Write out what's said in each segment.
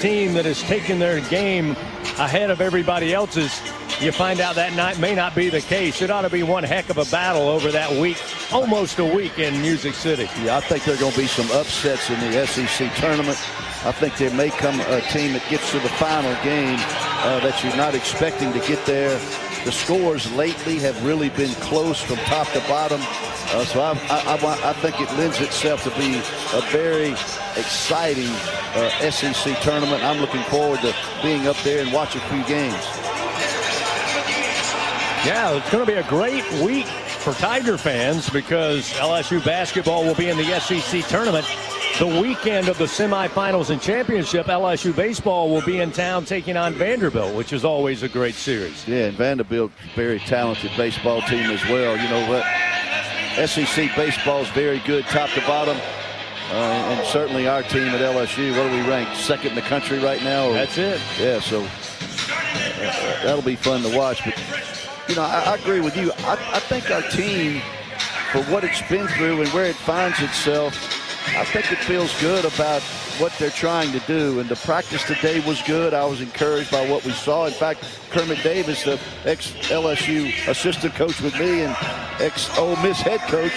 team that has taken their game ahead of everybody else's, you find out that night may not be the case. It ought to be one heck of a battle over that week, almost a week in Music City. Yeah, I think there are going to be some upsets in the SEC tournament. I think there may come a team that gets to the final game that you're not expecting to get there. The scores lately have really been close from top to bottom. So I think it lends itself to be a very exciting SEC tournament. I'm looking forward to being up there and watch a few games. Yeah, it's going to be a great week for Tiger fans because LSU basketball will be in the SEC tournament. The weekend of the semifinals and championship, LSU baseball will be in town taking on Vanderbilt, which is always a great series. Yeah, and Vanderbilt, very talented baseball team as well. You know what? SEC baseball is very good top to bottom. And certainly our team at LSU, what are we ranked? Second in the country right now? That's it. Yeah, so that'll be fun to watch. But, you know, I agree with you. I think our team, for what it's been through and where it finds itself, I think it feels good about what they're trying to do. And the practice today was good. I was encouraged by what we saw. In fact, Kermit Davis, the ex-LSU assistant coach with me and ex-Ole Miss head coach,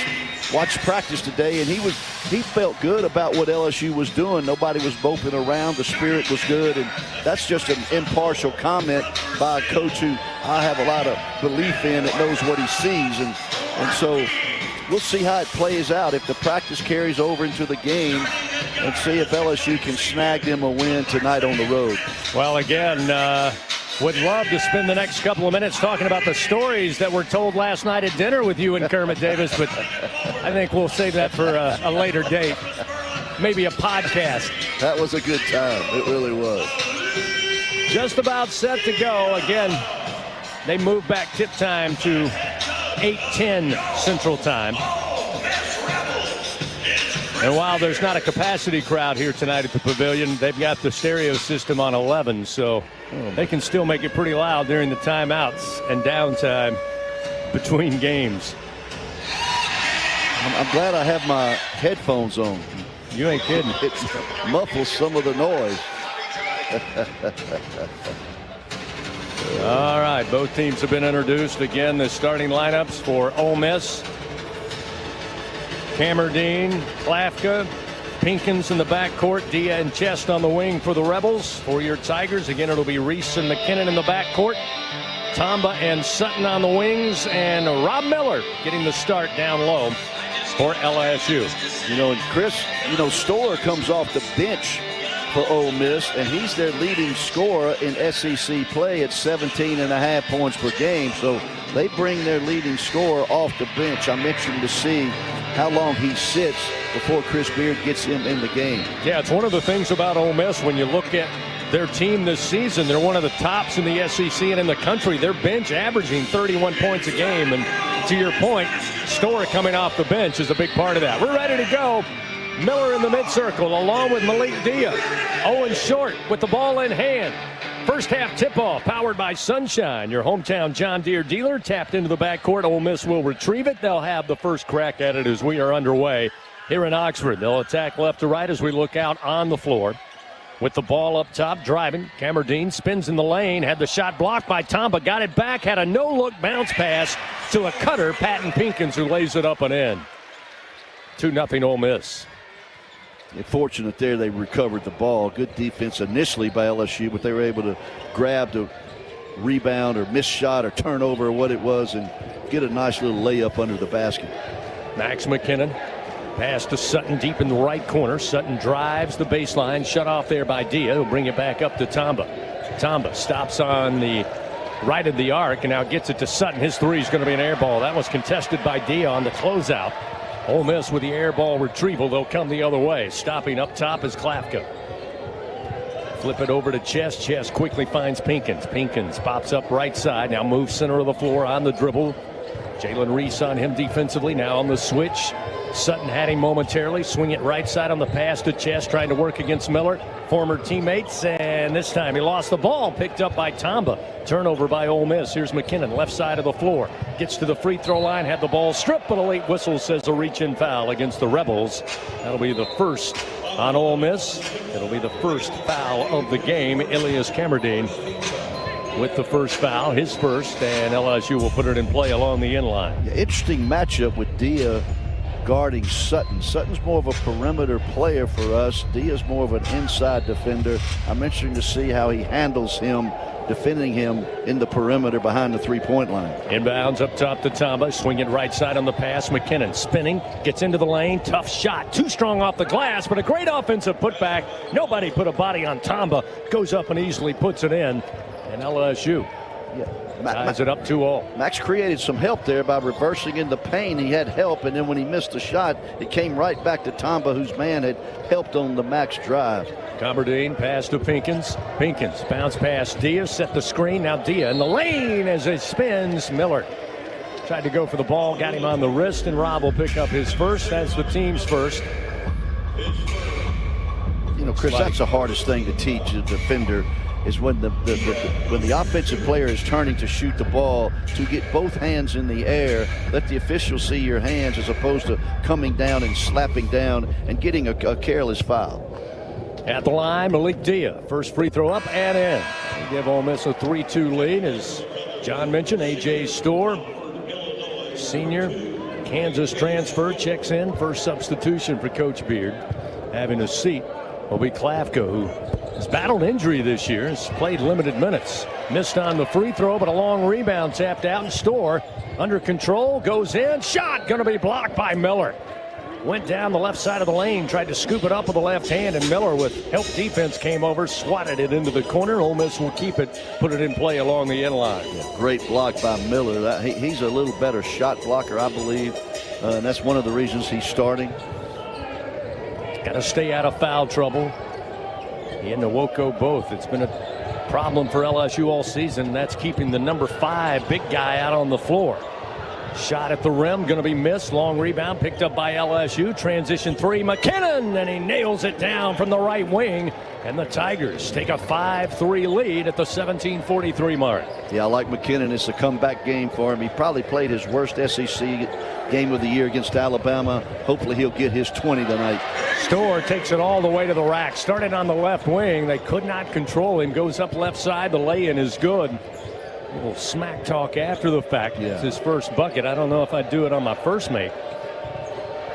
watched practice today, and he felt good about what LSU was doing. Nobody was moping around. The spirit was good, and that's just an impartial comment by a coach who I have a lot of belief in, that knows what he sees. And so we'll see how it plays out if the practice carries over into the game, and see if LSU can snag them a win tonight on the road. Well, again, would love to spend the next couple of minutes talking about the stories that were told last night at dinner with you and Kermit Davis, but I think we'll save that for a later date. Maybe a podcast. That was a good time. It really was. Just about set to go. Again, they move back tip time to 8:10 Central Time. And while there's not a capacity crowd here tonight at the Pavilion, they've got the stereo system on 11, so they can still make it pretty loud during the timeouts and downtime between games. I'm glad I have my headphones on. You ain't kidding. It muffles some of the noise. All right, both teams have been introduced. Again, the starting lineups for Ole Miss: Camerdine, Klafka, Pinkins in the backcourt, Dia and Chest on the wing for the Rebels. For your Tigers, again, it'll be Reese and McKinnon in the backcourt, Tamba and Sutton on the wings, and Rob Miller getting the start down low for LSU. You know, and Chris, you know, Storer comes off the bench for Ole Miss, and he's their leading scorer in SEC play at 17.5 points per game. So they bring their leading scorer off the bench. I'm interested to see how long he sits before Chris Beard gets him in the game. Yeah, it's one of the things about Ole Miss when you look at their team this season. They're one of the tops in the SEC and in the country. Their bench averaging 31 points a game. And to your point, Storer coming off the bench is a big part of that. We're ready to go. Miller in the mid-circle along with Malik Dia. Owen Short with the ball in hand. First half tip-off powered by Sunshine, your hometown John Deere dealer. Tapped into the backcourt. Ole Miss will retrieve it. They'll have the first crack at it as we are underway here in Oxford. They'll attack left to right as we look out on the floor. With the ball up top, driving. Camerdine spins in the lane, had the shot blocked by Tamba, got it back, had a no-look bounce pass to a cutter, Patton Pinkins, who lays it up and in. 2-0 Ole Miss. Fortunate there, they recovered the ball. Good defense initially by LSU, but they were able to grab the rebound or miss shot or turnover or what it was and get a nice little layup under the basket. Max McKinnon. Pass to Sutton deep in the right corner. Sutton drives the baseline. Shut off there by Dia. He'll bring it back up to Tamba. Tamba stops on the right of the arc and now gets it to Sutton. His three is going to be an air ball. That was contested by Dia on the closeout. Ole Miss with the air ball retrieval. They'll come the other way. Stopping up top is Klafka. Flip it over to Chest. Chest quickly finds Pinkins. Pinkins pops up right side. Now moves center of the floor on the dribble. Jalen Reese on him defensively. Now on the switch. Sutton had him momentarily. Swing it right side on the pass to Chest. Trying to work against Miller. Former teammates. And this time he lost the ball. Picked up by Tamba. Turnover by Ole Miss. Here's McKinnon. Left side of the floor. Gets to the free throw line. Had the ball stripped. But a late whistle says a reach-in foul against the Rebels. That'll be the first on Ole Miss. It'll be the first foul of the game. Elias Kamerdeen with the first foul, his first, and LSU will put it in play along the end line. Yeah, interesting matchup with Dia guarding Sutton. Sutton's more of a perimeter player for us. Dia's more of an inside defender. I'm interested to see how he handles him, defending him in the perimeter behind the three-point line. Inbounds up top to Tamba, swinging right side on the pass. McKinnon spinning, gets into the lane, tough shot, too strong off the glass, but a great offensive putback. Nobody put a body on Tamba, goes up and easily puts it in, and LSU ties it up 2-all. Max created some help there by reversing in the paint. He had help, and then when he missed the shot, it came right back to Tamba, whose man had helped on the Max drive. Kamerdeen pass to Pinkins. Pinkins bounce past Dia, set the screen. Now Dia in the lane as it spins. Miller tried to go for the ball, got him on the wrist, and Rob will pick up his first. That's the team's first. You know, Chris, that's the hardest thing to teach a defender, is when the offensive player is turning to shoot the ball, to get both hands in the air, let the official see your hands as opposed to coming down and slapping down and getting a careless foul. At the line, Malik Dia. First free throw up and in. They give Ole Miss a 3-2 lead. As John mentioned, A.J. Storr, senior, Kansas transfer, checks in. First substitution for Coach Beard. Having a seat will be Klafka, who has battled injury this year, has played limited minutes. Missed on the free throw, but a long rebound tapped out, and Storr under control, goes in, shot going to be blocked by Miller. Went down the left side of the lane, tried to scoop it up with the left hand, and Miller, with help defense, came over, swatted it into the corner. Ole Miss will keep it, put it in play along the end line. Yeah, great block by Miller. He's a little better shot blocker, I believe, and that's one of the reasons he's starting. Got to stay out of foul trouble. He and Nwoko both. It's been a problem for LSU all season. That's keeping the number 5 big guy out on the floor. Shot at the rim, going to be missed. Long rebound picked up by LSU. Transition 3, McKinnon, and he nails it down from the right wing. And the Tigers take a 5-3 lead at the 17:43 mark. Yeah, I like McKinnon. It's a comeback game for him. He probably played his worst SEC game of the year against Alabama. Hopefully he'll get his 20 tonight. Storr takes it all the way to the rack. Started on the left wing. They could not control him. Goes up left side. The lay-in is good. A little smack talk after the fact. Yeah. It's his first bucket. I don't know if I'd do it on my first make.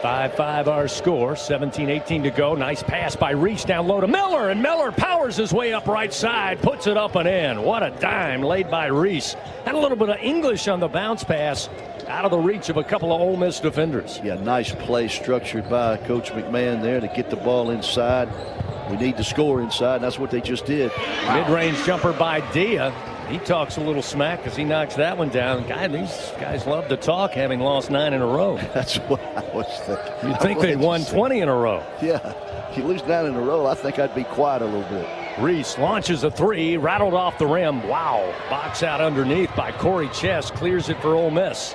5-5 our score. 17-18 to go. Nice pass by Reese down low to Miller, and Miller powers his way up right side, puts it up and in. What a dime laid by Reese. Had a little bit of English on the bounce pass, out of the reach of a couple of Ole Miss defenders. Yeah, nice play structured by Coach McMahon there to get the ball inside. We need to score inside, and that's what they just did. Mid-range jumper by Dia. He talks a little smack as he knocks that one down. These guys love to talk, having lost 9 in a row. That's what I was thinking. You'd think they'd won 20 in a row. Yeah, if you lose 9 in a row, I think I'd be quiet a little bit. Reese launches a 3, rattled off the rim. Wow. Box out underneath by Corey Chess, clears it for Ole Miss.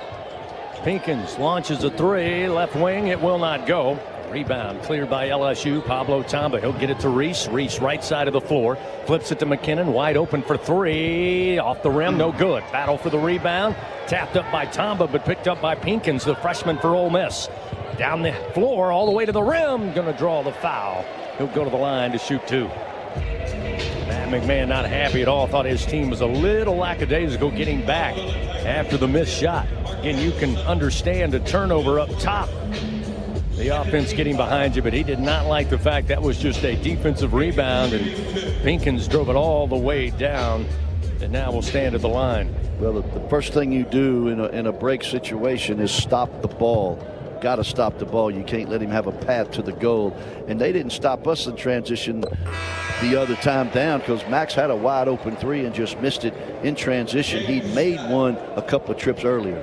Pinkins launches a 3, left wing, it will not go. Rebound cleared by LSU. Pablo Tamba, he'll get it to Reese. Reese right side of the floor, flips it to McKinnon, wide open for 3, off the rim, no good. Battle for the rebound, tapped up by Tamba, but picked up by Pinkins, the freshman for Ole Miss. Down the floor, all the way to the rim, gonna draw the foul. He'll go to the line to shoot 2. Matt McMahon not happy at all, thought his team was a little lackadaisical getting back after the missed shot. Again, you can understand a turnover up top, the offense getting behind you, but he did not like the fact that was just a defensive rebound, and Pinkins drove it all the way down, and now will stand at the line. Well, the first thing you do in a break situation is stop the ball. Got to stop the ball. You can't let him have a path to the goal. And they didn't stop us in transition the other time down, because Max had a wide open 3 and just missed it in transition. He'd made one a couple of trips earlier.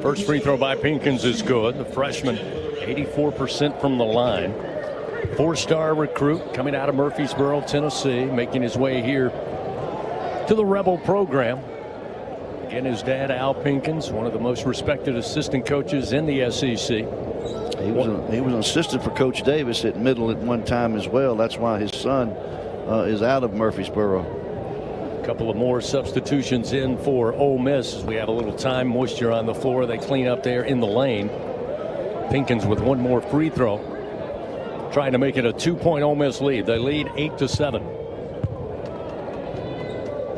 First free throw by Pinkins is good. The freshman, 84% from the line. 4-star recruit coming out of Murfreesboro, Tennessee, making his way here to the Rebel program. Again, his dad, Al Pinkins, one of the most respected assistant coaches in the SEC. He was an assistant for Coach Davis at Middle at one time as well. That's why his son is out of Murfreesboro. A couple of more substitutions in for Ole Miss as we have a little time moisture on the floor. They clean up there in the lane. Pinkins with one more free throw. trying to make it a 2-point Ole Miss lead. They lead 8-7.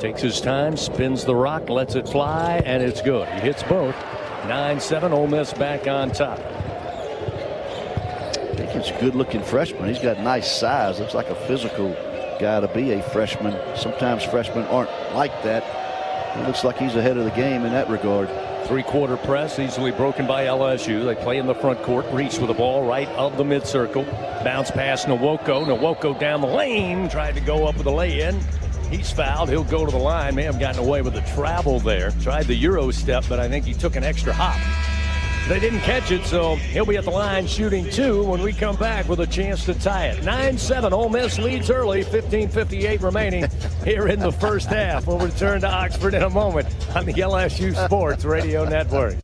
Takes his time, spins the rock, lets it fly, and it's good. He hits both. 9-7, Ole Miss back on top. I think he's a good-looking freshman. He's got nice size. Looks like a physical guy to be a freshman. Sometimes freshmen aren't like that. It looks like he's ahead of the game in that regard. Three-quarter press, easily broken by LSU. They play in the front court. Reese with the ball right of the mid-circle. Bounce pass Nwoko. Nwoko down the lane. Tried to go up with a lay-in. He's fouled. He'll go to the line. May have gotten away with the travel there. Tried the Euro step, but I think he took an extra hop. They didn't catch it, so he'll be at the line shooting 2 when we come back with a chance to tie it. 9-7, Ole Miss leads early, 15:58 remaining here in the first half. We'll return to Oxford in a moment on the LSU Sports Radio Network.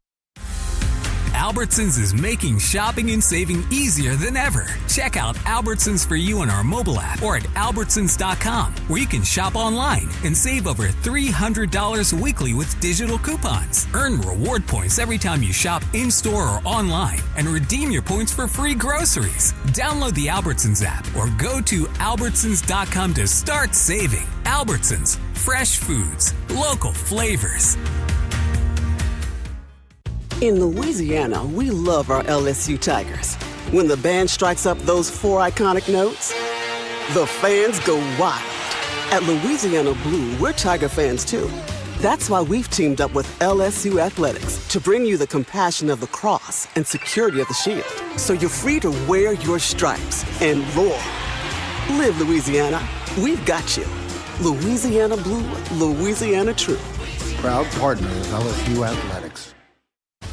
Albertsons is making shopping and saving easier than ever. Check out Albertsons for you on our mobile app or at albertsons.com, where you can shop online and save over $300 weekly with digital coupons. Earn reward points every time you shop in-store or online and redeem your points for free groceries. Download the Albertsons app or go to albertsons.com to start saving. Albertsons, fresh foods, local flavors. In Louisiana, we love our LSU Tigers. When the band strikes up those 4 iconic notes, the fans go wild. At Louisiana Blue, we're Tiger fans too. That's why we've teamed up with LSU Athletics to bring you the compassion of the cross and security of the shield, so you're free to wear your stripes and roar. Live Louisiana. We've got you. Louisiana Blue, Louisiana True. Proud partner of LSU Athletics.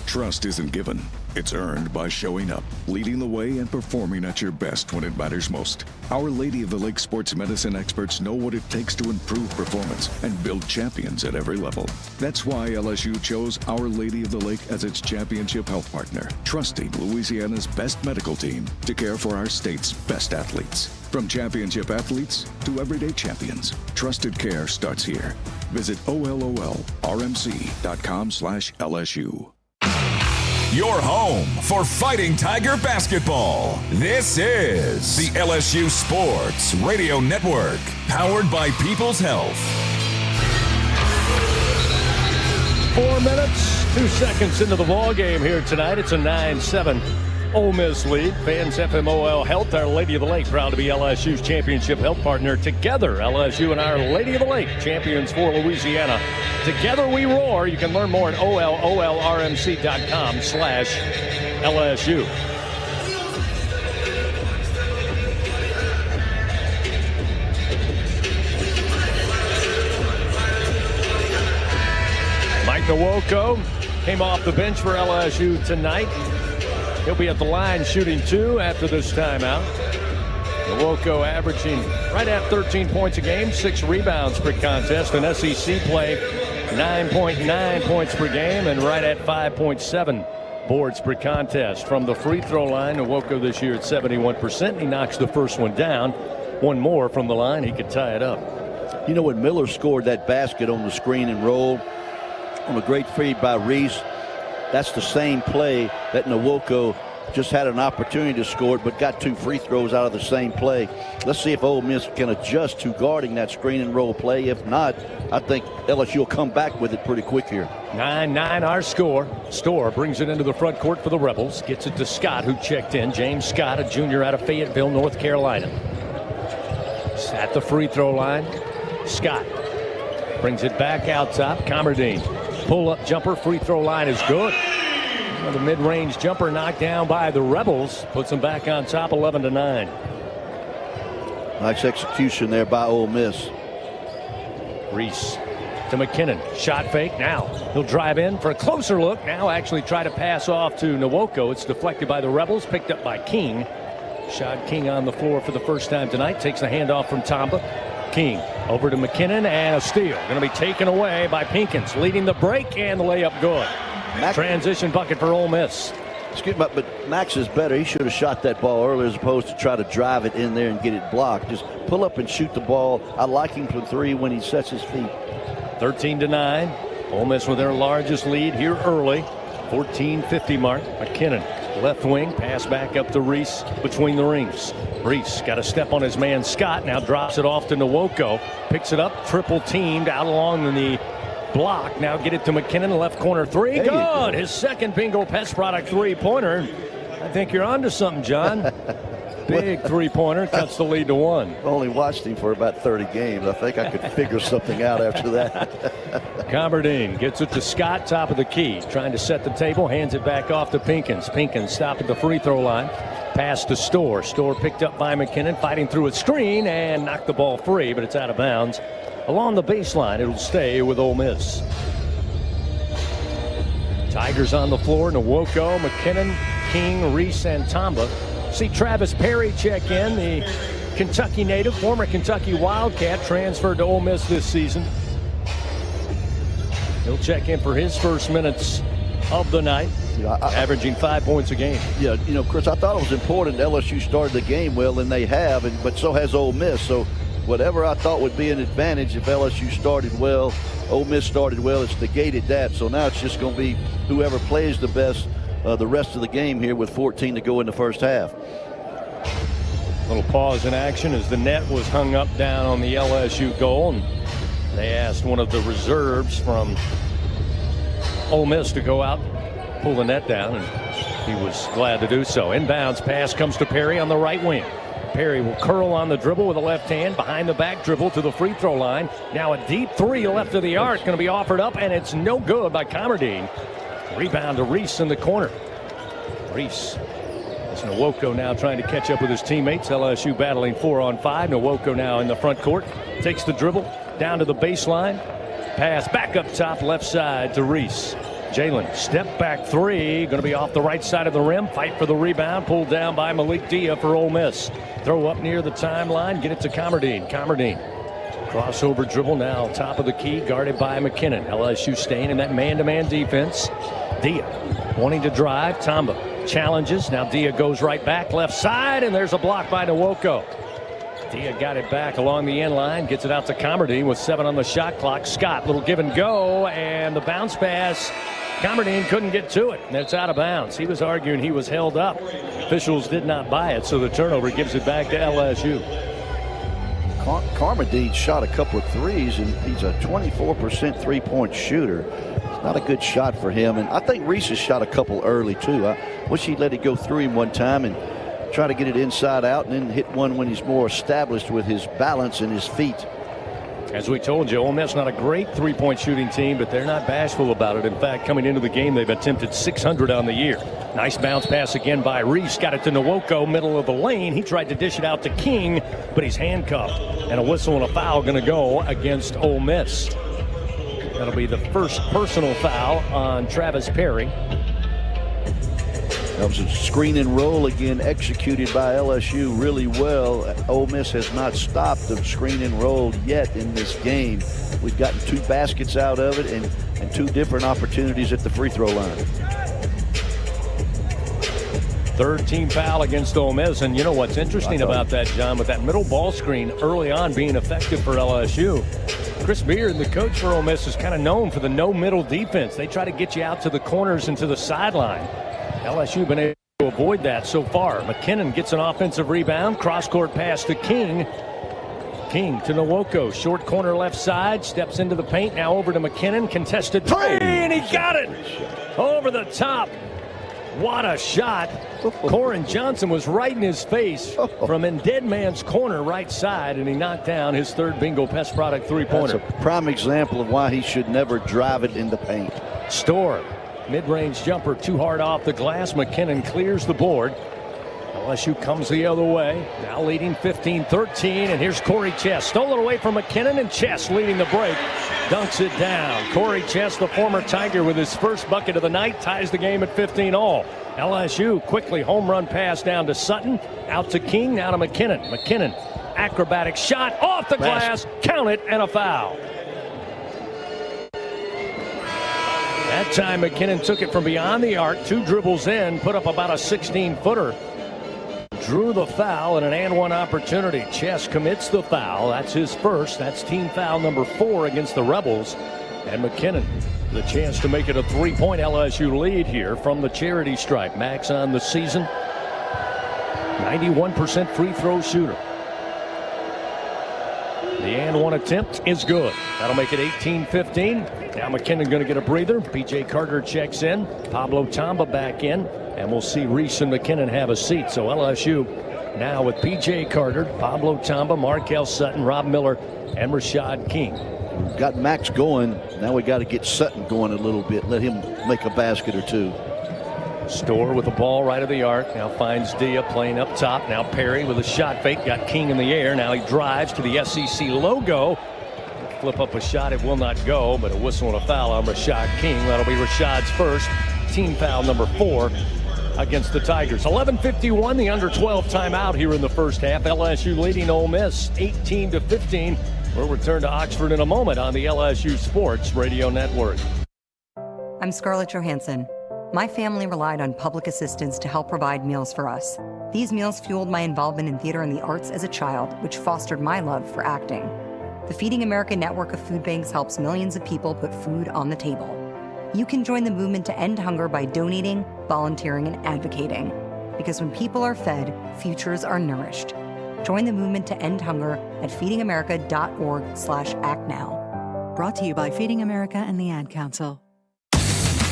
Trust isn't given. It's earned by showing up, leading the way, and performing at your best when it matters most. Our Lady of the Lake sports medicine experts know what it takes to improve performance and build champions at every level. That's why LSU chose Our Lady of the Lake as its championship health partner, trusting Louisiana's best medical team to care for our state's best athletes. From championship athletes to everyday champions, trusted care starts here. Visit OLOLRMC.com/LSU. Your home for Fighting Tiger basketball. This is the LSU Sports Radio Network, powered by People's Health. 4 minutes, 2 seconds into the ball game here tonight. It's a 9-7 Ole Miss lead. Fans FMOL Health, Our Lady of the Lake, proud to be LSU's championship health partner. Together, LSU and Our Lady of the Lake, champions for Louisiana. Together we roar. You can learn more at OLOLRMC.com/LSU. Mike Nwoko came off the bench for LSU tonight. He'll be at the line shooting 2 after this timeout. Nwoko averaging right at 13 points a game, 6 rebounds per contest. In SEC play, 9.9 points per game, and right at 5.7 boards per contest. From the free throw line, Nwoko this year at 71%. He knocks the first one down. One more from the line, he could tie it up. You know, when Miller scored that basket on the screen and roll on a great feed by Reese, that's the same play that Nwoko just had an opportunity to score it, but got 2 free throws out of the same play. Let's see if Ole Miss can adjust to guarding that screen and roll play. If not, I think LSU will come back with it pretty quick here. 9-9 our score. Storr brings it into the front court for the Rebels. Gets it to Scott, who checked in. James Scott, a junior out of Fayetteville, North Carolina. At the free throw line, Scott brings it back out top. Comerdine, pull-up jumper, free throw line is good. The mid-range jumper knocked down by the Rebels. Puts them back on top, 11-9. Nice execution there by Ole Miss. Reese to McKinnon. Shot fake. Now he'll drive in for a closer look. Now actually try to pass off to Nwoko. It's deflected by the Rebels. Picked up by King. Shot King on the floor for the first time tonight. Takes the handoff from Tamba. King over to McKinnon, and a steal. Going to be taken away by Pinkins. Leading the break, and the layup good. Transition bucket for Ole Miss. Excuse me, but Max is better. He should have shot that ball earlier as opposed to try to drive it in there and get it blocked. Just pull up and shoot the ball. I like him for 3 when he sets his feet. 13-9. Ole Miss with their largest lead here early. 14:50 mark. McKinnon Left wing, pass back up to Reese between the rings. Reese got a step on his man Scott, now drops it off to Nwoko. Picks it up, triple teamed out along the block. Now get it to McKinnon, left corner three. Good! His second Bingo Pest Product three-pointer. I think you're onto something, John. Big three-pointer, cuts the lead to 1. Only watched him for about 30 games. I think I could figure something out after that. Comberdine gets it to Scott, top of the key. Trying to set the table, hands it back off to Pinkins. Pinkins stop at the free throw line. Pass to Storr. Storr picked up by McKinnon, fighting through a screen and knocked the ball free, but it's out of bounds. Along the baseline, it'll stay with Ole Miss. Tigers on the floor. Nwoko, McKinnon, King, Reese, and Tamba. See Travis Perry check in, the Kentucky native, former Kentucky Wildcat, transferred to Ole Miss this season. He'll check in for his first minutes of the night, averaging 5 points a game. Yeah, Chris, I thought it was important LSU started the game well, and they have, but so has Ole Miss. So whatever I thought would be an advantage if LSU started well, Ole Miss started well, it's negated that. So now it's just going to be whoever plays the best the rest of the game here with 14 to go in the first half. Little pause in action as the net was hung up down on the LSU goal, and they asked one of the reserves from Ole Miss to go out, pull the net down, and he was glad to do so. Inbounds pass comes to Perry on the right wing. Perry will curl on the dribble with a left hand, behind the back dribble to the free throw line. Now a deep three left of the arc, going to be offered up, and it's no good by Comberdine. Rebound to Reese in the corner. Reese. It's Nwoko now trying to catch up with his teammates. LSU battling 4-on-5. Nwoko now in the front court. Takes the dribble down to the baseline. Pass back up top left side to Reese. Jalen step back three. Going to be off the right side of the rim. Fight for the rebound. Pulled down by Malik Dia for Ole Miss. Throw up near the timeline. Get it to Comberdine. Comberdine. Crossover dribble now top of the key, guarded by McKinnon. LSU staying in that man-to-man defense. Dia wanting to drive. Tamba challenges. Now Dia goes right back left side, and there's a block by Nwoko. Dia got it back along the end line, gets it out to Comberdine with 7 on the shot clock. Scott, little give and go, and the bounce pass. Comberdine couldn't get to it, and it's out of bounds. He was arguing he was held up. Officials did not buy it, so the turnover gives it back to LSU. Comberdine shot a couple of threes, and he's a 24% three-point shooter. It's not a good shot for him, and I think Reese has shot a couple early, too. I wish he'd let it go through him one time and try to get it inside out and then hit one when he's more established with his balance and his feet. As we told you, Ole Miss not a great three-point shooting team, but they're not bashful about it. In fact, coming into the game, they've attempted 600 on the year. Nice bounce pass again by Reese. Got it to Nwoko, middle of the lane. He tried to dish it out to King, but he's handcuffed. And a whistle and a foul going to go against Ole Miss. That'll be the first personal foul on Travis Perry. That was a screen and roll again, executed by LSU really well. Ole Miss has not stopped the screen and roll yet in this game. We've gotten 2 baskets out of it and 2 different opportunities at the free throw line. Third team foul against Ole Miss. And you know what's interesting about that, John, with that middle ball screen early on being effective for LSU, Chris Beard, the coach for Ole Miss, is kind of known for the no-middle defense. They try to get you out to the corners and to the sideline. LSU been able to avoid that so far. McKinnon gets an offensive rebound. Cross-court pass to King. King to Nwoko. Short corner left side. Steps into the paint. Now over to McKinnon. Contested three, and he got it! Over the top. What a shot. Corin Johnson was right in his face from in dead man's corner right side, and he knocked down his third Bingo Pest Product three-pointer. That's a prime example of why he should never drive it in the paint. Storr. Mid-range jumper too hard off the glass. McKinnon clears the board. LSU comes the other way. Now leading 15-13. And here's Corey Chess. Stole it away from McKinnon, and Chess leading the break. Dunks it down. Corey Chess, the former Tiger, with his first bucket of the night, ties the game at 15-all. LSU quickly home run pass down to Sutton. Out to King. Now to McKinnon. McKinnon, acrobatic shot off the glass. Count it, and a foul. That time McKinnon took it from beyond the arc, 2 dribbles in, put up about a 16-footer. Drew the foul and an and-one opportunity. Chess commits the foul. That's his first. That's team foul number 4 against the Rebels. And McKinnon, the chance to make it a 3-point LSU lead here from the charity stripe. Max on the season, 91% free throw shooter. The and one attempt is good. That'll make it 18-15. Now McKinnon going to get a breather. P.J. Carter checks in. Pablo Tamba back in. And we'll see Reese and McKinnon have a seat. So LSU now with P.J. Carter, Pablo Tamba, Markel Sutton, Rob Miller, and Rashad King. We've got Max going. Now we got to get Sutton going a little bit. Let him make a basket or two. Storr with the ball right of the arc. Now finds Dia playing up top. Now Perry with a shot fake. Got King in the air. Now he drives to the SEC logo. Flip up a shot. It will not go, but a whistle and a foul on Rashad King. That'll be Rashad's first. Team foul number 4 against the Tigers. 11:51, the under-12 timeout here in the first half. LSU leading Ole Miss 18-15. We'll return to Oxford in a moment on the LSU Sports Radio Network. I'm Scarlett Johansson. My family relied on public assistance to help provide meals for us. These meals fueled my involvement in theater and the arts as a child, which fostered my love for acting. The Feeding America network of food banks helps millions of people put food on the table. You can join the movement to end hunger by donating, volunteering, and advocating. Because when people are fed, futures are nourished. Join the movement to end hunger at feedingamerica.org/actnow. Brought to you by Feeding America and the Ad Council.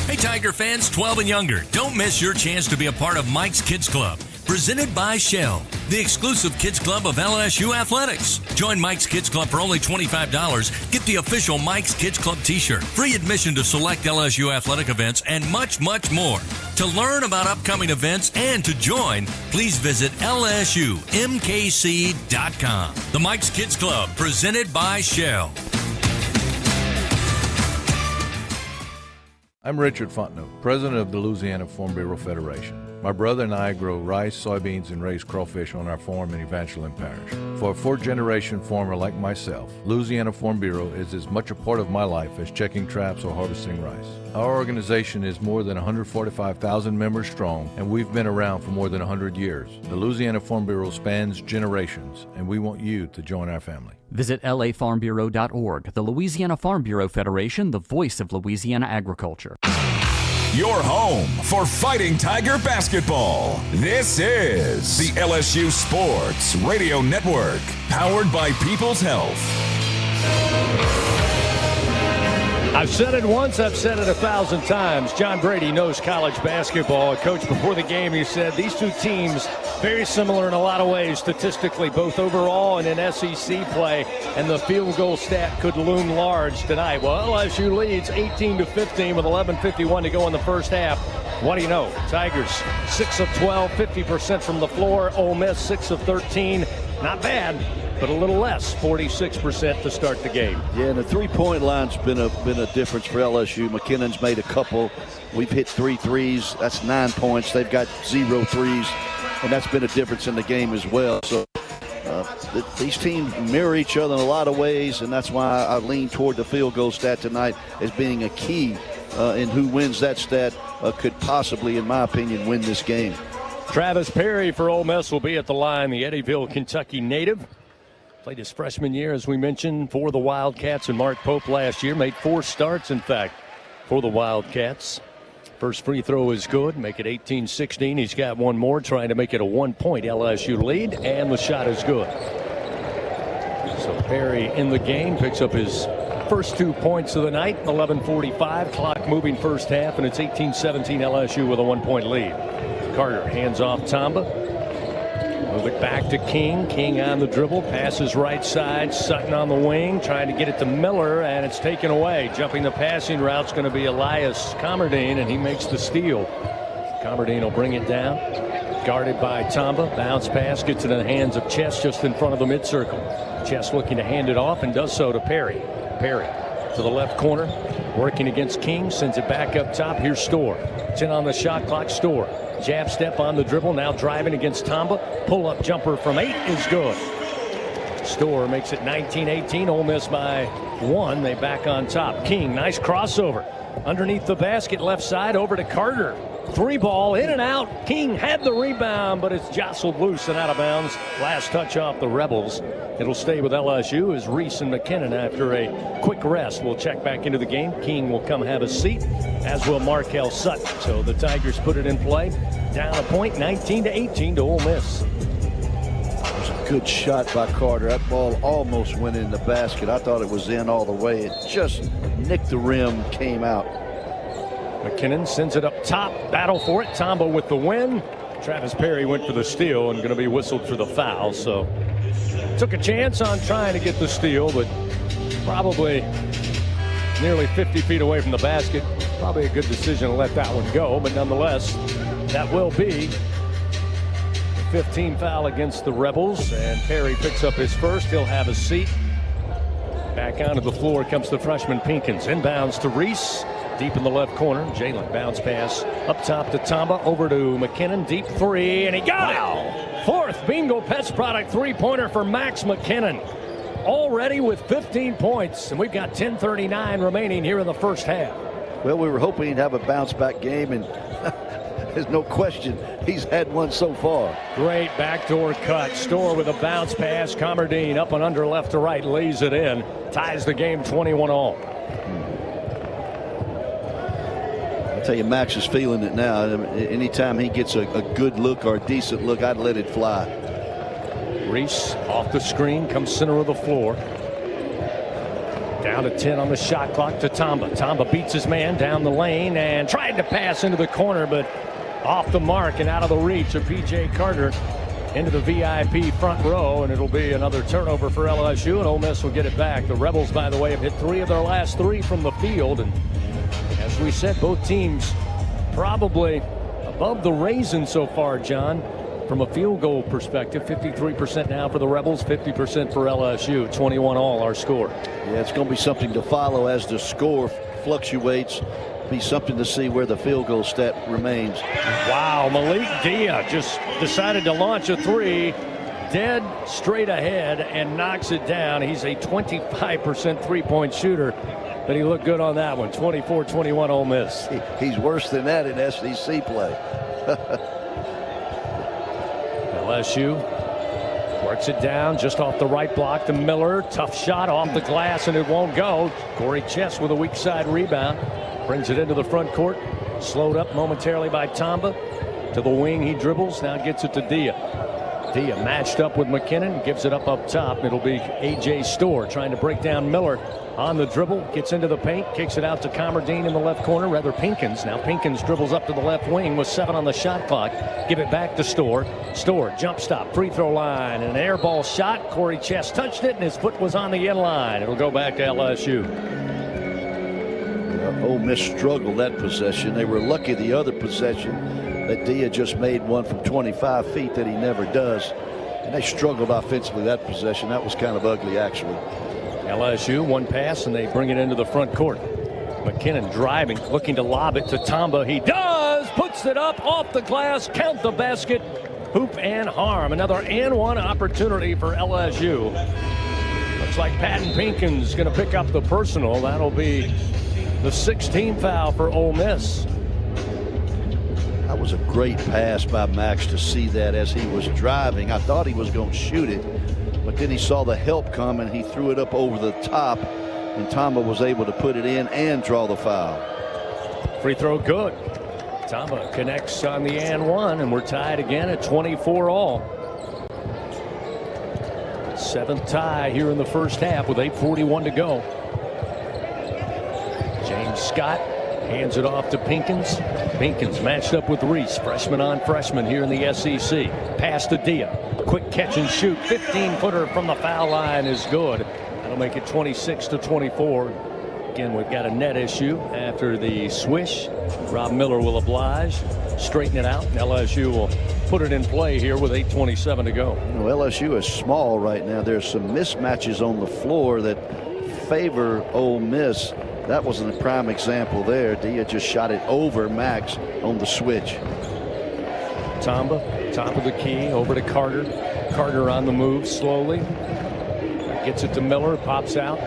Hey, Tiger fans 12 and younger, don't miss your chance to be a part of Mike's Kids Club, presented by Shell, the exclusive kids club of LSU Athletics. Join Mike's Kids Club for only $25. Get the official Mike's Kids Club t-shirt, free admission to select LSU athletic events, and much, much more. To learn about upcoming events and to join, please visit lsumkc.com. The Mike's Kids Club, presented by Shell. I'm Richard Fontenot, president of the Louisiana Farm Bureau Federation. My brother and I grow rice, soybeans, and raise crawfish on our farm in Evangeline Parish. For a fourth-generation farmer like myself, Louisiana Farm Bureau is as much a part of my life as checking traps or harvesting rice. Our organization is more than 145,000 members strong, and we've been around for more than 100 years. The Louisiana Farm Bureau spans generations, and we want you to join our family. Visit lafarmbureau.org. The Louisiana Farm Bureau Federation, the voice of Louisiana agriculture. Your home for Fighting Tiger basketball. This is the LSU Sports Radio Network, powered by People's Health. I've said it once, I've said it 1,000 times. John Brady knows college basketball. Coach, before the game, he said these two teams very similar in a lot of ways statistically, both overall and in SEC play, and the field goal stat could loom large tonight. Well, LSU leads 18-15 with 11:51 to go in the first half. What do you know? Tigers 6 of 12, 50% from the floor. Ole Miss 6 of 13. Not bad, but a little less, 46% to start the game. Yeah, and the three-point line's been a difference for LSU. McKinnon's made a couple. We've hit 3 threes. That's 9 points. They've got 0 threes, and that's been a difference in the game as well. So these teams mirror each other in a lot of ways, and that's why I lean toward the field goal stat tonight as being a key in who wins that stat could possibly, in my opinion, win this game. Travis Perry for Ole Miss will be at the line, the Eddyville, Kentucky native. Played his freshman year, as we mentioned, for the Wildcats, and Mark Pope last year. Made 4 starts, in fact, for the Wildcats. First free throw is good. Make it 18-16. He's got one more, trying to make it a 1-point LSU lead, and the shot is good. So Perry in the game, picks up his first 2 points of the night. 11:45, clock moving first half, and it's 18-17 LSU with a 1-point lead. Carter hands off Tamba. Move it back to King. King on the dribble. Passes right side. Sutton on the wing. Trying to get it to Miller, and it's taken away. Jumping the passing route's going to be Elias Comardine, and he makes the steal. Comardine will bring it down. Guarded by Tamba. Bounce pass gets it in the hands of Chess just in front of the midcircle. Chess looking to hand it off and does so to Perry. Perry to the left corner. Working against King. Sends it back up top. Here's Storr. 10 on the shot clock. Storr. Jab step on the dribble, now driving against Tamba. Pull-up jumper from 8 is good. Storr makes it 19-18. Ole Miss by 1. They back on top. King, nice crossover. Underneath the basket, left side, over to Carter. Three ball in and out. King had the rebound, but it's jostled loose and out of bounds. Last touch off the Rebels. It'll stay with LSU as Reese and McKinnon after a quick rest will check back into the game. King will come have a seat, as will Markel Sutton. So the Tigers put it in play. Down a point, 19-18 to Ole Miss. It was a good shot by Carter. That ball almost went in the basket. I thought it was in all the way. It just nicked the rim, came out. McKinnon sends it up top. Battle for it. Tomba with the win. Travis Perry went for the steal and going to be whistled for the foul. So took a chance on trying to get the steal, but probably nearly 50 feet away from the basket. Probably a good decision to let that one go, but nonetheless, that will be the 15 foul against the Rebels, and Perry picks up his first. He'll have a seat. Back onto the floor comes the freshman Pinkins. Inbounds to Reese. Deep in the left corner. Jalen bounce pass up top to Tomba. Over to McKinnon. Deep three, and he got it. Fourth Bingo Pets product three-pointer for Max McKinnon. Already with 15 points, and we've got 10:39 remaining here in the first half. Well, we were hoping he'd have a bounce-back game, and there's no question he's had one so far. Great backdoor cut. Store with a bounce pass. Comardine up and under left to right. Lays it in. Ties the game 21-all. I tell you, Max is feeling it now. Anytime he gets a good look or a decent look, I'd let it fly. Reese off the screen, comes center of the floor. Down to 10 on the shot clock to Tomba. Tomba beats his man down the lane and tried to pass into the corner, but off the mark and out of the reach of P.J. Carter into the VIP front row, and it'll be another turnover for LSU, and Ole Miss will get it back. The Rebels, by the way, have hit 3 of their last 3 from the field, and as we said, both teams probably above the raisin so far, John, from a field goal perspective. 53% now for the Rebels, 50% for LSU. 21-all our score. Yeah, it's going to be something to follow as the score fluctuates. Be something to see where the field goal stat remains. Wow, Malik Dia just decided to launch a three dead straight ahead and knocks it down. He's a 25% three-point shooter, but he looked good on that one. 24-21 Ole Miss. He's worse than that in SEC play. LSU works it down just off the right block to Miller. Tough shot off the glass, and it won't go. Corey Chess with a weak side rebound. Brings it into the front court. Slowed up momentarily by Tomba. To the wing he dribbles. Now gets it to Dia. Dia matched up with McKinnon. Gives it up top. It'll be A.J. Store trying to break down Miller on the dribble. Gets into the paint. Kicks it out to Comardine in the left corner. Rather Pinkins. Now Pinkins dribbles up to the left wing with 7 on the shot clock. Give it back to Store. Store jump stop. Free throw line. And an air ball shot. Corey Chess touched it and his foot was on the end line. It'll go back to LSU. Ole Miss struggled that possession. They were lucky the other possession that Dia just made one from 25 feet that he never does. And they struggled offensively that possession. That was kind of ugly, actually. LSU, one pass, and they bring it into the front court. McKinnon driving, looking to lob it to Tomba. He does! Puts it up off the glass. Count the basket. Hoop and harm. Another and one opportunity for LSU. Looks like Patton Pinkins going to pick up the personal. That'll be the 16th foul for Ole Miss. That was a great pass by Max to see that as he was driving. I thought he was going to shoot it, but then he saw the help come and he threw it up over the top, and Tomba was able to put it in and draw the foul. Free throw good. Tomba connects on the and one, and we're tied again at 24-all. 7th tie here in the first half with 8:41 to go. James Scott hands it off to Pinkins. Pinkins matched up with Reese. Freshman on freshman here in the SEC. Pass to Dia. Quick catch and shoot. 15-footer from the foul line is good. That'll make it 26-24. Again, we've got a net issue after the swish. Rob Miller will oblige. Straighten it out. LSU will put it in play here with 8:27 to go. You know, LSU is small right now. There's some mismatches on the floor that favor Ole Miss. That wasn't a prime example there. Dia just shot it over Max on the switch. Tomba, top of the key, over to Carter. Carter on the move slowly. Gets it to Miller, pops out.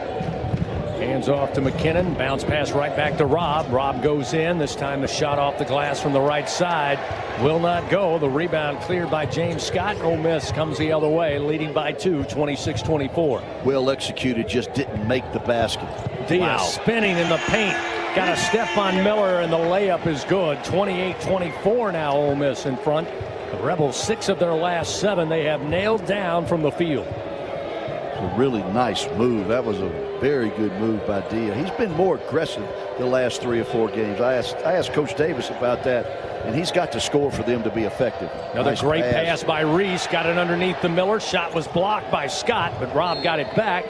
Hands off to McKinnon. Bounce pass right back to Robb. Robb goes in. This time the shot off the glass from the right side will not go. The rebound cleared by James Scott. Ole Miss comes the other way, leading by 2, 26-24. Well executed, just didn't make the basket. Diaz spinning in the paint. Got a step on Miller, and the layup is good. 28-24 now, Ole Miss in front. The Rebels, 6 of their last 7 they have nailed down from the field. A really nice move. That was a very good move by Dia. He's been more aggressive the last 3 or 4 games. I asked Coach Davis about that, and he's got to score for them to be effective. Another great pass by Reese. Got it underneath the Miller. Shot was blocked by Scott, but Robb got it back.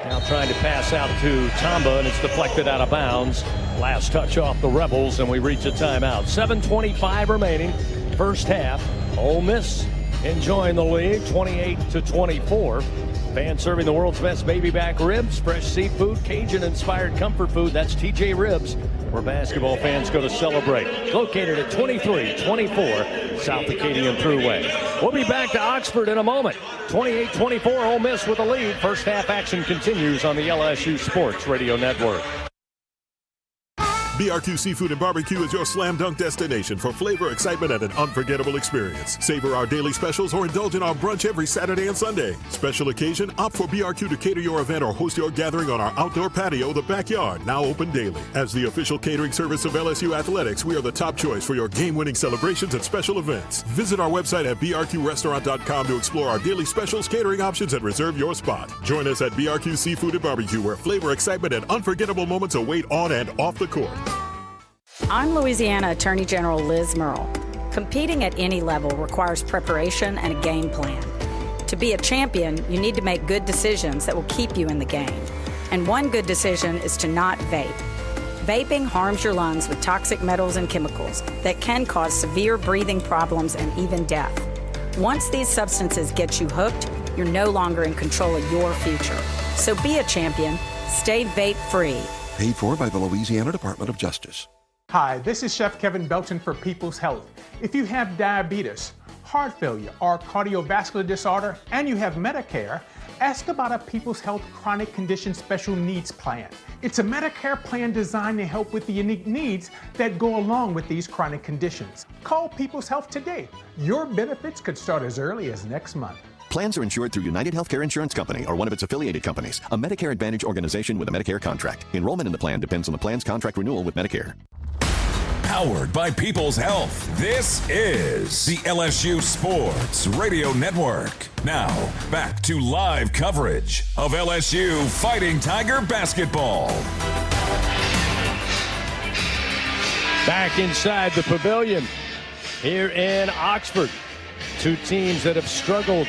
Now trying to pass out to Tamba, and it's deflected out of bounds. Last touch off the Rebels, and we reach a timeout. 7:25 remaining, first half. Ole Miss enjoying the lead, 28-24. Fans serving the world's best baby back ribs, fresh seafood, Cajun-inspired comfort food. That's TJ Ribs, where basketball fans go to celebrate. Located at 2324 South Acadian Thruway. We'll be back to Oxford in a moment. 28-24, Ole Miss with the lead. First half action continues on the LSU Sports Radio Network. BRQ Seafood and Barbecue is your slam dunk destination for flavor, excitement, and an unforgettable experience. Savor our daily specials or indulge in our brunch every Saturday and Sunday. Special occasion, opt for BRQ to cater your event or host your gathering on our outdoor patio, the backyard, now open daily. As the official catering service of LSU Athletics, we are the top choice for your game-winning celebrations and special events. Visit our website at brqrestaurant.com to explore our daily specials, catering options, and reserve your spot. Join us at BRQ Seafood and Barbecue, where flavor, excitement, and unforgettable moments await on and off the court. I'm Louisiana Attorney General Liz Murrill. Competing at any level requires preparation and a game plan. To be a champion, you need to make good decisions that will keep you in the game. And one good decision is to not vape. Vaping harms your lungs with toxic metals and chemicals that can cause severe breathing problems and even death. Once these substances get you hooked, you're no longer in control of your future. So be a champion. Stay vape-free. Paid for by the Louisiana Department of Justice. Hi, this is Chef Kevin Belton for People's Health. If you have diabetes, heart failure, or cardiovascular disorder, and you have Medicare, ask about a People's Health Chronic Condition Special Needs Plan. It's a Medicare plan designed to help with the unique needs that go along with these chronic conditions. Call People's Health today. Your benefits could start as early as next month. Plans are insured through United Healthcare Insurance Company or one of its affiliated companies, a Medicare Advantage organization with a Medicare contract. Enrollment in the plan depends on the plan's contract renewal with Medicare. Powered by People's Health, this is the LSU Sports Radio Network. Now, back to live coverage of LSU Fighting Tiger basketball. Back inside the pavilion here in Oxford. Two teams that have struggled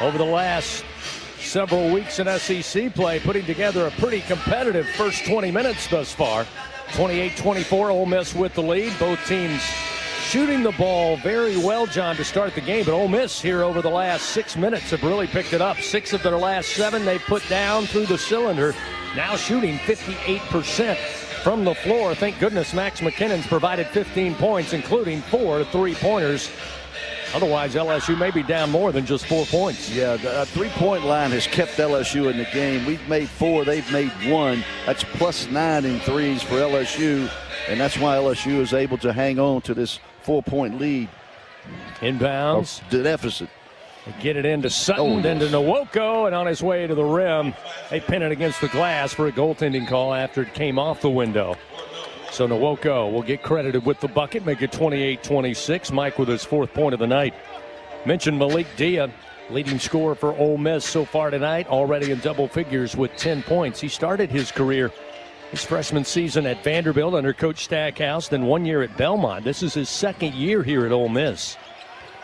over the last several weeks in SEC play, putting together a pretty competitive first 20 minutes thus far. 28-24, Ole Miss with the lead. Both teams shooting the ball very well, John, to start the game. But Ole Miss here over the last 6 minutes have really picked it up. 6 of their last 7 they put down through the cylinder. Now shooting 58% from the floor. Thank goodness Max McKinnon's provided 15 points, including 4 3-pointers. Otherwise, LSU may be down more than just 4 points. Yeah, the three-point line has kept LSU in the game. We've made 4, they've made 1. That's +9 in threes for LSU, and that's why LSU is able to hang on to this 4-point lead. Inbounds. The deficit. They get it into Sutton, then to Nwoko, and on his way to the rim, they pin it against the glass for a goaltending call after it came off the window. So Nwoko will get credited with the bucket, make it 28-26. Mike with his 4th point of the night. Mentioned Malik Dia, leading scorer for Ole Miss so far tonight, already in double figures with 10 points. He started his career, his freshman season at Vanderbilt under Coach Stackhouse, then 1 year at Belmont. This is his 2nd year here at Ole Miss.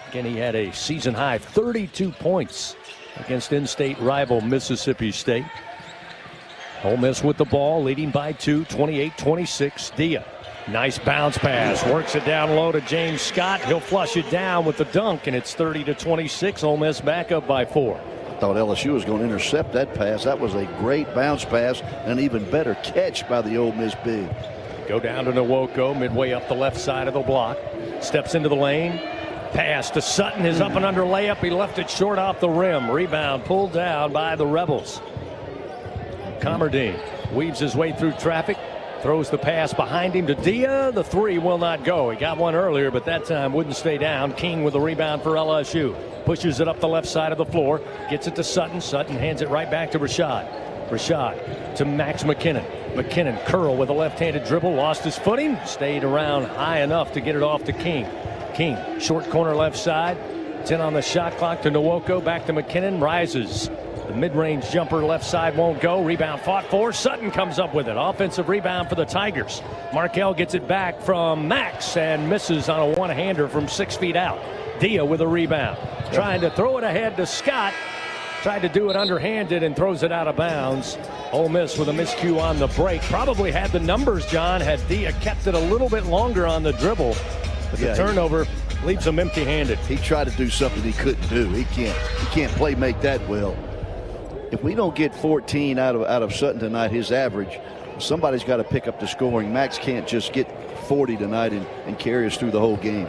Again, he had a season-high 32 points against in-state rival Mississippi State. Ole Miss with the ball, leading by 2, 28-26. Dia, nice bounce pass, works it down low to James Scott. He'll flush it down with the dunk, and it's 30-26. Ole Miss back up by 4. I thought LSU was going to intercept that pass. That was a great bounce pass, and even better catch by the Ole Miss big. Go down to Nwoko, midway up the left side of the block. Steps into the lane. Pass to Sutton, his up and under layup. He left it short off the rim. Rebound pulled down by the Rebels. Comerdine weaves his way through traffic, throws the pass behind him to Dia. The three will not go. He got one earlier, but that time wouldn't stay down. King with the rebound for LSU. Pushes it up the left side of the floor. Gets it to Sutton. Sutton hands it right back to Rashad. Rashad to Max McKinnon. McKinnon curl with a left-handed dribble. Lost his footing. Stayed around high enough to get it off to King. King, short corner left side. 10 on the shot clock to Nwoko. Back to McKinnon. Rises. The mid-range jumper left side won't go. Rebound fought for. Sutton comes up with it. Offensive rebound for the Tigers. Markell gets it back from Max and misses on a one-hander from 6 feet out. Dia with a rebound. Trying to throw it ahead to Scott. Tried to do it underhanded and throws it out of bounds. Ole Miss with a miscue on the break. Probably had the numbers, John, had Dia kept it a little bit longer on the dribble. But the turnover leaves him empty-handed. He tried to do something he couldn't do. He can't play make that well. If we don't get 14 out of Sutton tonight, his average, somebody's got to pick up the scoring. Max can't just get 40 tonight and carry us through the whole game.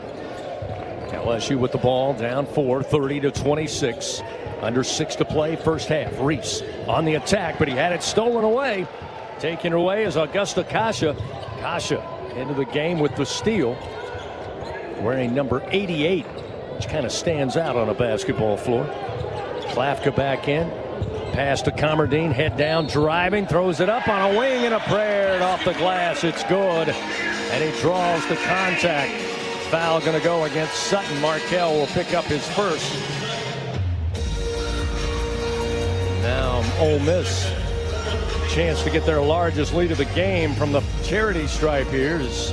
LSU with the ball, down 4, 30-26. Under 6 to play, first half. Reese on the attack, but he had it stolen away. Taken away is Augusta Kasha. Kasha into the game with the steal, wearing number 88, which kind of stands out on a basketball floor. Klafka back in. Pass to Comerdine, head down, driving, throws it up on a wing and a prayer and off the glass. It's good. And he draws the contact. Foul going to go against Sutton. Markell will pick up his first. Now Ole Miss, chance to get their largest lead of the game from the charity stripe here. As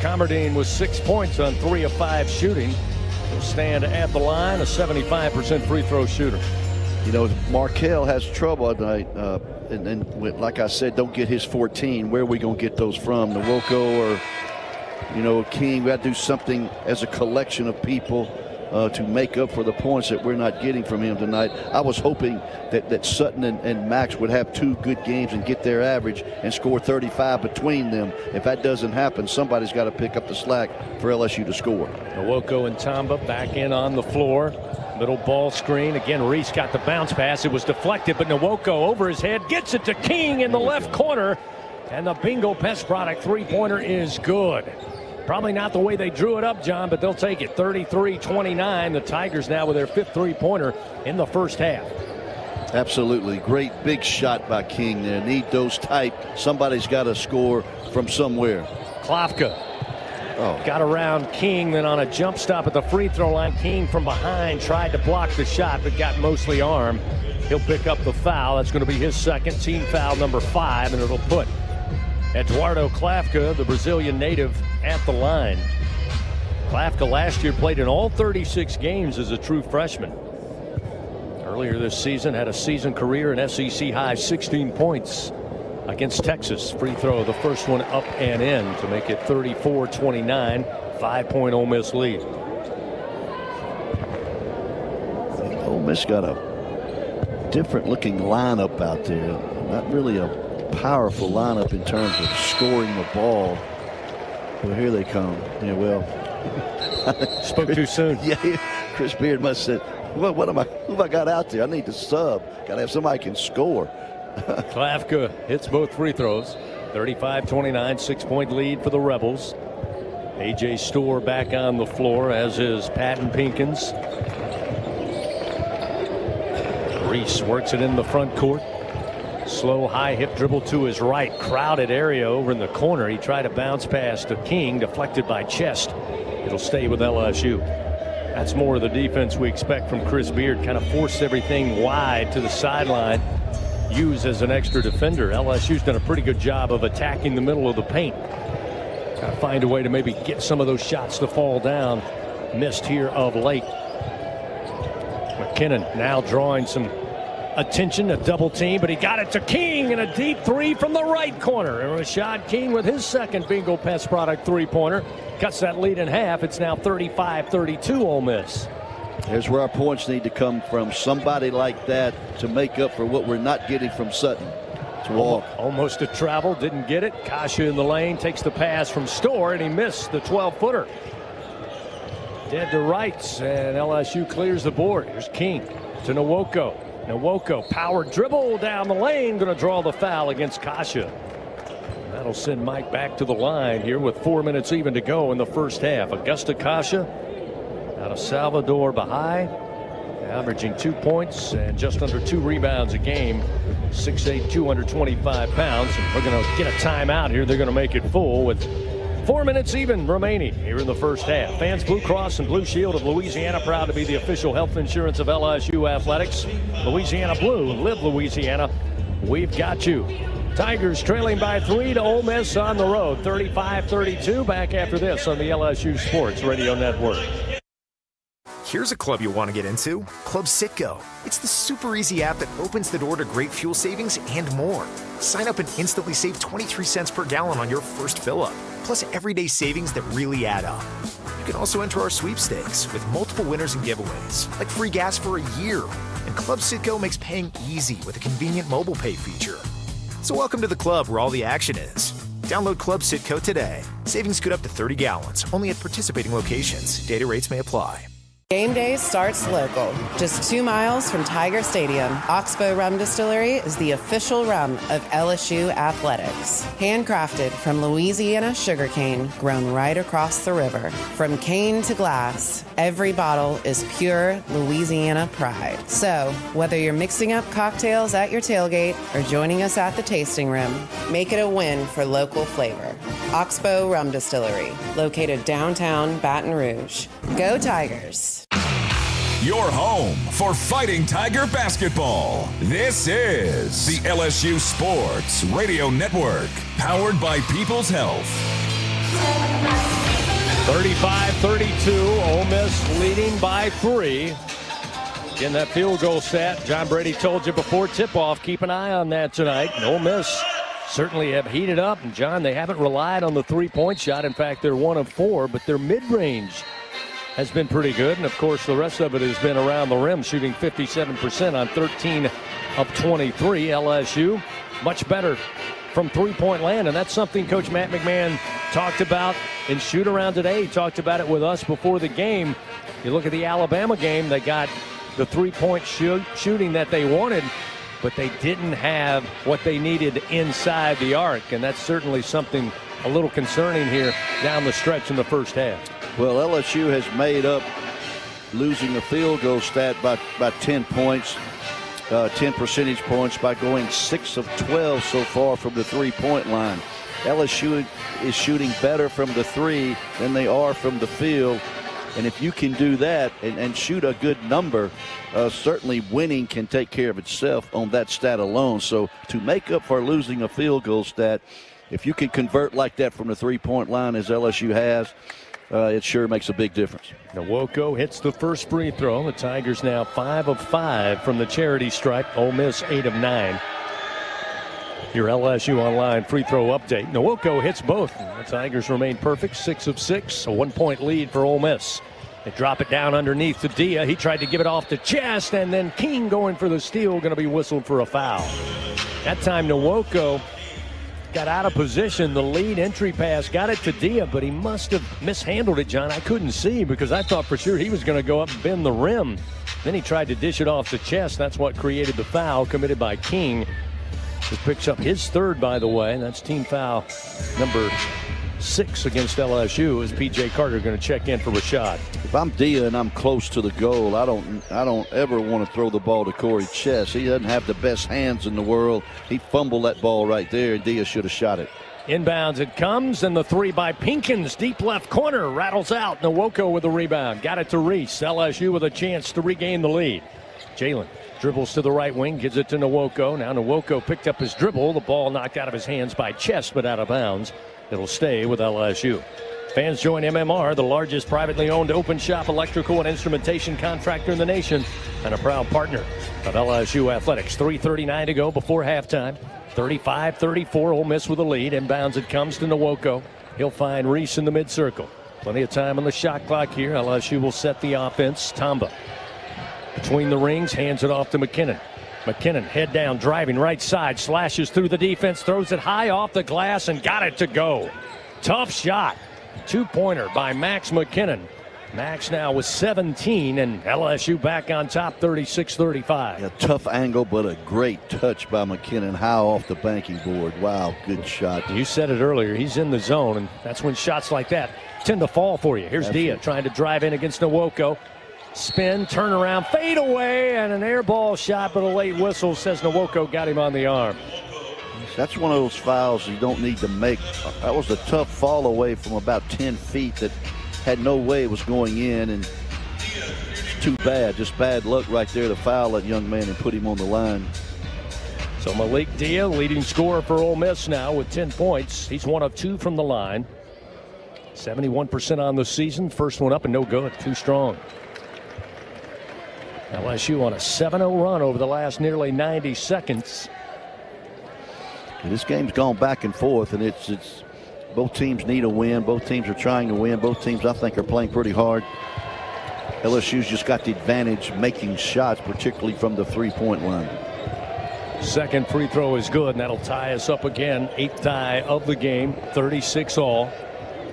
Comerdine was 6 points on 3 of 5 shooting. He'll stand at the line, a 75% free throw shooter. You know, Markell has trouble tonight, and like I said, don't get his 14. Where are we going to get those from? Nwoko or, King? We got to do something as a collection of people to make up for the points that we're not getting from him tonight. I was hoping that Sutton and Max would have 2 good games and get their average and score 35 between them. If that doesn't happen, somebody's got to pick up the slack for LSU to score. Nwoko and Tamba back in on the floor. Middle ball screen. Again, Reese got the bounce pass. It was deflected, but Nwoko over his head gets it to King in the left corner. And the Bingo Pest Product three-pointer is good. Probably not the way they drew it up, John, but they'll take it. 33-29. The Tigers now with their 5th three-pointer in the first half. Absolutely. Great big shot by King there. Need those type. Somebody's got to score from somewhere. Klafka. Got around King, then on a jump stop at the free throw line, King from behind tried to block the shot, but got mostly armed. He'll pick up the foul. That's going to be his second, team foul number 5, and it'll put Eduardo Klafka, the Brazilian native, at the line. Klafka last year played in all 36 games as a true freshman. Earlier this season had a season career in SEC high 16 points against Texas. Free throw, the first one up and in to make it 34-29. 5-point Ole Miss lead. Ole Miss got a different looking lineup out there. Not really a powerful lineup in terms of scoring the ball. Well, here they come. Yeah, well. Spoke too soon. Yeah, Chris Beard must have said, who have I got out there? I need to sub. Got to have somebody who can score. Klafka hits both free throws. 35-29, 6-point lead for the Rebels. A.J. Storr back on the floor, as is Patton Pinkins. Reese works it in the front court. Slow high hip dribble to his right. Crowded area over in the corner. He tried to bounce pass to King, deflected by Chest. It'll stay with LSU. That's more of the defense we expect from Chris Beard. Kind of force everything wide to the sideline. Use as an extra defender. LSU's done a pretty good job of attacking the middle of the paint. Got to find a way to maybe get some of those shots to fall down. Missed here of late. McKinnon now drawing some attention, a double team, but he got it to King and a deep three from the right corner. And Rashad King with his second Bingo Pest Product three-pointer cuts that lead in half. It's now 35-32 Ole Miss. Here's where our points need to come from. Somebody like that to make up for what we're not getting from Sutton. To walk. Almost a travel, didn't get it. Kasha in the lane takes the pass from Storr, and he missed the 12-footer. Dead to rights, and LSU clears the board. Here's King to Nwoko. Nwoko, power dribble down the lane, going to draw the foul against Kasha. That'll send Mike back to the line here with 4 minutes even to go in the first half. Augusta Kasha out of Salvador Bahia, averaging 2 points and just under 2 rebounds a game. 6'8", 225 pounds. And we're going to get a timeout here. They're going to make it full with 4 minutes even remaining here in the first half. Fans Blue Cross and Blue Shield of Louisiana, proud to be the official health insurance of LSU Athletics. Louisiana Blue, live Louisiana. We've got you. Tigers trailing by 3 to Ole Miss on the road, 35-32. Back after this on the LSU Sports Radio Network. Here's a club you'll want to get into, Club Citgo. It's the super easy app that opens the door to great fuel savings and more. Sign up and instantly save 23 cents per gallon on your first fill-up, plus everyday savings that really add up. You can also enter our sweepstakes with multiple winners and giveaways, like free gas for a year. And Club Citgo makes paying easy with a convenient mobile pay feature. So welcome to the club where all the action is. Download Club Citgo today. Savings good up to 30 gallons, only at participating locations. Data rates may apply. Game day starts local, just 2 miles from Tiger Stadium. Oxbow Rum Distillery is the official rum of LSU Athletics. Handcrafted from Louisiana sugarcane grown right across the river. From cane to glass, every bottle is pure Louisiana pride. So, whether you're mixing up cocktails at your tailgate or joining us at the tasting room, make it a win for local flavor. Oxbow Rum Distillery, located downtown Baton Rouge. Go Tigers! Your home for Fighting Tiger basketball. This is the LSU Sports Radio Network, powered by People's Health. 35-32, Ole Miss leading by 3. Again, that field goal stat, John Brady told you before tip-off, keep an eye on that tonight. And Ole Miss certainly have heated up. And, John, they haven't relied on the three-point shot. In fact, they're 1 of 4, but their mid-range has been pretty good. And, of course, the rest of it has been around the rim, shooting 57% on 13 of 23. LSU, much better from three-point land, and that's something Coach Matt McMahon talked about in shoot-around today. He talked about it with us before the game. You look at the Alabama game, they got the three-point shooting that they wanted, but they didn't have what they needed inside the arc, and that's certainly something a little concerning here down the stretch in the first half. Well, LSU has made up losing the field goal stat by 10 points, 10 percentage points by going 6 of 12 so far from the three-point line. LSU is shooting better from the three than they are from the field. And if you can do that and shoot a good number, certainly winning can take care of itself on that stat alone. So to make up for losing a field goal stat, if you can convert like that from the three-point line as LSU has, it sure makes a big difference. Nwoko hits the first free throw. The Tigers now 5 of 5 from the charity stripe. Ole Miss 8 of 9. Your LSU Online free throw update. Nwoko hits both. The Tigers remain perfect, 6 of 6. A 1-point lead for Ole Miss. They drop it down underneath to Dia. He tried to give it off to Chest, and then King going for the steal, going to be whistled for a foul. That time Nwoko got out of position. The lead entry pass got it to Dia, but he must have mishandled it, John. I couldn't see because I thought for sure he was going to go up and bend the rim. Then he tried to dish it off to Chest. That's what created the foul committed by King. He picks up his third, by the way. That's team foul number 6 against LSU as P.J. Carter going to check in for Rashad. If I'm Dia and I'm close to the goal, I don't ever want to throw the ball to Corey Chest. He doesn't have the best hands in the world. He fumbled that ball right there, and Dia should have shot it. Inbounds it comes, and the three by Pinkins, deep left corner, rattles out. Nwoko with the rebound. Got it to Reese. LSU with a chance to regain the lead. Jalen dribbles to the right wing, gives it to Nwoko. Now Nwoko picked up his dribble. The ball knocked out of his hands by Chest, but out of bounds. It'll stay with LSU. Fans join MMR, the largest privately owned open shop electrical and instrumentation contractor in the nation, and a proud partner of LSU Athletics. 3:39 to go before halftime. 35-34, Ole Miss with a lead. Inbounds it comes to Nwoko. He'll find Reese in the mid-circle. Plenty of time on the shot clock here. LSU will set the offense. Tamba between the rings, hands it off to McKinnon. McKinnon, head down, driving right side, slashes through the defense, throws it high off the glass, and got it to go. Tough shot. Two-pointer by Max McKinnon. Max now with 17, and LSU back on top 36-35. A tough angle, but a great touch by McKinnon. High off the banking board. Wow, good shot. You said it earlier. He's in the zone, and that's when shots like that tend to fall for you. Here's Dia trying to drive in against Nwoko. Spin, turn around, fade away, and an air ball shot, but a late whistle says Nwoko got him on the arm. That's one of those fouls you don't need to make. That was a tough fall away from about 10 feet that had no way it was going in, and it's too bad. Just bad luck right there to foul that young man and put him on the line. So Malik Dia, leading scorer for Ole Miss now with 10 points. He's 1 of 2 from the line. 71% on the season. First one up and no good. Too strong. LSU on a 7-0 run over the last nearly 90 seconds. And this game's gone back and forth, and it's both teams need a win. Both teams are trying to win. Both teams, I think, are playing pretty hard. LSU's just got the advantage making shots, particularly from the three-point line. Second free throw is good, and that'll tie us up again. 8th tie of the game, 36 all.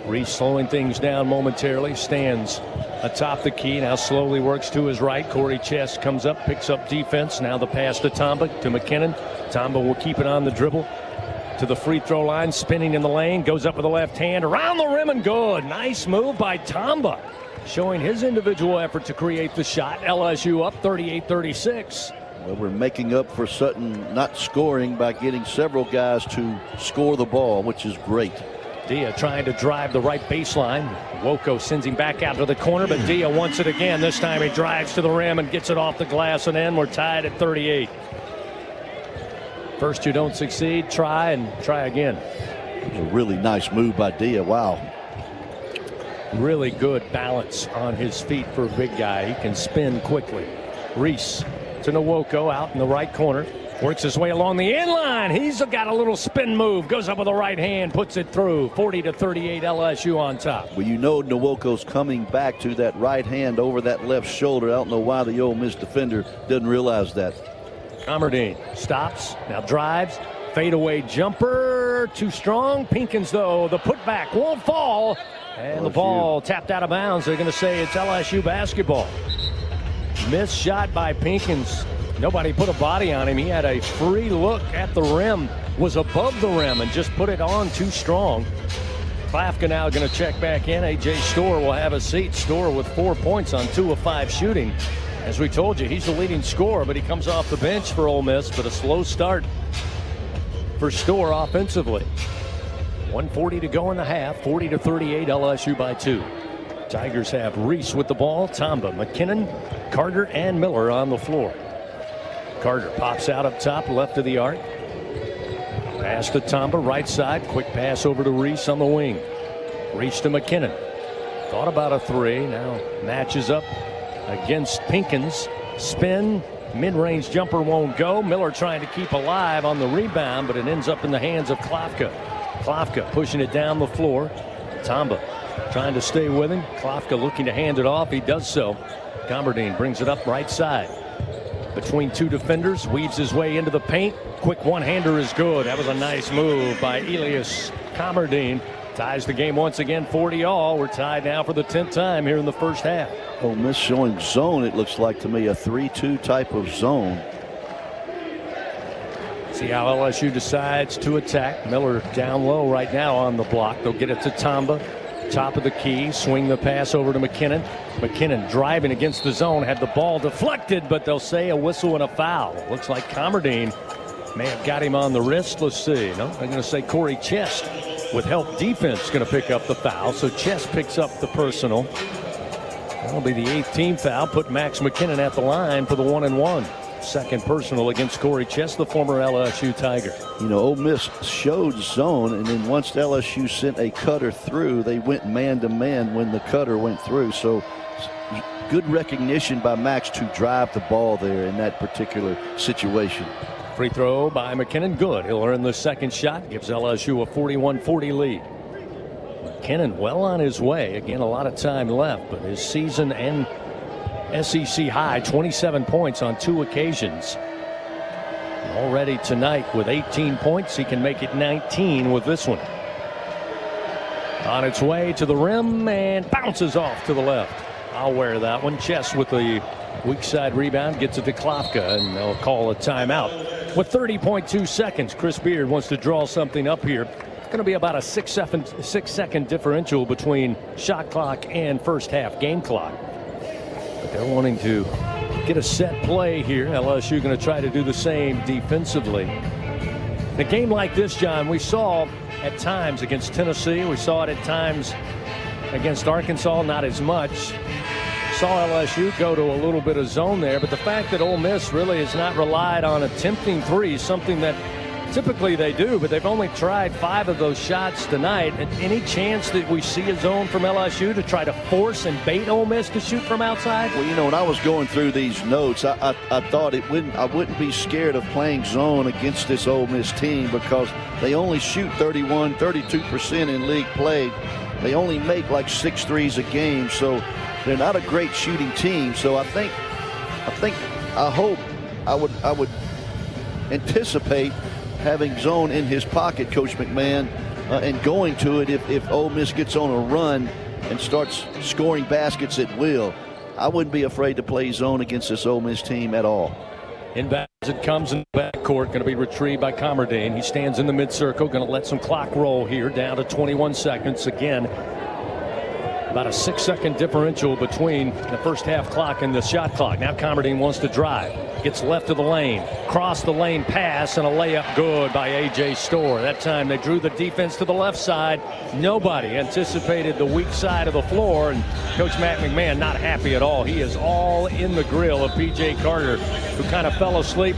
Reese slowing things down momentarily, stands atop the key, now slowly works to his right. Corey Chest comes up, picks up defense. Now the pass to Tamba, to McKinnon. Tamba will keep it on the dribble to the free throw line, spinning in the lane, goes up with the left hand, around the rim and good. Nice move by Tamba, showing his individual effort to create the shot. LSU up 38-36. Well, we're making up for Sutton not scoring by getting several guys to score the ball, which is great. Dia trying to drive the right baseline. Nwoko sends him back out to the corner, but Dia wants it again. This time he drives to the rim and gets it off the glass and in. We're tied at 38. First you don't succeed, try and try again. It was a really nice move by Dia. Wow. Really good balance on his feet for a big guy. He can spin quickly. Reese to Nwoko out in the right corner. Works his way along the end line. He's got a little spin move. Goes up with the right hand, puts it through. 40-38, LSU on top. Well, you know Nwoko's coming back to that right hand over that left shoulder. I don't know why the Ole Miss defender doesn't realize that. Comerdine stops, now drives. Fadeaway jumper, too strong. Pinkins, though, the putback won't fall. And the ball tapped out of bounds. They're going to say it's LSU basketball. Missed shot by Pinkins. Nobody put a body on him. He had a free look at the rim, was above the rim, and just put it on too strong. Klafka now going to check back in. A.J. Storr will have a seat. Storr with 4 points on 2 of 5 shooting. As we told you, he's the leading scorer, but he comes off the bench for Ole Miss, but a slow start for Storr offensively. 1:40 to go in the half. 40-38, LSU by 2. Tigers have Reese with the ball. Tamba, McKinnon, Carter, and Miller on the floor. Carter pops out up top, left of the arc. Pass to Tamba, right side. Quick pass over to Reese on the wing. Reese to McKinnon. Thought about a three. Now matches up against Pinkins. Spin. Mid-range jumper won't go. Miller trying to keep alive on the rebound, but it ends up in the hands of Klafka. Klafka pushing it down the floor. Tamba trying to stay with him. Klafka looking to hand it off. He does so. Comerdine brings it up right side. Between two defenders, weaves his way into the paint. Quick one-hander is good. That was a nice move by Elias Comerdine. Ties the game once again, 40-all. We're tied now for the 10th time here in the first half. Ole Miss showing zone, it looks like to me, a 3-2 type of zone. See how LSU decides to attack. Miller down low right now on the block. They'll get it to Tamba. Top of the key, swing the pass over to McKinnon. McKinnon driving against the zone, had the ball deflected, but they'll say a whistle and a foul. Looks like Comerdine may have got him on the wrist. Let's see. No, they're going to say Corey Chest with help defense going to pick up the foul. So Chest picks up the personal. That'll be the 8th team foul. Put Max McKinnon at the line for the 1-and-1. Second personal against Corey Chest, the former LSU Tiger. You know, Ole Miss showed zone, and then once LSU sent a cutter through, they went man-to-man when the cutter went through. So good recognition by Max to drive the ball there in that particular situation. Free throw by McKinnon, good. He'll earn the second shot, gives LSU a 41-40 lead. McKinnon well on his way. Again, a lot of time left, but his season and SEC high, 27 points on 2 occasions. Already tonight with 18 points, he can make it 19 with this one. On its way to the rim and bounces off to the left. I'll wear that one. Chess with the weak side rebound, gets it to Klofka, and they'll call a timeout. With 30.2 seconds, Chris Beard wants to draw something up here. It's going to be about a 6-second differential between shot clock and first half game clock. But they're wanting to get a set play here. LSU going to try to do the same defensively. In a game like this, John, we saw at times against Tennessee. We saw it at times against Arkansas, not as much. Saw LSU go to a little bit of zone there, but the fact that Ole Miss really has not relied on attempting threes, something that typically they do, but they've only tried 5 of those shots tonight. And any chance that we see a zone from LSU to try to force and bait Ole Miss to shoot from outside? Well, you know, when I was going through these notes, I thought I wouldn't be scared of playing zone against this Ole Miss team because they only shoot 32% in league play. They only make like 6 threes a game, so they're not a great shooting team. So I hope I would anticipate having zone in his pocket, Coach McMahon, and going to it if Ole Miss gets on a run and starts scoring baskets at will. I wouldn't be afraid to play zone against this Ole Miss team at all. Inbounds it comes in the backcourt, going to be retrieved by Comardine. He stands in the mid-circle, going to let some clock roll here, down to 21 seconds. Again, about a 6-second differential between the first half clock and the shot clock. Now Comardine wants to drive. Gets left of the lane. Cross the lane pass and a layup good by A.J. Storr. That time they drew the defense to the left side. Nobody anticipated the weak side of the floor, and Coach Matt McMahon not happy at all. He is all in the grill of P.J. Carter, who kind of fell asleep,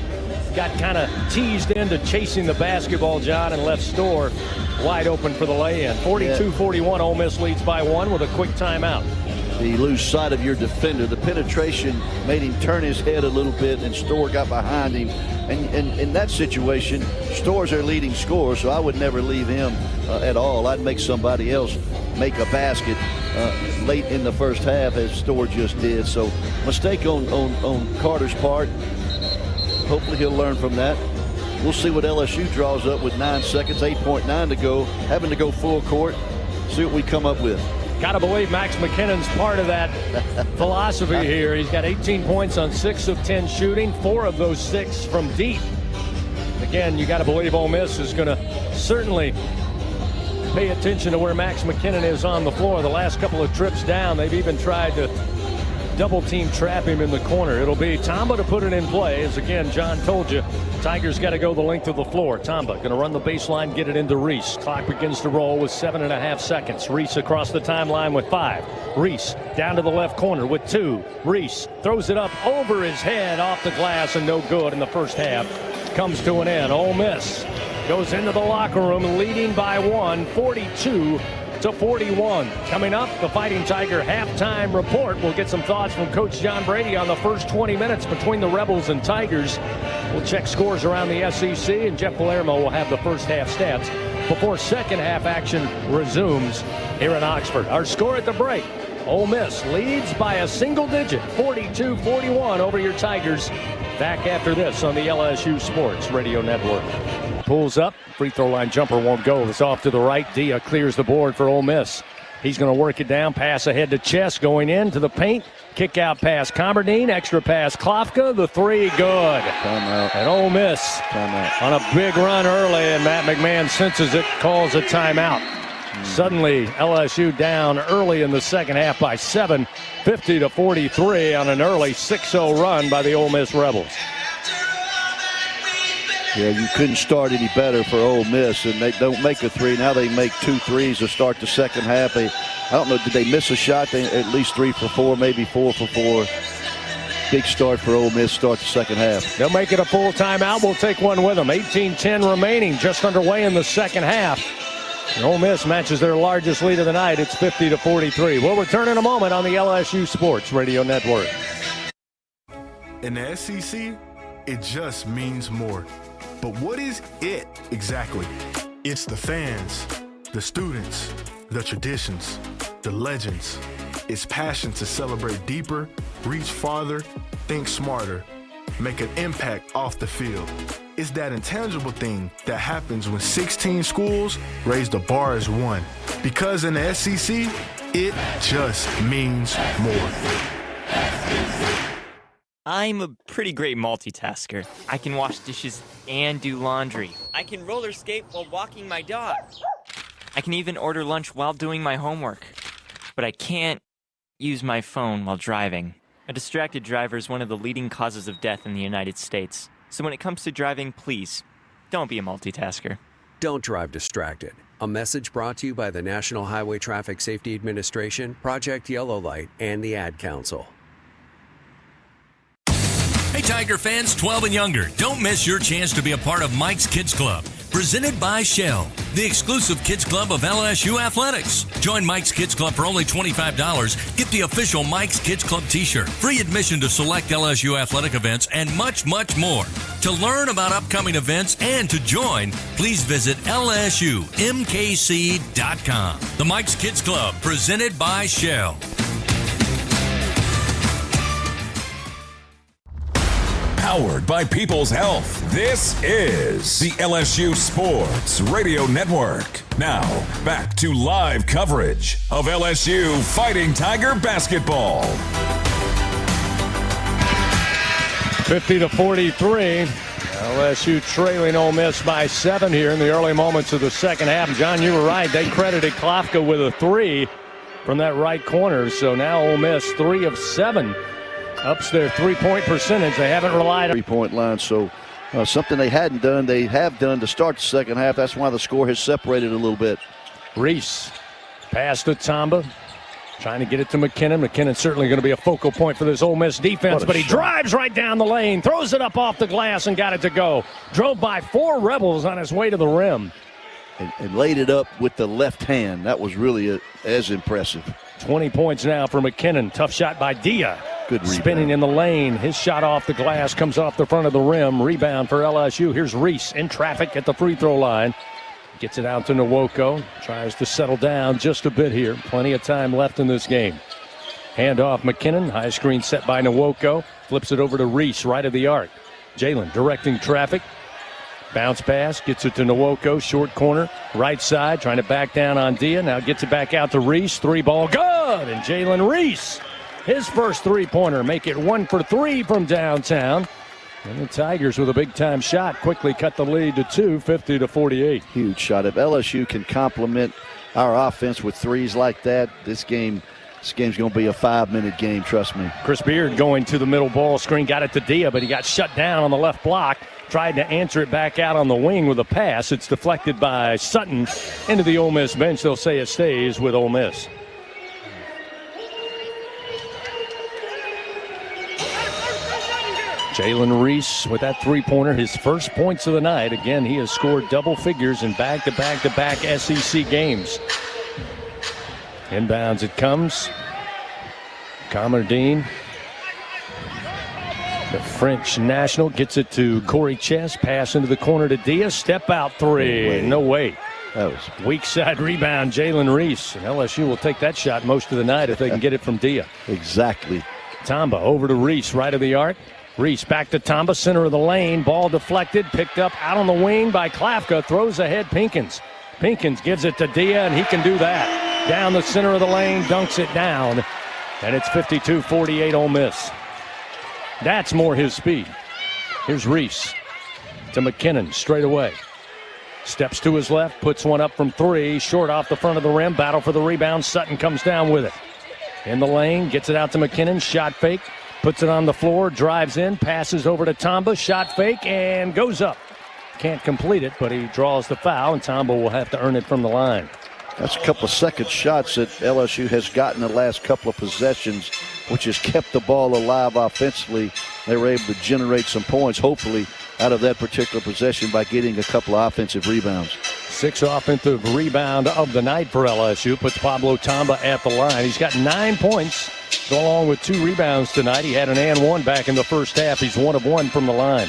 got kind of teased into chasing the basketball, John, and left Storr wide open for the lay-in. 42-41, Ole Miss leads by 1 with a quick timeout. You lose sight of your defender. The penetration made him turn his head a little bit, and Storr got behind him. And in that situation, Storr's their leading scorer, so I would never leave him at all. I'd make somebody else make a basket late in the first half, as Storr just did. So mistake on Carter's part. Hopefully he'll learn from that. We'll see what LSU draws up with 9 seconds, 8.9 to go, having to go full court. See what we come up with. Got to believe Max McKinnon's part of that philosophy here. He's got 18 points on 6 of 10 shooting, 4 of those 6 from deep. Again, you got to believe Ole Miss is going to certainly pay attention to where Max McKinnon is on the floor. The last couple of trips down, they've even tried to double team trap him in the corner. It'll be Tamba to put it in play. As again, John told you, Tigers got to go the length of the floor. Tamba going to run the baseline, get it into Reese. Clock begins to roll with 7.5 seconds. Reese across the timeline with 5. Reese down to the left corner with 2. Reese throws it up over his head off the glass and no good in the first half. Comes to an end. Ole Miss goes into the locker room leading by 1, 42-41. Coming up, the Fighting Tiger halftime report. We'll get some thoughts from Coach John Brady on the first 20 minutes between the Rebels and Tigers. We'll check scores around the SEC, and Jeff Palermo will have the first half stats before second half action resumes here in Oxford. Our score at the break: Ole Miss leads by a single digit, 42-41 over your Tigers. Back after this on the LSU Sports Radio Network. Pulls up, free throw line jumper won't go. It's off to the right. Dia clears the board for Ole Miss. He's going to work it down, pass ahead to Chess, going into the paint. Kick out pass Comardine, extra pass Klofka, the 3 good. Timeout. And Ole Miss Timeout. On a big run early, and Matt McMahon senses it, calls a timeout. Suddenly LSU down early in the second half by 7, 50-43 on an early 6-0 run by the Ole Miss Rebels. Yeah, you couldn't start any better for Ole Miss, and they don't make a 3. Now they make 2 threes to start the second half. I don't know, did they miss a shot? They at least 3 for 4, maybe 4 for 4. Big start for Ole Miss, start the second half. They'll make it a full timeout. We'll take one with them. 18-10 remaining, just underway in the second half. And Ole Miss matches their largest lead of the night. It's 50-43. We'll return in a moment on the LSU Sports Radio Network. In the SEC, it just means more. But what is it exactly? It's the fans, the students, the traditions, the legends. It's passion to celebrate deeper, reach farther, think smarter, make an impact off the field. It's that intangible thing that happens when 16 schools raise the bar as one. Because in the SEC, It just means more. I'm a pretty great multitasker. I can wash dishes and do laundry. I can roller skate while walking my dog. I can even order lunch while doing my homework. But I can't use my phone while driving. A distracted driver is one of the leading causes of death in the United States. So when it comes to driving, please, don't be a multitasker. Don't drive distracted. A message brought to you by the National Highway Traffic Safety Administration, Project Yellow Light, and the Ad Council. Hey, Tiger fans 12 and younger, don't miss your chance to be a part of Mike's Kids Club, presented by Shell, the exclusive kids club of LSU Athletics. Join Mike's Kids Club for only $25. Get the official Mike's Kids Club t-shirt, free admission to select LSU athletic events, and much, much more. To learn about upcoming events and to join, please visit lsumkc.com. The Mike's Kids Club, presented by Shell. Powered by People's Health. This is the LSU Sports Radio Network. Now, back to live coverage of LSU Fighting Tiger basketball. 50-43. LSU trailing Ole Miss by 7 here in the early moments of the second half. And John, you were right. They credited Klafka with a 3 from that right corner. So now Ole Miss 3 of 7. Ups their three-point percentage. They haven't relied on three-point line, so something they hadn't done, they have done to start the second half. That's why the score has separated a little bit. Reese pass to Tamba, trying to get it to McKinnon. McKinnon's certainly going to be a focal point for this Ole Miss defense, but he drives right down the lane, throws it up off the glass, and got it to go. Drove by 4 Rebels on his way to the rim. And laid it up with the left hand. That was really as impressive. 20 points now for McKinnon. Tough shot by Dia. Good rebound. Spinning in the lane. His shot off the glass comes off the front of the rim. Rebound for LSU. Here's Reese in traffic at the free throw line. Gets it out to Nwoko. Tries to settle down just a bit here. Plenty of time left in this game. Hand off McKinnon. High screen set by Nwoko. Flips it over to Reese right of the arc. Jalen directing traffic. Bounce pass. Gets it to Nwoko. Short corner. Right side. Trying to back down on Dia. Now gets it back out to Reese. 3-ball good. And Jalen Reese, his first three-pointer, make it 1 for 3 from downtown. And the Tigers with a big-time shot quickly cut the lead to 2, 50-48. Huge shot. If LSU can complement our offense with threes like that, this game's going to be a 5-minute game, trust me. Chris Beard going to the middle ball screen, got it to Dia, but he got shut down on the left block. Tried to answer it back out on the wing with a pass. It's deflected by Sutton into the Ole Miss bench. They'll say it stays with Ole Miss. Jalen Reese with that three-pointer, his first points of the night. Again, he has scored double figures in back-to-back-to-back SEC games. Inbounds it comes. Comardine, the French national, gets it to Corey Chess. Pass into the corner to Diaz. Step out three. No way. That was weak side rebound, Jalen Reese. And LSU will take that shot most of the night if they can get it from Dia. Exactly. Tamba over to Reese, right of the arc. Reese back to Tamba, center of the lane. Ball deflected, picked up out on the wing by Klafka. Throws ahead Pinkins. Pinkins gives it to Dia, and he can do that. Down the center of the lane, dunks it down. And it's 52-48 Ole Miss. That's more his speed. Here's Reese to McKinnon straight away. Steps to his left, puts one up from 3. Short off the front of the rim. Battle for the rebound. Sutton comes down with it. In the lane, gets it out to McKinnon. Shot fake. Puts it on the floor, drives in, passes over to Tamba, shot fake, and goes up. Can't complete it, but he draws the foul, and Tamba will have to earn it from the line. That's a couple of second shots that LSU has gotten the last couple of possessions, which has kept the ball alive offensively. They were able to generate some points, hopefully, out of that particular possession by getting a couple of offensive rebounds. 6th offensive rebound of the night for LSU. Puts Pablo Tamba at the line. He's got 9 points, go along with 2 rebounds tonight. He had an and 1 back in the first half. He's 1 of 1 from the line.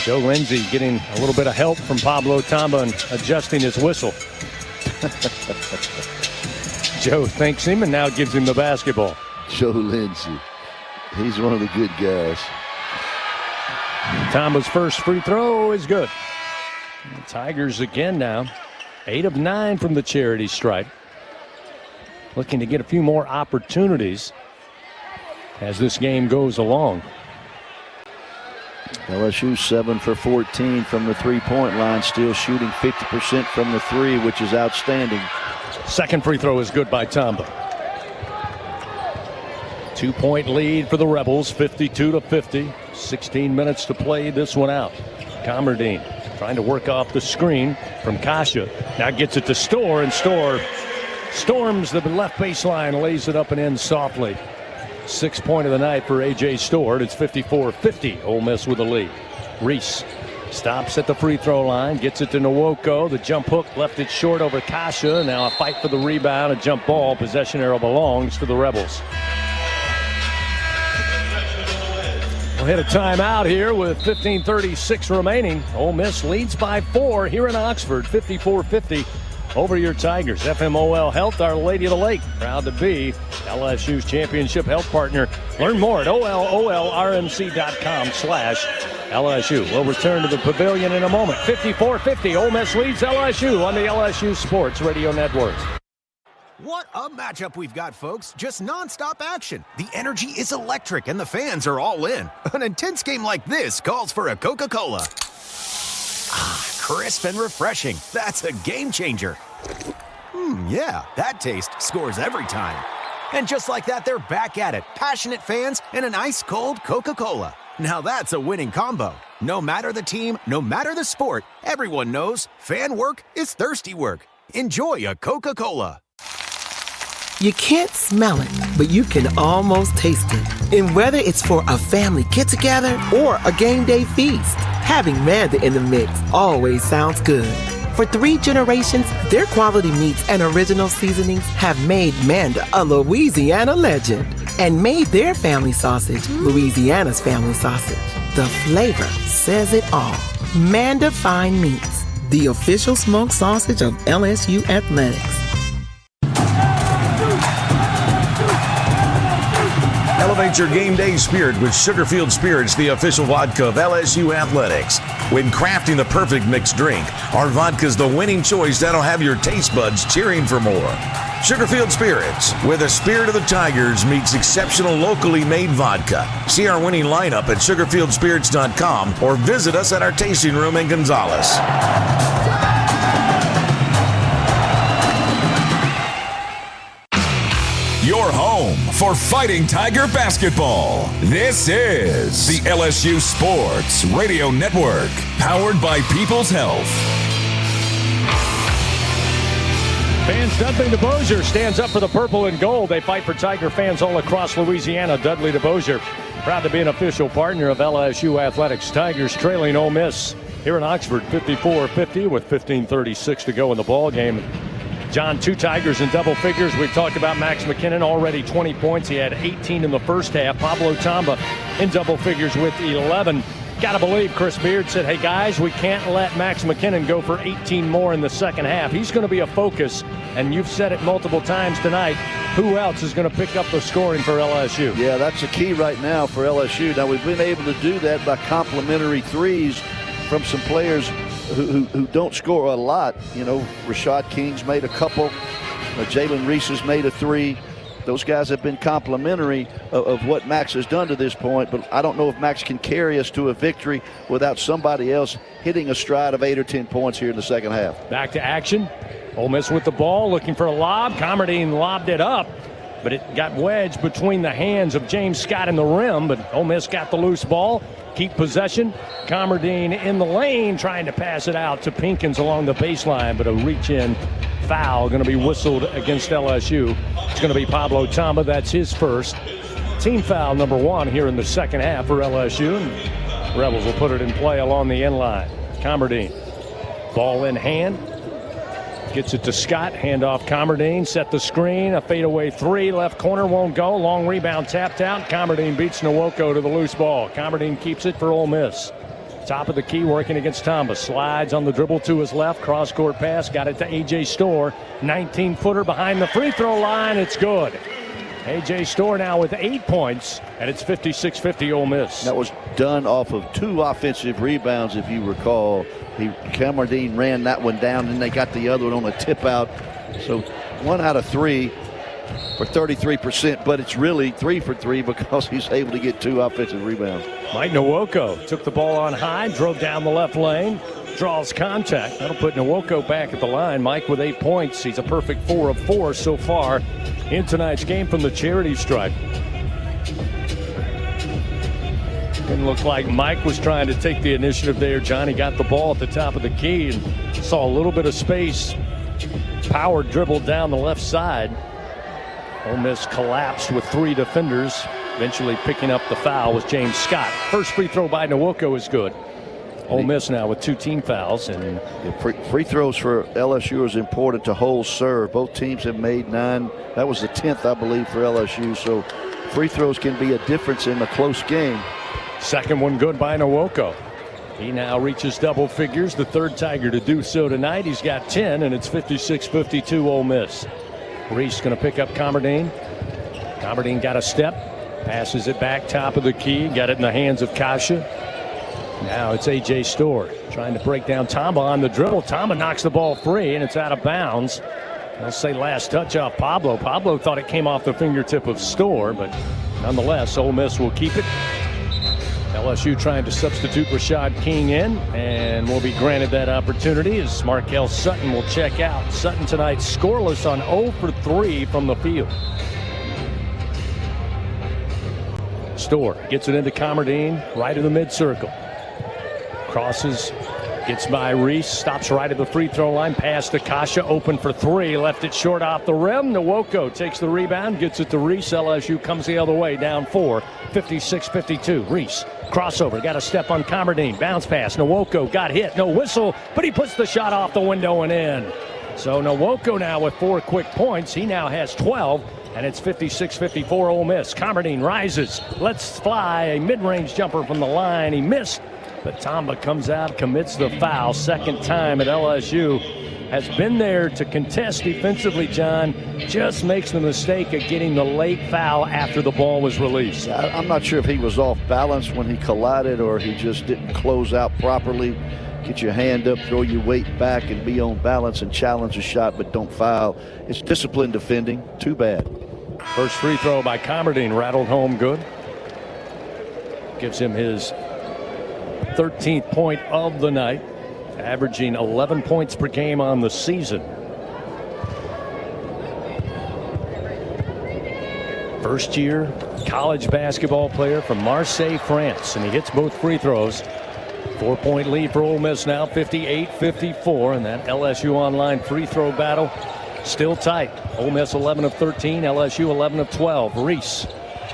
Joe Lindsey getting a little bit of help from Pablo Tamba and adjusting his whistle. Joe thanks him and now gives him the basketball. Joe Lindsey. He's one of the good guys. Tamba's first free throw is good. The Tigers again now 8 of 9 from the charity stripe. Looking to get a few more opportunities as this game goes along. LSU 7 for 14 from the three-point line, still shooting 50% from the three, which is outstanding. Second free throw is good by Tamba. 2-point lead for the Rebels, 52-50. 16 minutes to play this one out. Comardine trying to work off the screen from Kasha. Now gets it to Storr, and Storr storms the left baseline, lays it up and in softly. 6th point of the night for A.J. Storr. It's 54-50. Ole Miss with the lead. Reese stops at the free throw line, gets it to Nwoko. The jump hook left it short over Kasha. Now a fight for the rebound, a jump ball. Possession arrow belongs to the Rebels. We'll hit a timeout here with 15:36 remaining. Ole Miss leads by 4 here in Oxford, 54-50 over your Tigers. FMOL Health, Our Lady of the Lake, proud to be LSU's championship health partner. Learn more at olrmc.com/LSU. We'll return to the pavilion in a moment. 54-50, Ole Miss leads LSU on the LSU Sports Radio Network. What a matchup we've got, folks. Just nonstop action. The energy is electric and the fans are all in. An intense game like this calls for a Coca-Cola. Ah, crisp and refreshing. That's a game changer. Yeah, that taste scores every time. And just like that, they're back at it. Passionate fans and an ice-cold Coca-Cola. Now that's a winning combo. No matter the team, no matter the sport, everyone knows fan work is thirsty work. Enjoy a Coca-Cola. You can't smell it, but you can almost taste it. And whether it's for a family get-together or a game day feast, having Manda in the mix always sounds good. For 3 generations, their quality meats and original seasonings have made Manda a Louisiana legend and made their family sausage Louisiana's family sausage. The flavor says it all. Manda Fine Meats, the official smoked sausage of LSU Athletics. Elevate your game day spirit with Sugarfield Spirits, the official vodka of LSU Athletics. When crafting the perfect mixed drink, our vodka's the winning choice that'll have your taste buds cheering for more. Sugarfield Spirits, where the spirit of the Tigers meets exceptional locally made vodka. See our winning lineup at sugarfieldspirits.com or visit us at our tasting room in Gonzales. Your home for Fighting Tiger basketball. This is the LSU Sports Radio Network, powered by People's Health. Fans, Dudley DeBosier stands up for the purple and gold. They fight for Tiger fans all across Louisiana. Dudley DeBosier, proud to be an official partner of LSU Athletics. Tigers trailing Ole Miss here in Oxford, 54-50 with 15:36 to go in the ball game. John, 2 Tigers in double figures. We've talked about Max McKinnon, already 20 points. He had 18 in the first half. Pablo Tamba in double figures with 11. Got to believe Chris Beard said, hey, guys, we can't let Max McKinnon go for 18 more in the second half. He's going to be a focus, and you've said it multiple times tonight. Who else is going to pick up the scoring for LSU? Yeah, that's the key right now for LSU. Now, we've been able to do that by complimentary threes from some players who don't score a lot. You know, Rashad King's made a couple. Jalen Reese has made a 3. Those guys have been complimentary of what Max has done to this point, but I don't know if Max can carry us to a victory without somebody else hitting a stride of 8 or 10 points here in the second half. Back to action. Ole Miss with the ball, looking for a lob. Comardine lobbed it up, but it got wedged between the hands of James Scott and the rim, but Ole Miss got the loose ball. Keep possession. Comardine in the lane trying to pass it out to Pinkins along the baseline, but a reach-in foul going to be whistled against LSU. It's going to be Pablo Tamba. That's his first. Team foul number 1 here in the second half for LSU. And Rebels will put it in play along the end line. Comardine, ball in hand. Gets it to Scott. Handoff Comardine. Set the screen. A fadeaway 3. Left corner won't go. Long rebound tapped out. Comardine beats Nwoko to the loose ball. Comardine keeps it for Ole Miss. Top of the key working against Thomas. Slides on the dribble to his left. Cross-court pass. Got it to A.J. Storr. 19-footer behind the free throw line. It's good. A.J. Storr now with 8 points, and it's 56-50 Ole Miss. That was done off of 2 offensive rebounds, if you recall. Camardine ran that one down, and they got the other one on a tip out. So 1 out of 3 for 33%, but it's really 3 for 3 because he's able to get 2 offensive rebounds. Mike Nwoko took the ball on high, drove down the left lane, draws contact. That'll put Nwoko back at the line. Mike with 8 points. He's a perfect 4 of 4 so far in tonight's game from the charity stripe. Didn't look like Mike was trying to take the initiative there. Johnny got the ball at the top of the key and saw a little bit of space. Power dribbled down the left side. Ole Miss collapsed with 3 defenders. Eventually picking up the foul was James Scott. First free throw by Nwoko is good. Ole Miss now with 2 team fouls. And free throws for LSU is important to hold serve. Both teams have made 9. That was the 10th, I believe, for LSU. So free throws can be a difference in a close game. Second one good by Nwoko. He now reaches double figures, the 3rd Tiger to do so tonight. He's got 10, and it's 56-52 Ole Miss. Reese going to pick up Camardine. Camardine got a step, passes it back top of the key, got it in the hands of Kasha. Now it's A.J. Storr trying to break down Tamba on the dribble. Tamba knocks the ball free, and it's out of bounds. I'll say last touch off Pablo. Pablo thought it came off the fingertip of Storr, but nonetheless, Ole Miss will keep it. LSU trying to substitute Rashad King in, and will be granted that opportunity as Markel Sutton will check out. Sutton tonight scoreless on 0 for 3 from the field. Storr gets it into Camardine, right in the mid-circle. Crosses, gets by Reese, stops right at the free throw line, pass to Kasha, open for 3, left it short off the rim. Nwoko takes the rebound, gets it to Reese. LSU comes the other way, down 4, 56-52. Reese, crossover, got a step on Camardine, bounce pass. Nwoko got hit, no whistle, but he puts the shot off the window and in. So Nwoko now with 4 quick points. He now has 12, and it's 56-54 Ole Miss. Camardine rises, lets fly a mid-range jumper from the line. He missed, but Tamba comes out, commits the foul. Second time at LSU. Has been there to contest defensively, John. Just makes the mistake of getting the late foul after the ball was released. I'm not sure if he was off balance when he collided or he just didn't close out properly. Get your hand up, throw your weight back, and be on balance and challenge a shot, but don't foul. It's disciplined defending. Too bad. First free throw by Camardine rattled home good. Gives him his 13th point of the night, averaging 11 points per game on the season. First year college basketball player from Marseille, France, and he hits both free throws. 4-point lead for Ole Miss now, 58-54, and that LSU online free throw battle still tight. Ole Miss 11 of 13, LSU 11 of 12. Reese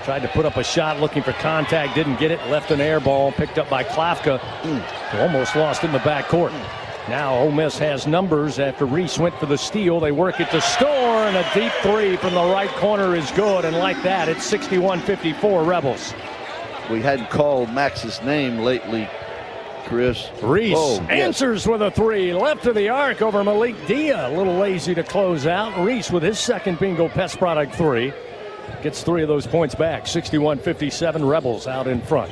tried to put up a shot, looking for contact, didn't get it, left an air ball, picked up by Klafka, who almost lost in the backcourt. Now Ole Miss has numbers after Reese went for the steal. They work it to Storr, and a deep 3 from the right corner is good, and like that, it's 61-54 Rebels. We hadn't called Max's name lately, Chris. Reese answers with a 3, left of the arc over Malik Dia. A little lazy to close out. Reese with his second bingo pest product 3. Gets 3 of those points back. 61-57 Rebels out in front.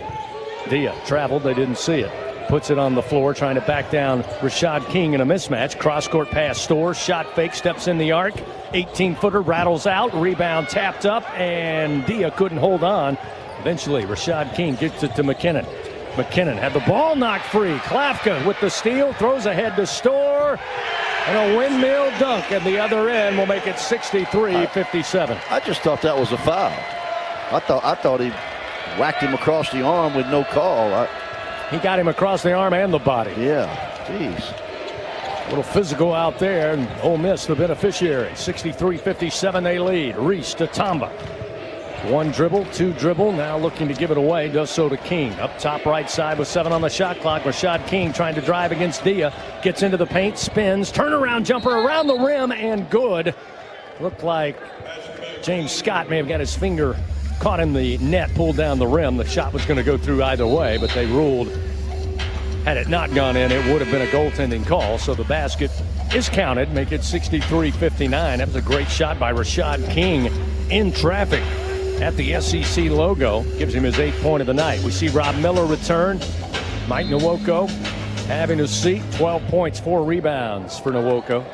Dia traveled, they didn't see it. Puts it on the floor, trying to back down Rashad King in a mismatch. Cross-court pass, Storr, shot fake, steps in the arc. 18-footer, rattles out, rebound tapped up, and Dia couldn't hold on. Eventually, Rashad King gets it to McKinnon. McKinnon had the ball knocked free. Klafka with the steal, throws ahead to Storr, and a windmill dunk at the other end will make it 63-57. I just thought that was a foul. I thought he whacked him across the arm with no call. He got him across the arm and the body. Yeah, jeez. A little physical out there, and Ole Miss the beneficiary. 63-57 they lead. Reese to Tamba. 1 dribble, 2 dribble, now looking to give it away, does so to King. Up top right side with 7 on the shot clock. Rashad King trying to drive against Dia. Gets into the paint, spins, turnaround jumper around the rim, and good. Looked like James Scott may have got his finger caught in the net, pulled down the rim. The shot was going to go through either way, but they ruled had it not gone in, it would have been a goaltending call. So the basket is counted, make it 63-59. That was a great shot by Rashad King. in traffic at the SEC logo. Gives him his 8th point of the night. We see Rob Miller return. Mike Nwoko having a seat. 12 points, 4 rebounds for Nwoko.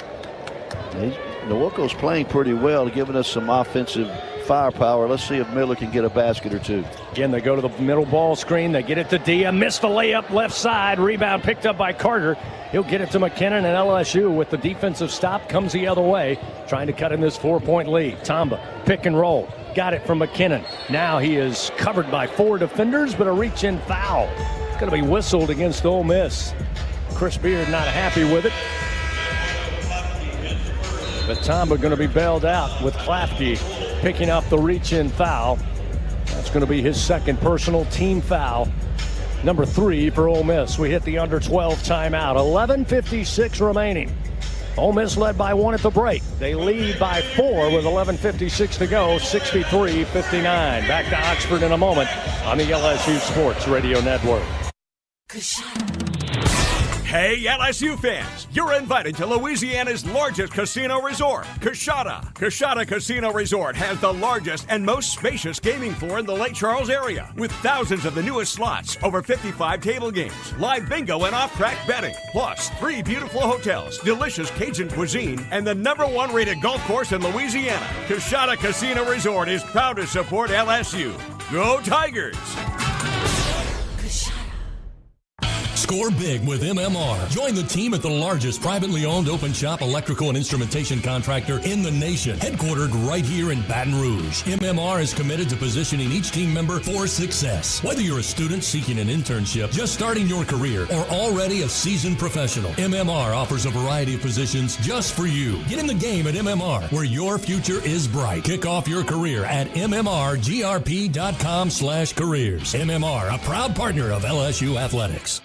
Nwoko's playing pretty well, giving us some offensive firepower. Let's see if Miller can get a basket or two. Again, they go to the middle ball screen. They get it to Dia. Missed the layup left side. Rebound picked up by Carter. He'll get it to McKinnon, and LSU with the defensive stop comes the other way, trying to cut in this 4-point lead. Tamba, pick and roll. Got it from McKinnon. Now he is covered by 4 defenders, but a reach-in foul. It's going to be whistled against Ole Miss. Chris Beard not happy with it. But Tamba going to be bailed out with Klafke picking up the reach-in foul. That's going to be his 2nd personal team foul. Number 3 for Ole Miss. We hit the under 12 timeout. 11:56 remaining. Ole Miss led by 1 at the break. They lead by 4 with 11:56 to go. 63-59. Back to Oxford in a moment on the LSU Sports Radio Network. Hey, LSU fans, you're invited to Louisiana's largest casino resort, Coshada. Coshada Casino Resort has the largest and most spacious gaming floor in the Lake Charles area, with thousands of the newest slots, over 55 table games, live bingo and off-track betting, plus 3 beautiful hotels, delicious Cajun cuisine, and the #1 rated golf course in Louisiana. Coshada Casino Resort is proud to support LSU. Go Tigers! Score big with MMR. Join the team at the largest privately owned open shop electrical and instrumentation contractor in the nation, headquartered right here in Baton Rouge. MMR is committed to positioning each team member for success. Whether you're a student seeking an internship, just starting your career, or already a seasoned professional, MMR offers a variety of positions just for you. Get in the game at MMR, where your future is bright. Kick off your career at mmrgrp.com/careers. MMR, a proud partner of LSU Athletics.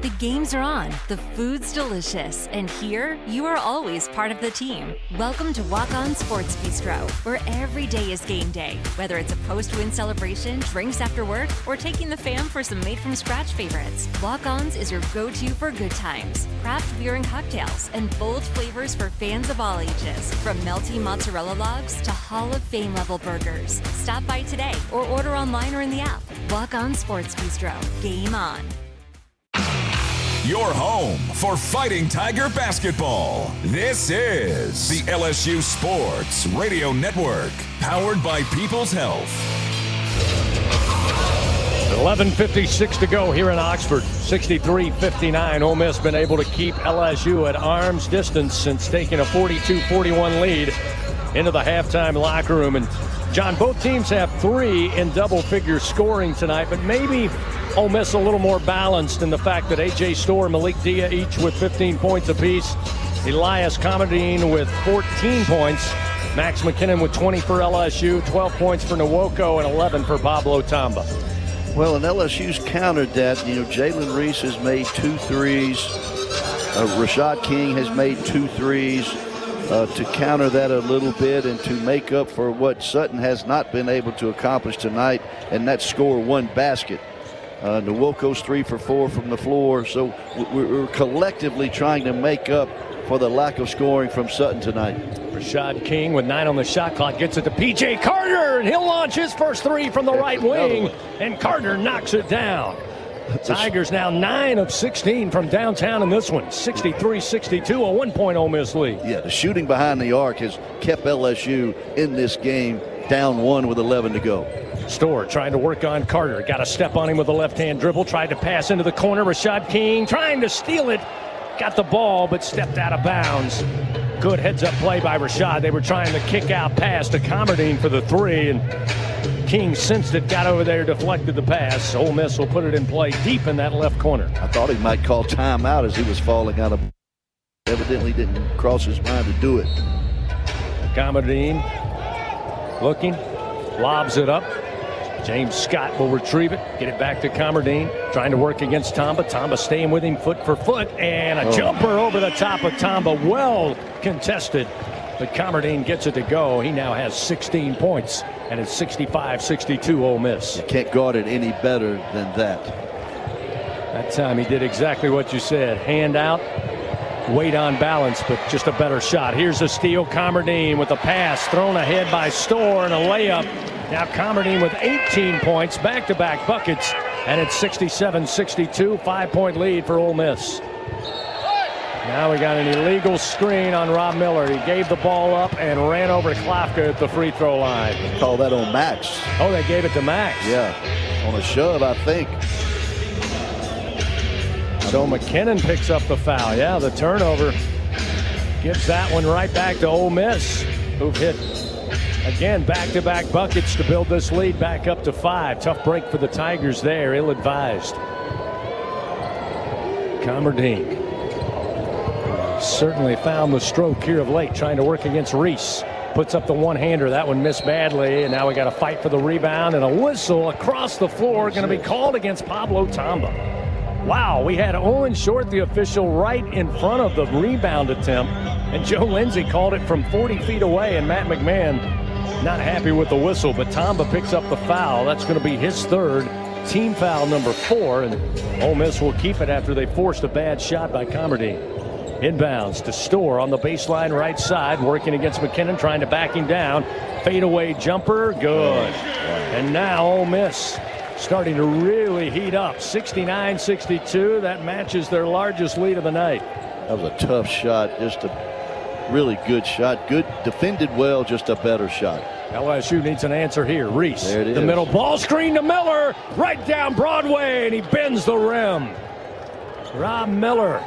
The games are on, the food's delicious, and here you are always part of the team. Welcome to Walk On Sports Bistro, where every day is game day. Whether it's a post-win celebration, drinks after work, or taking the fam for some made-from-scratch favorites, Walk On's is your go-to for good times. Craft beer and cocktails, and bold flavors for fans of all ages. From melty mozzarella logs to Hall of Fame level burgers. Stop by today or order online or in the app. Walk On Sports Bistro. Game on. Your home for Fighting Tiger basketball. This is the LSU Sports Radio Network, powered by People's Health. 11:56 to go here in Oxford. 63-59. Ole Miss been able to keep LSU at arm's distance since taking a 42-41 lead into the halftime locker room. And John, both teams have 3 in double-figure scoring tonight, but maybe Ole Miss a little more balanced in the fact that A.J. Storr, Malik Dia each with 15 points apiece. Elias Commodine with 14 points. Max McKinnon with 20 for LSU, 12 points for Nwoko, and 11 for Pablo Tamba. Well, and LSU's countered that. Jalen Reese has made 2 threes. Rashad King has made 2 threes. To counter that a little bit and to make up for what Sutton has not been able to accomplish tonight, and that's score 1 basket. Nwoko's 3 for 4 from the floor, so we're collectively trying to make up for the lack of scoring from Sutton tonight. Rashad King with 9 on the shot clock gets it to P.J. Carter, and he'll launch his first 3 from the right wing, and Carter knocks it down. Tigers now 9 of 16 from downtown in this one. 63-62, a 1-point Ole Miss lead. Yeah, the shooting behind the arc has kept LSU in this game, down 1 with 11 to go. Storr trying to work on Carter. Got a step on him with a left-hand dribble. Tried to pass into the corner. Rashad King trying to steal it. Got the ball, but stepped out of bounds. Good heads-up play by Rashad. They were trying to kick out pass to Commodine for the 3, and King sensed it, got over there, deflected the pass. Ole Miss will put it in play deep in that left corner. I thought he might call timeout as he was falling out of. Evidently didn't cross his mind to do it. Commodine looking, lobs it up. James Scott will retrieve it, get it back to Commodine, trying to work against Tamba. Tamba staying with him foot for foot, and a jumper over the top of Tamba, well contested. But Commodine gets it to go. He now has 16 points, and it's 65-62 Ole Miss. You can't guard it any better than that. That time he did exactly what you said. Hand out, weight on balance, but just a better shot. Here's a steal. Commerdine with a pass thrown ahead by Storr and a layup. Now Commerdine with 18 points, back-to-back buckets, and it's 67-62, 5-point lead for Ole Miss. Now we got an illegal screen on Rob Miller. He gave the ball up and ran over Klafka at the free throw line. Call that on Max. Oh, they gave it to Max. Yeah, on a shove, I think. So McKinnon picks up the foul. Yeah, the turnover gives that one right back to Ole Miss, who've hit, again, back-to-back buckets to build this lead back up to 5. Tough break for the Tigers there, ill-advised. Commerdine certainly found the stroke here of late, trying to work against Reese. Puts up the one-hander. That one missed badly, and now we got to fight for the rebound, and a whistle across the floor going to be called against Pablo Tamba. Wow, we had Owen Short, the official, right in front of the rebound attempt, and Joe Lindsay called it from 40 feet away, and Matt McMahon not happy with the whistle, but Tamba picks up the foul. That's going to be his third, team foul number 4, and Ole Miss will keep it after they forced a bad shot by Commerdine. Inbounds to Storr on the baseline right side, working against McKinnon, trying to back him down. Fadeaway jumper, good. And now Ole Miss starting to really heat up. 69-62, that matches their largest lead of the night. That was a tough shot, just a really good shot. Good, defended well, just a better shot. LSU needs an answer here. Reese, there it is. The middle ball screen to Miller, right down Broadway, and he bends the rim. Rob Miller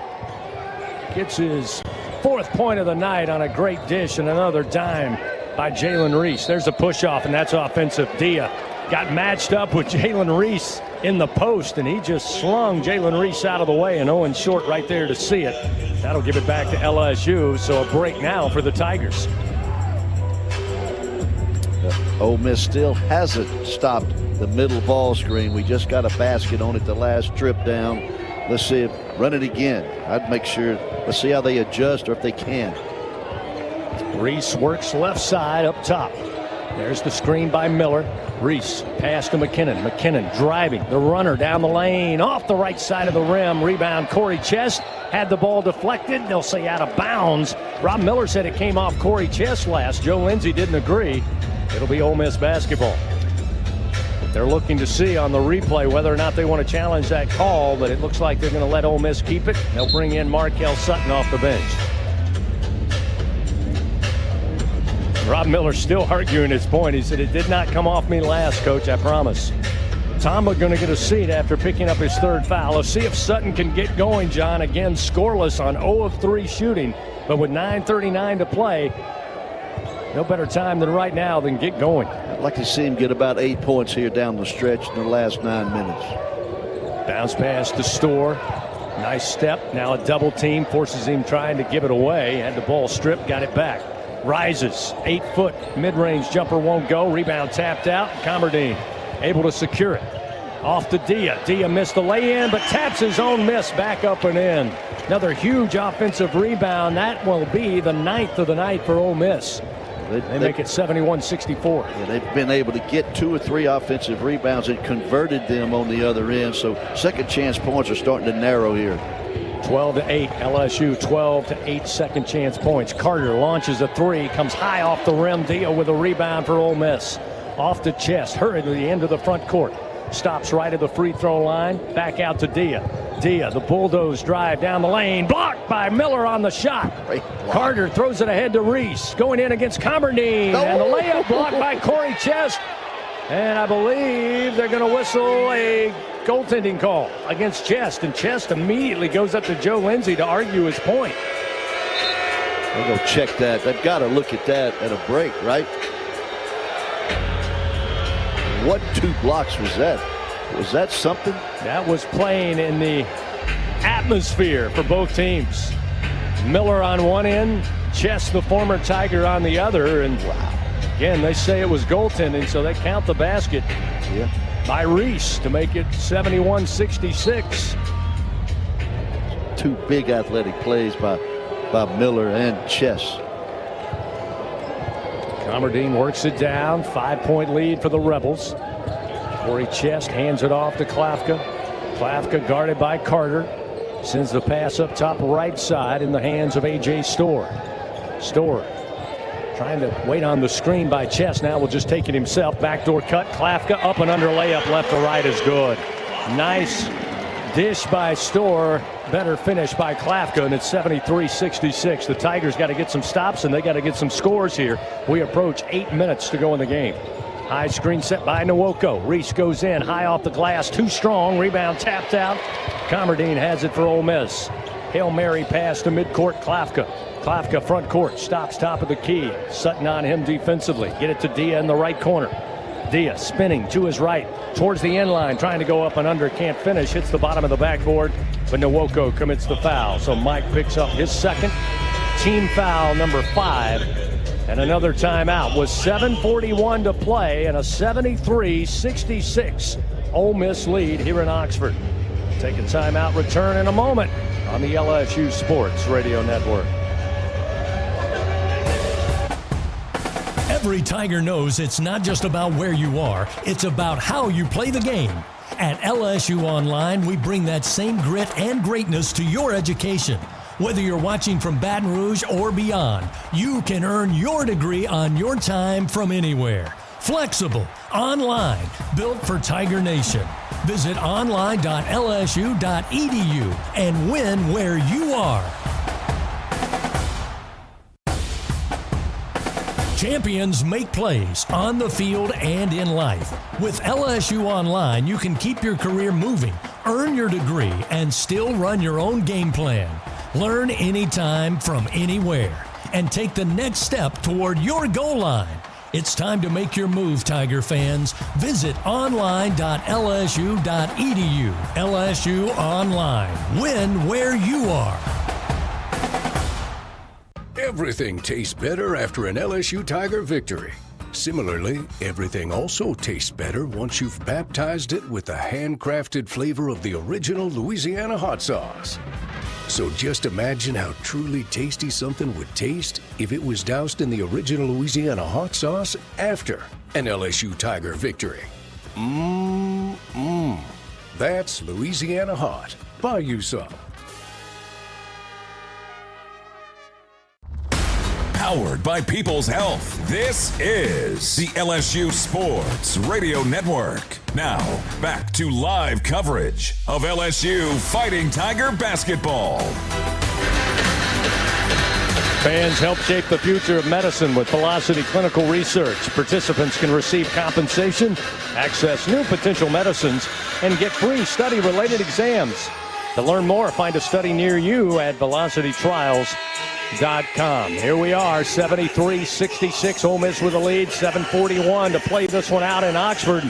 gets his 4th point of the night on a great dish, and another dime by Jalen Reese. There's a push-off, and that's offensive. Dia got matched up with Jalen Reese in the post, and he just slung Jalen Reese out of the way, and Owen Short right there to see it. That'll give it back to LSU, so a break now for the Tigers. Ole Miss still hasn't stopped the middle ball screen. We just got a basket on it the last trip down. Let's see if run it again. I'd make sure. Let's see how they adjust or if they can. Reese works left side up top. There's the screen by Miller. Reese pass to McKinnon. McKinnon driving the runner down the lane off the right side of the rim. Rebound Corey Chest had the ball deflected. They'll say out of bounds. Rob Miller said it came off Corey Chest last. Joe Lindsay didn't agree. It'll be Ole Miss basketball. They're looking to see on the replay whether or not they want to challenge that call, but it looks like they're going to let Ole Miss keep it. They'll bring in Markel Sutton off the bench. Rob Miller still arguing his point. He said, it did not come off me last, Coach, I promise. Tamba going to get a seat after picking up his 3rd foul. Let's see if Sutton can get going, John. Again, scoreless on 0 of 3 shooting, but with 9:39 to play, no better time than right now than get going. I'd like to see him get about 8 points here down the stretch in the last 9 minutes. Bounce pass to Storr. Nice step. Now a double team forces him trying to give it away. Had the ball stripped, got it back. Rises, 8-foot mid-range jumper won't go. Rebound tapped out. Commerdine able to secure it. Off to Dia. Dia missed the lay-in, but taps his own miss back up and in. Another huge offensive rebound. That will be the 9th of the night for Ole Miss. They make it 71-64. Yeah, they've been able to get 2 or 3 offensive rebounds and converted them on the other end. So second chance points are starting to narrow here. 12-8 LSU, 12-8 second chance points. Carter launches a 3, comes high off the rim. Dia with a rebound for Ole Miss. Off to Chest, hurried to the end of the front court. Stops right at the free throw line. Back out to Dia. Dia, the bulldoze drive down the lane. Blocked by Miller on the shot. Carter throws it ahead to Reese. Going in against Commerdine. And the layup blocked by Corey Chest. And I believe they're going to whistle a goaltending call against Chest. And Chest immediately goes up to Joe Lindsay to argue his point. They'll go check that. They've got to look at that at a break, right? What 2 blocks was that? Was that something? That was playing in the atmosphere for both teams. Miller on one end, Chest, the former Tiger, on the other. And again, they say it was goaltending, so they count the basket by Reese to make it 71-66. 2 big athletic plays by Miller and Chest. Commerdine works it down. 5-point lead for the Rebels. Corey Chest hands it off to Klafka. Klafka guarded by Carter. Sends the pass up top right side in the hands of A.J. Storr. Storr trying to wait on the screen by Chess. Now will just take it himself. Backdoor cut. Klafka up and under layup. Left to right is good. Nice dish by Storr. Better finish by Klafka, and it's 73-66. The Tigers got to get some stops, and they got to get some scores here. We approach 8 minutes to go in the game. High screen set by Nwoko. Reese goes in. High off the glass. Too strong. Rebound tapped out. Comerdine has it for Ole Miss. Hail Mary pass to midcourt. Klafka. Klafka front court. Stops top of the key. Sutton on him defensively. Get it to Dia in the right corner. Dia spinning to his right. Towards the end line. Trying to go up and under. Can't finish. Hits the bottom of the backboard. But Nwoko commits the foul. So Mike picks up his second. Team foul number 5. And another timeout with 7:41 to play and a 73-66 Ole Miss lead here in Oxford. Take a timeout, return in a moment on the LSU Sports Radio Network. Every Tiger knows it's not just about where you are, it's about how you play the game. At LSU Online, we bring that same grit and greatness to your education. Whether you're watching from Baton Rouge or beyond, you can earn your degree on your time from anywhere. Flexible, online, built for Tiger Nation. Visit online.lsu.edu and win where you are. Champions make plays on the field and in life. With LSU Online, you can keep your career moving, earn your degree, and still run your own game plan. Learn anytime from anywhere and take the next step toward your goal line. It's time to make your move, Tiger fans. Visit online.lsu.edu. LSU Online. Win where you are. Everything tastes better after an LSU Tiger victory. Similarly, everything also tastes better once you've baptized it with the handcrafted flavor of the original Louisiana hot sauce. So just imagine how truly tasty something would taste if it was doused in the original Louisiana hot sauce after an LSU Tiger victory. That's Louisiana hot. Buy you some. Powered by People's Health. This is the LSU Sports Radio Network. Now, back to live coverage of LSU Fighting Tiger basketball. Fans help shape the future of medicine with Velocity Clinical Research. Participants can receive compensation, access new potential medicines, and get free study-related exams. To learn more, find a study near you at velocitytrials.com. Here we are, 73-66, Ole Miss with a lead, 7:41 to play this one out in Oxford.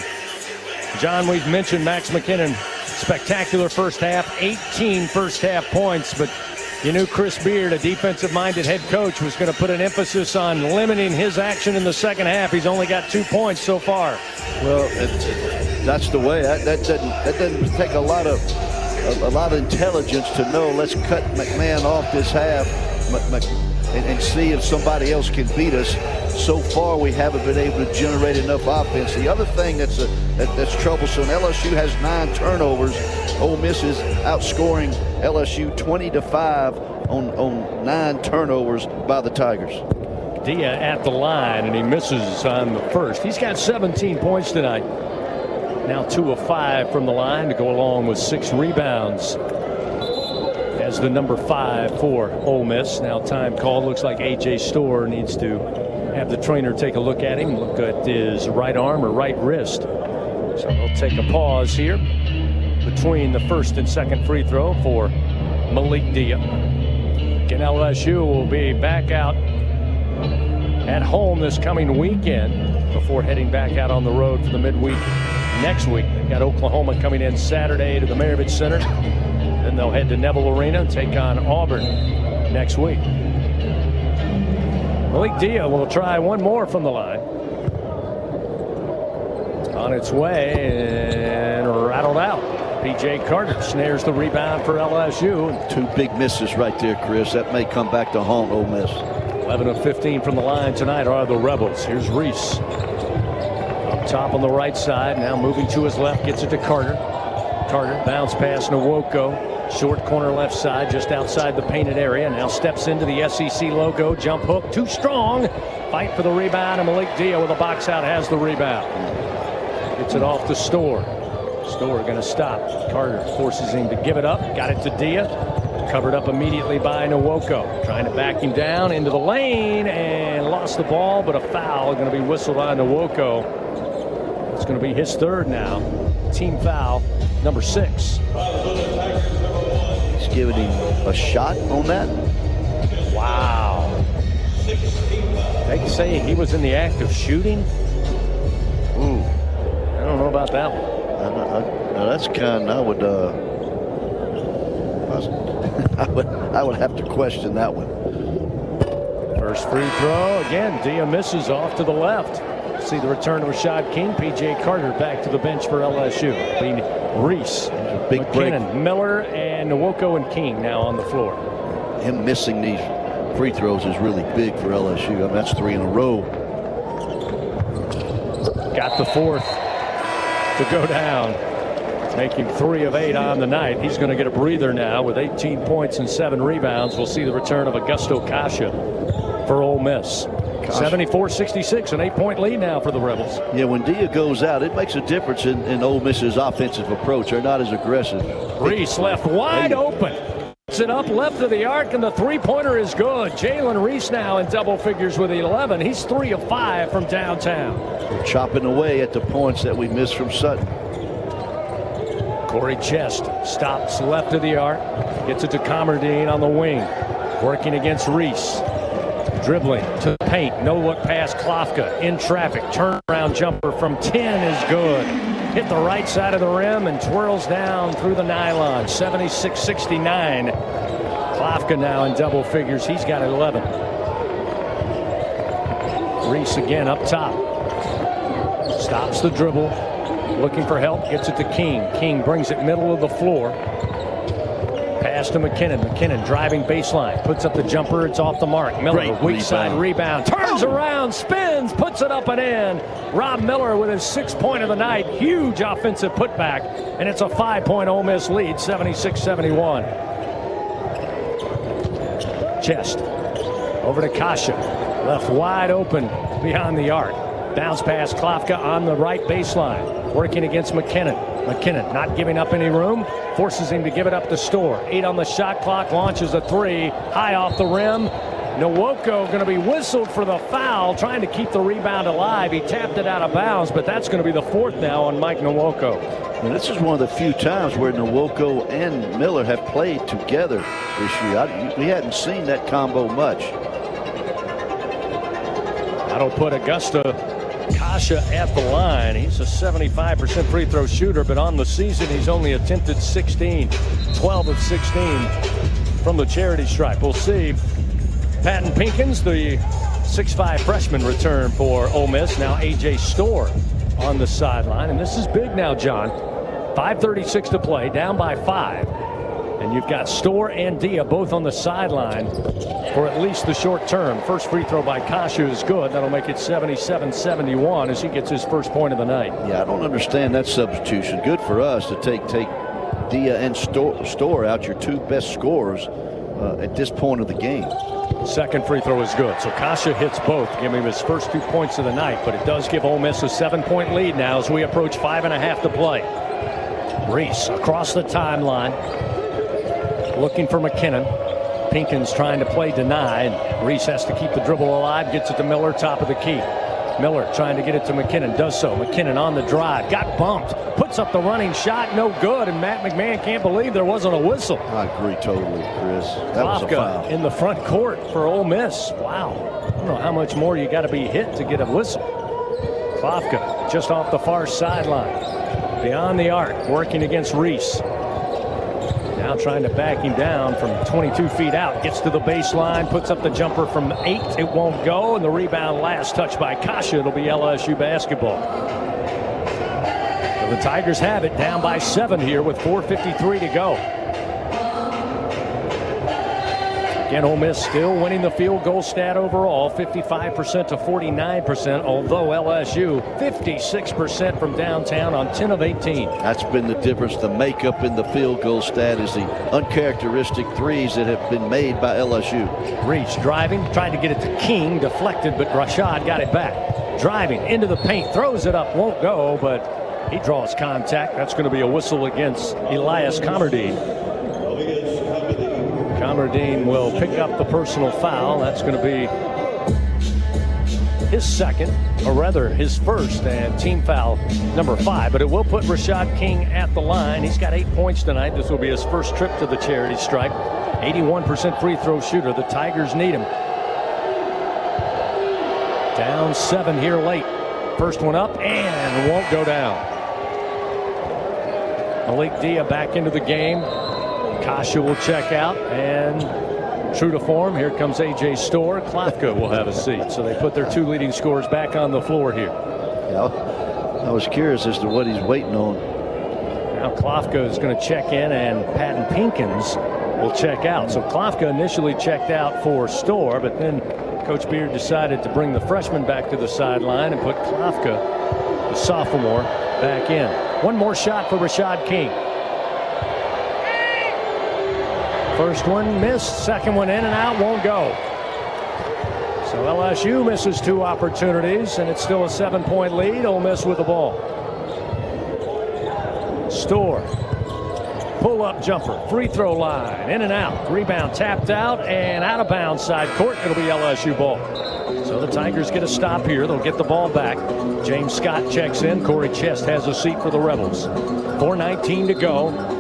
John, we've mentioned Max McKinnon, spectacular first half, 18 first half points, but you knew Chris Beard, a defensive-minded head coach, was going to put an emphasis on limiting his action in the second half. He's only got 2 points so far. Well, that's the way. That doesn't take a lot of intelligence to know, let's cut McMahon off this half and see if somebody else can beat us. So far, we haven't been able to generate enough offense. The other thing that's troublesome, LSU has 9 turnovers. Ole Miss is outscoring LSU 20-5 on 9 turnovers by the Tigers. Dia at the line, and he misses on the first. He's got 17 points tonight. Now 2 of 5 from the line to go along with 6 rebounds as the number 5 for Ole Miss. Now time called. Looks like A.J. Storr needs to have the trainer take a look at him, look at his right arm or right wrist. So they'll take a pause here between the first and second free throw for Malik Dia. Again, LSU will be back out at home this coming weekend before heading back out on the road for the midweek next week. They've got Oklahoma coming in Saturday to the Maravich Center. Then they'll head to Neville Arena and take on Auburn next week. Malik Dia will try one more from the line. On its way and rattled out. P.J. Carter snares the rebound for LSU. 2 big misses right there, Chris. That may come back to haunt Ole Miss. 11 of 15 from the line tonight are the Rebels. Here's Reese. Up top on the right side. Now moving to his left. Gets it to Carter. Carter bounce pass Nwoko. Short corner left side, just outside the painted area. Now steps into the SEC logo. Jump hook, too strong. Fight for the rebound, and Malik Dia with a box out has the rebound. Gets it off to Store. Store going to stop. Carter forces him to give it up. Got it to Dia. Covered up immediately by Nwoko. Trying to back him down into the lane and lost the ball, but a foul going to be whistled on Nwoko. It's going to be his third now. Team foul, number 6. He's giving him a shot on that. Wow. They say he was in the act of shooting. Ooh. I don't know about that one. Now that's kind. I would have to question that one. First free throw again. Dia misses off to the left. See the return of Rashad King. PJ Carter back to the bench for LSU. Being Reese, big McKinnon, break. Miller, and Nwoko and King now on the floor. Him missing these free throws is really big for LSU. I mean, that's 3 in a row. Got the fourth to go down. Making 3 of 8 on the night. He's going to get a breather now with 18 points and 7 rebounds. We'll see the return of Augusto Kasha for Ole Miss. 74-66, an 8-point lead now for the Rebels. Yeah, when Dia goes out, it makes a difference in Ole Miss's offensive approach. They're not as aggressive. Reese left wide open. Puts it up left of the arc, and the three-pointer is good. Jalen Reese now in double figures with 11. He's 3 of 5 from downtown. They're chopping away at the points that we missed from Sutton. Corey Chest stops left of the arc. Gets it to Comerdine on the wing. Working against Reese. Dribbling to the paint. No look pass Klofka in traffic. Turnaround jumper from 10 is good. Hit the right side of the rim and twirls down through the nylon. 76-69. Klofka now in double figures. He's got 11. Reese again up top. Stops the dribble. Looking for help. Gets it to King. King brings it middle of the floor. Pass to McKinnon. McKinnon driving baseline. Puts up the jumper. It's off the mark. Miller, weak side rebound. Turns around, spins, puts it up and in. Rob Miller with his 6th point of the night. Huge offensive putback. And it's a 5-point Ole Miss lead, 76-71. Chest. Over to Kasha. Left wide open beyond the arc. Bounce pass Klofka on the right baseline. Working against McKinnon. McKinnon not giving up any room. Forces him to give it up to Store. 8 on the shot clock. Launches a 3. High off the rim. Nwoko going to be whistled for the foul. Trying to keep the rebound alive. He tapped it out of bounds, but that's going to be the 4th now on Mike Nwoko. And this is one of the few times where Nwoko and Miller have played together this year. We hadn't seen that combo much. That'll put Augusta Kasha at the line. He's a 75% free throw shooter, but on the season he's only attempted 16. 12 of 16 from the charity stripe. We'll see. Patton Pinkins, the 6'5 freshman, return for Ole Miss. Now A.J. Store on the sideline. And this is big now, John. 5:36 to play, down by 5. And you've got Store and Dia both on the sideline for at least the short term. First free throw by Kasha is good. That'll make it 77-71 as he gets his first point of the night. Yeah, I don't understand that substitution. Good for us to take Dia and Store out, your 2 best scorers at this point of the game. Second free throw is good. So Kasha hits both, giving him his first 2 points of the night. But it does give Ole Miss a 7-point lead now as we approach 5.5 to play. Reese across the timeline. Looking for McKinnon. Pinkins trying to play denied. Reese has to keep the dribble alive. Gets it to Miller, top of the key. Miller trying to get it to McKinnon. Does so. McKinnon on the drive. Got bumped. Puts up the running shot. No good. And Matt McMahon can't believe there wasn't a whistle. I agree totally, Chris. That was a foul. In the front court for Ole Miss. Wow. I don't know how much more you got to be hit to get a whistle. Klofka just off the far sideline. Beyond the arc. Working against Reese. Now trying to back him down from 22 feet out. Gets to the baseline, puts up the jumper from 8. It won't go, and the rebound last touch by Kasha. It'll be LSU basketball. So the Tigers have it, down by 7 here with 4:53 to go. Again, Ole Miss still winning the field goal stat overall, 55% to 49%, although LSU 56% from downtown on 10 of 18. That's been the difference. The makeup in the field goal stat is the uncharacteristic threes that have been made by LSU. Reach driving, tried to get it to King, deflected, but Rashad got it back. Driving into the paint, throws it up, won't go, but he draws contact. That's going to be a whistle against Elias Comardine. Comardine will pick up the personal foul. That's going to be his second, or rather his first, and team foul number 5. But it will put Rashad King at the line. He's got 8 points tonight. This will be his first trip to the charity stripe. 81% free throw shooter. The Tigers need him. Down 7 here late. First one up and won't go down. Malik Dia back into the game. Kasha will check out, and true to form, here comes A.J. Storr. Klafka will have a seat. So they put their 2 leading scorers back on the floor here. Yeah, I was curious as to what he's waiting on. Now Klafka is going to check in, and Patton Pinkins will check out. So Klafka initially checked out for Storr, but then Coach Beard decided to bring the freshman back to the sideline and put Klafka, the sophomore, back in. One more shot for Rashad King. First one missed, second one in and out, won't go. So LSU misses 2 opportunities, and it's still a 7-point lead. Ole Miss with the ball. Storr, pull-up jumper, free throw line, in and out. Rebound tapped out and out of bounds side court. It'll be LSU ball. So the Tigers get a stop here. They'll get the ball back. James Scott checks in. Corey Chest has a seat for the Rebels. 4:19 to go.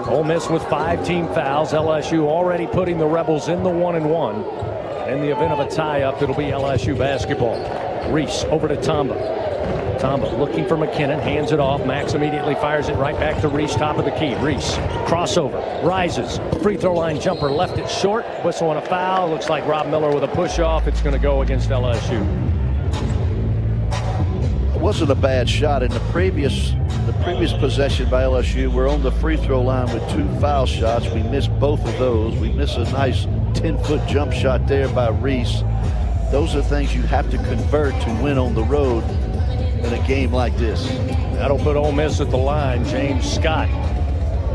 Ole Miss with 5 team fouls. LSU already putting the Rebels in the 1-1. In the event of a tie-up, it'll be LSU basketball. Reese over to Tamba. Tamba looking for McKinnon, hands it off. Max immediately fires it right back to Reese, top of the key. Reese, crossover, rises. Free throw line jumper, left it short. Whistle on a foul. Looks like Rob Miller with a push-off. It's going to go against LSU. It wasn't a bad shot. In the previous possession by LSU, we're on the free throw line with 2 foul shots. We missed both of those. We missed a nice 10-foot jump shot there by Reese. Those are things you have to convert to win on the road in a game like this. That'll put Ole Miss at the line. James Scott,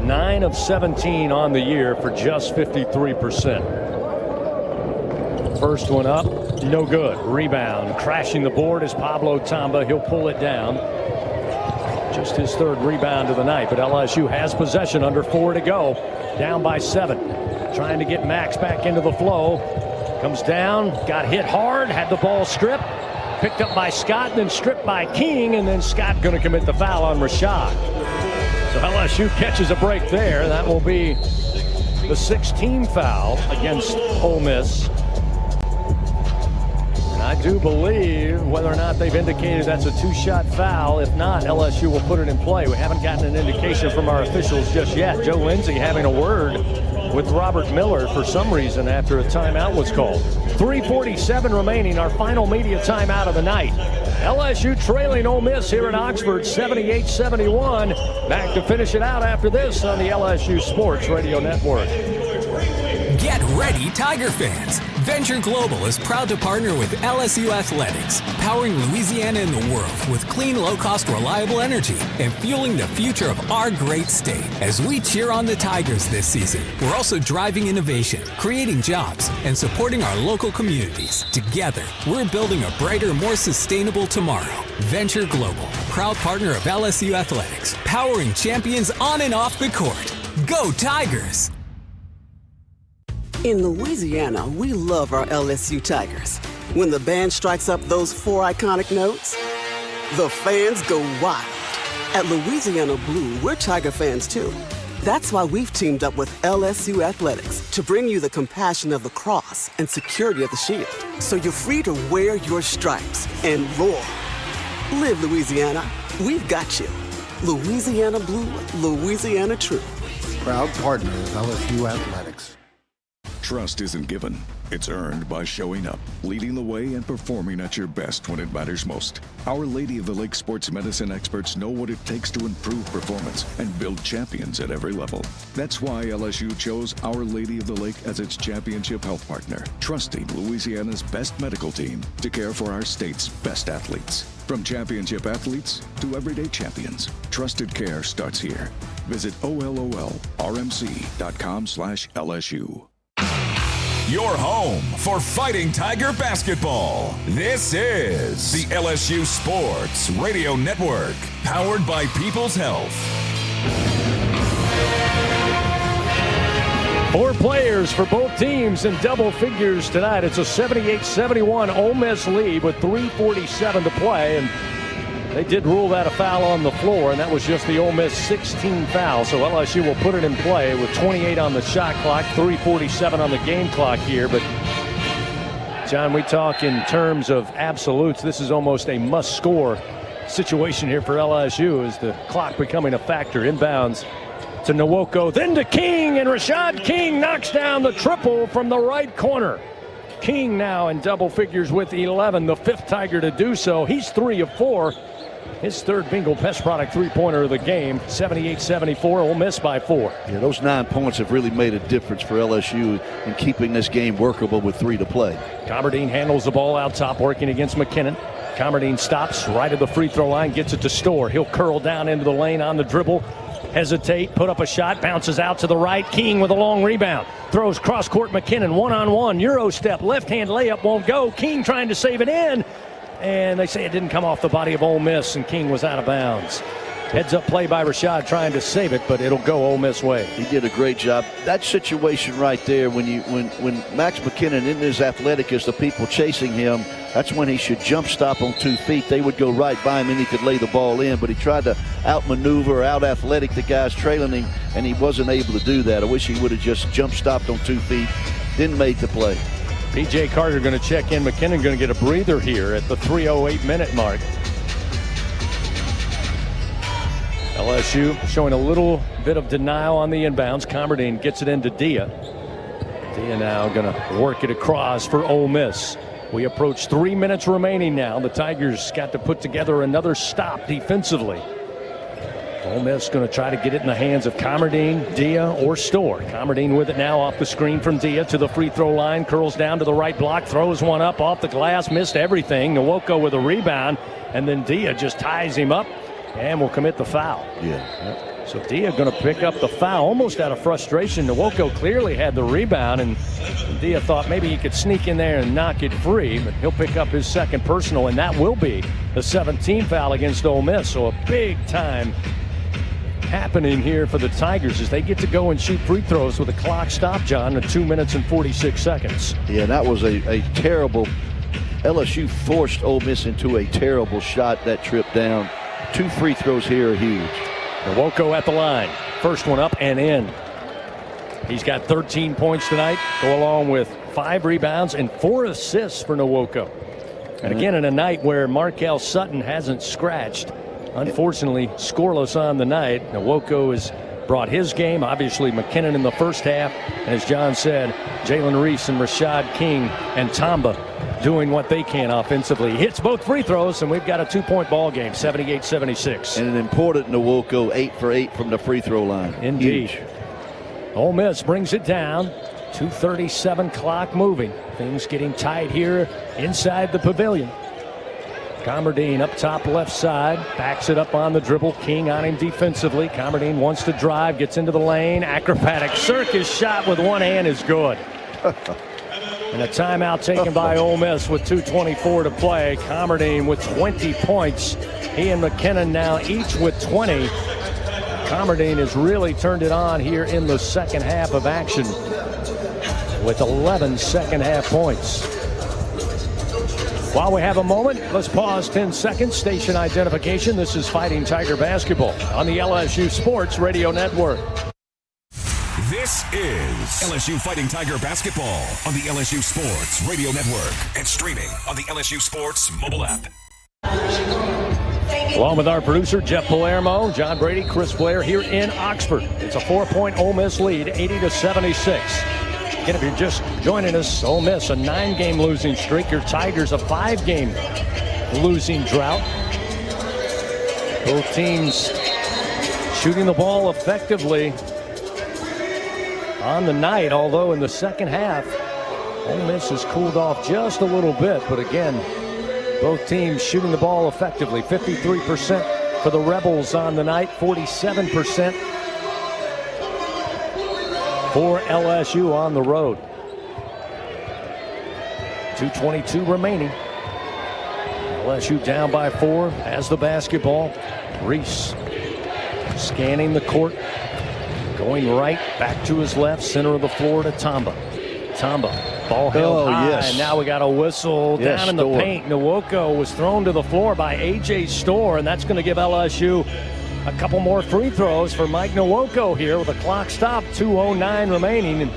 9 of 17 on the year for just 53%. First one up, no good. Rebound, crashing the board is Pablo Tamba. He'll pull it down. Just his 3rd rebound of the night, but LSU has possession, under 4 to go. Down by 7. Trying to get Max back into the flow. Comes down, got hit hard, had the ball stripped. Picked up by Scott, then stripped by King, and then Scott going to commit the foul on Rashad. So LSU catches a break there. That will be the 6th team foul against Ole Miss. And I do believe, whether or not they've indicated that's a 2-shot foul, if not, LSU will put it in play. We haven't gotten an indication from our officials just yet. Joe Lindsay having a word with Robert Miller for some reason after a timeout was called. 3:47 remaining, our final media timeout of the night. LSU trailing Ole Miss here in Oxford, 78-71. Back to finish it out after this on the LSU Sports Radio Network. Get ready, Tiger fans. Venture Global is proud to partner with LSU Athletics, powering Louisiana and the world with clean, low-cost, reliable energy and fueling the future of our great state. As we cheer on the Tigers this season, we're also driving innovation, creating jobs, and supporting our local communities. Together, we're building a brighter, more sustainable tomorrow. Venture Global, proud partner of LSU Athletics, powering champions on and off the court. Go Tigers! In Louisiana, we love our LSU Tigers. When the band strikes up those 4 iconic notes, the fans go wild. At Louisiana Blue, we're Tiger fans too. That's why we've teamed up with LSU Athletics to bring you the compassion of the cross and security of the shield, so you're free to wear your stripes and roar. Live Louisiana. We've got you. Louisiana Blue, Louisiana True. Proud partner of LSU Athletics. Trust isn't given. It's earned by showing up, leading the way, and performing at your best when it matters most. Our Lady of the Lake sports medicine experts know what it takes to improve performance and build champions at every level. That's why LSU chose Our Lady of the Lake as its championship health partner, trusting Louisiana's best medical team to care for our state's best athletes. From championship athletes to everyday champions, trusted care starts here. Visit OLOLRMC.com/LSU. Your home for Fighting Tiger basketball. This is the LSU Sports Radio Network, powered by People's Health. 4 players for both teams in double figures tonight. It's a 78-71 Ole Miss lead with 3:47 to play, and they did rule that a foul on the floor, and that was just the Ole Miss 16 foul. So LSU will put it in play with 28 on the shot clock, 3:47 on the game clock here. But, John, we talk in terms of absolutes. This is almost a must-score situation here for LSU, is the clock becoming a factor. Inbounds to Nwoko, then to King, and Rashad King knocks down the triple from the right corner. King now in double figures with 11, the 5th Tiger to do so. He's 3 of 4. His 3rd Bingo Pest Product three-pointer of the game, 78-74, Ole Miss by 4. Yeah, those 9 points have really made a difference for LSU in keeping this game workable with 3 to play. Commerdine handles the ball out top, working against McKinnon. Commerdine stops right at the free throw line, gets it to Storr. He'll curl down into the lane on the dribble. Hesitate, put up a shot, bounces out to the right. King with a long rebound. Throws cross-court McKinnon, one-on-one, Euro step, left-hand layup won't go. King trying to save it in, and they say it didn't come off the body of Ole Miss, and King was out of bounds. Heads-up play by Rashad trying to save it, but it'll go Ole Miss way. He did a great job. That situation right there, when Max McKinnon isn't as athletic as the people chasing him, that's when he should jump stop on 2 feet. They would go right by him and he could lay the ball in, but he tried to outmaneuver, out-athletic the guys trailing him, and he wasn't able to do that. I wish he would have just jump stopped on 2 feet, didn't make the play. P.J. Carter going to check in. McKinnon going to get a breather here at the 3:08 minute mark. LSU showing a little bit of denial on the inbounds. Commerdine gets it into Dia. Dia now going to work it across for Ole Miss. We approach 3 minutes remaining now. The Tigers got to put together another stop defensively. Ole Miss going to try to get it in the hands of Commerdine, Dia, or Storr. Commerdine with it now off the screen from Dia to the free throw line. Curls down to the right block, throws one up off the glass, missed everything. Nwoko with a rebound, and then Dia just ties him up and will commit the foul. Yeah. So Dia going to pick up the foul almost out of frustration. Nwoko clearly had the rebound, and Dia thought maybe he could sneak in there and knock it free, but he'll pick up his 2nd personal, and that will be the 17th foul against Ole Miss. So a big time happening here for the Tigers as they get to go and shoot free throws with a clock stop, John, at 2 minutes and 46 seconds. Yeah, that was a terrible. LSU forced Ole Miss into a terrible shot that trip down. 2 free throws here are huge. Nwoko at the line. First one up and in. He's got 13 points tonight, go along with 5 rebounds and 4 assists for Nwoko. And again, in a night where Markel Sutton hasn't scratched, unfortunately scoreless on the night. Nwoko has brought his game. Obviously McKinnon in the first half, and as John said, Jalen Reese and Rashad King and Tamba doing what they can offensively. Hits both free throws, and we've got a 2-point ball game, 78-76. And an important Nwoko, 8 for 8 from the free throw line. Indeed. Huge. Ole Miss brings it down. 2:37 clock moving. Things getting tight here inside the pavilion. Commerdine up top left side, backs it up on the dribble. King on him defensively. Commerdine wants to drive, gets into the lane. Acrobatic circus shot with one hand is good. And a timeout taken by Ole Miss with 2:24 to play. Commerdine with 20 points. He and McKinnon now each with 20. Commerdine has really turned it on here in the second half of action with 11 second half points. While we have a moment, let's pause 10 seconds. Station identification. This is Fighting Tiger Basketball on the LSU Sports Radio Network. This is LSU Fighting Tiger Basketball on the LSU Sports Radio Network and streaming on the LSU Sports mobile app. Along with our producer, Jeff Palermo, John Brady, Chris Blair here in Oxford. It's a 4-point Ole Miss lead, 80-76. second. If you're just joining us, Ole Miss a 9-game losing streak. Your Tigers a 5-game losing drought. Both teams shooting the ball effectively on the night, although in the second half, Ole Miss has cooled off just a little bit. But again, both teams shooting the ball effectively. 53% for the Rebels on the night, 47% for LSU on the road. 2:22 remaining. LSU down by 4, has the basketball. Reese scanning the court, going right, back to his left, center of the floor to Tamba. Tamba, ball held high, yes. and now we got a whistle down in the paint. Nwoko was thrown to the floor by A.J. Storr, and that's going to give LSU a couple more free throws for Mike Nwoko here with a clock stop, 2:09 remaining. And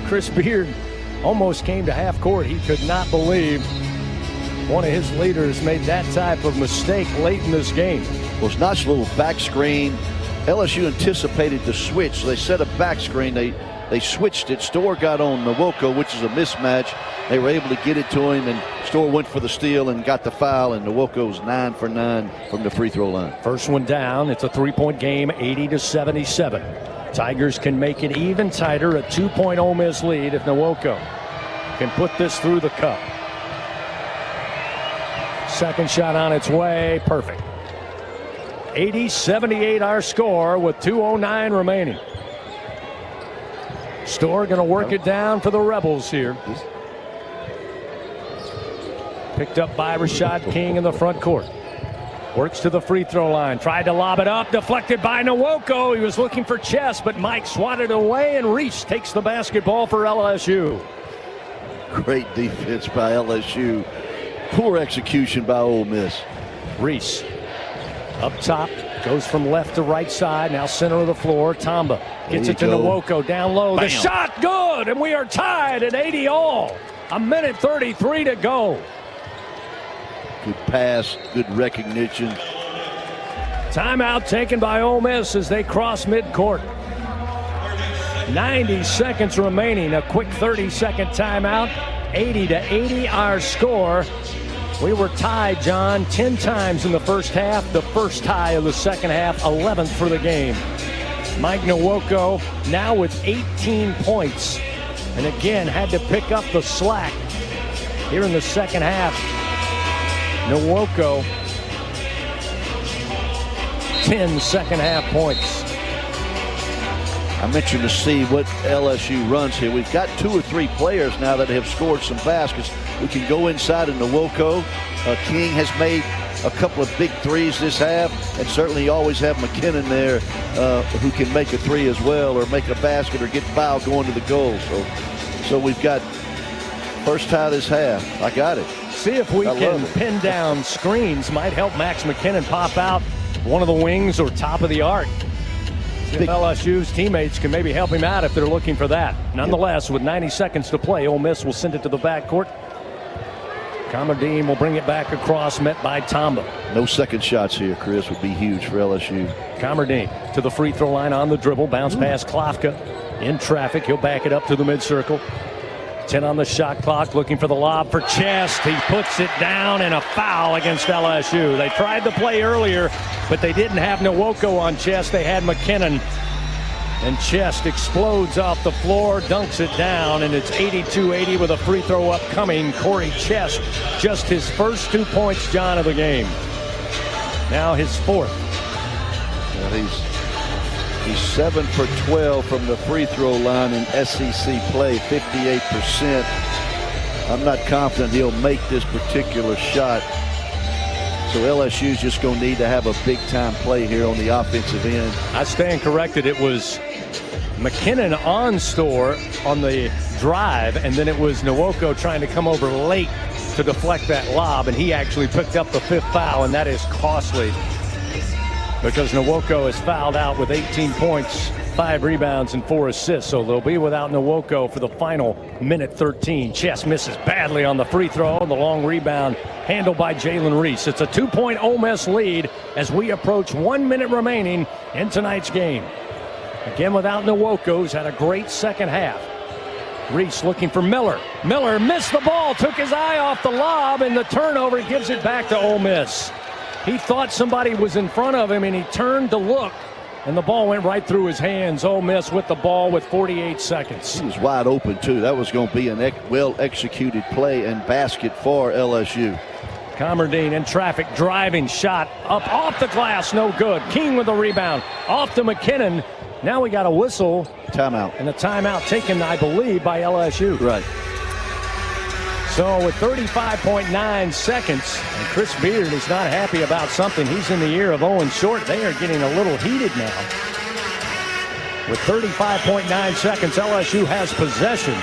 Chris Beard almost came to half court. He could not believe one of his leaders made that type of mistake late in this game. Well, it's nice little back screen. LSU anticipated the switch, so they set a back screen. They switched it. Storr got on Nwoko, which is a mismatch. They were able to get it to him, and Storr went for the steal and got the foul, and Nwoko's 9 for 9 from the free throw line. First one down. It's a 3-point game, 80-77. Tigers can make it even tighter, a 2-point Ole Miss lead if Nwoko can put this through the cup. Second shot on its way, perfect. 80-78 our score with 2:09 remaining. Storr going to work it down for the Rebels here. Picked up by Rashad King in the front court. Works to the free throw line. Tried to lob it up. Deflected by Nwoko. He was looking for Chess, but Mike swatted away, and Reese takes the basketball for LSU. Great defense by LSU. Poor execution by Ole Miss. Reese up top. Goes from left to right side. Now center of the floor. Tamba gets it to Nwoko down low. Bam. The shot good, and we are tied at 80 all. 1:33 to go. Good pass, good recognition. Timeout taken by Ole Miss as they cross midcourt. 90 seconds remaining. A quick 30-second timeout. 80-80 our score. We were tied, John, 10 times in the first half. The first tie of the second half, 11th for the game. Mike Nwoko now with 18 points. And again, had to pick up the slack here in the second half. Nwoko, 10 second half points. I mentioned to see what LSU runs here. We've got 2 or 3 players now that have scored some baskets. We can go inside in Nwoko. King has made a couple of big threes this half, and certainly you always have McKinnon there who can make a three as well, or make a basket, or get fouled going to the goal. So we've got first tie this half. I got it. See if we can pin down screens. Might help Max McKinnon pop out one of the wings or top of the arc. If LSU's teammates can maybe help him out if they're looking for that. Nonetheless, with 90 seconds to play, Ole Miss will send it to the backcourt. Kamardine will bring it back across, met by Tamba. No second shots here, Chris, would be huge for LSU. Kamardine to the free throw line on the dribble. Bounce pass Klafka in traffic. He'll back it up to the midcircle. 10 on the shot clock, looking for the lob for Chest. He puts it down, and a foul against LSU. They tried the play earlier, but they didn't have Nwoko on Chest. They had McKinnon. And Chest explodes off the floor, dunks it down, and it's 82-80 with a free throw upcoming. Corey Chest, just his first 2 points, John, of the game. Now his fourth. Well, he's 7 for 12 from the free throw line in SEC play, 58%. I'm not confident he'll make this particular shot. So LSU's just going to need to have a big-time play here on the offensive end. I stand corrected. It was McKinnon on Storr on the drive, and then it was Nwoko trying to come over late to deflect that lob, and he actually picked up the 5th foul, and that is costly because Nwoko is fouled out with 18 points, 5 rebounds, and 4 assists. So they'll be without Nwoko for the final minute 13. Chess misses badly on the free throw. The long rebound handled by Jalen Reese. It's a 2-point Ole Miss lead as we approach 1 minute remaining in tonight's game. Again, without Nwoko, who's had a great second half. Reese looking for Miller. Miller missed the ball, took his eye off the lob, and the turnover gives it back to Ole Miss. He thought somebody was in front of him, and he turned to look, and the ball went right through his hands. Ole Miss with the ball with 48 seconds. He was wide open, too. That was going to be a well-executed play and basket for LSU. Comardine in traffic, driving shot up off the glass, no good. King with the rebound, off to McKinnon. Now we got a whistle. Timeout. And a timeout taken, I believe, by LSU. Right. So with 35.9 seconds, and Chris Beard is not happy about something. He's in the ear of Owen Short. They are getting a little heated now. With 35.9 seconds, LSU has possession.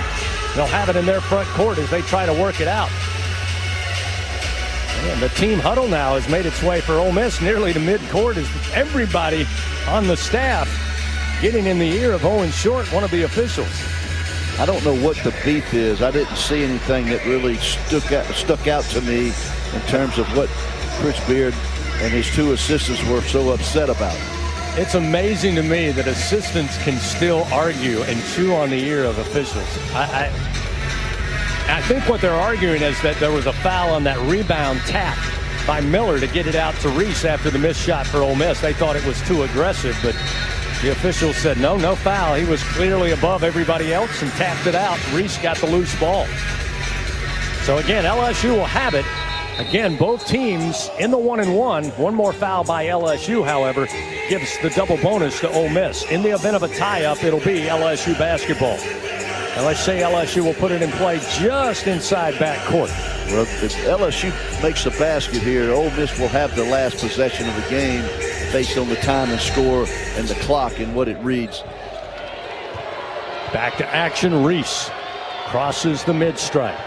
They'll have it in their front court as they try to work it out. And the team huddle now has made its way for Ole Miss nearly to midcourt as everybody on the staff getting in the ear of Owen Short, one of the officials. I don't know what the beef is. I didn't see anything that really stuck out to me in terms of what Chris Beard and his two assistants were so upset about. It's amazing to me that assistants can still argue and chew on the ear of officials. I think what they're arguing is that there was a foul on that rebound tap by Miller to get it out to Reese after the missed shot for Ole Miss. They thought it was too aggressive, but the officials said no foul. He was clearly above everybody else and tapped it out. Reese got the loose ball. So again, LSU will have it. Again, both teams in the 1-and-1. One more foul by LSU, however, gives the double bonus to Ole Miss. In the event of a tie-up, it'll be LSU basketball. And let's say LSU will put it in play just inside backcourt. Well, if LSU makes a basket here, Ole Miss will have the last possession of the game based on the time and score and the clock and what it reads. Back to action, Reese crosses the mid-stripe.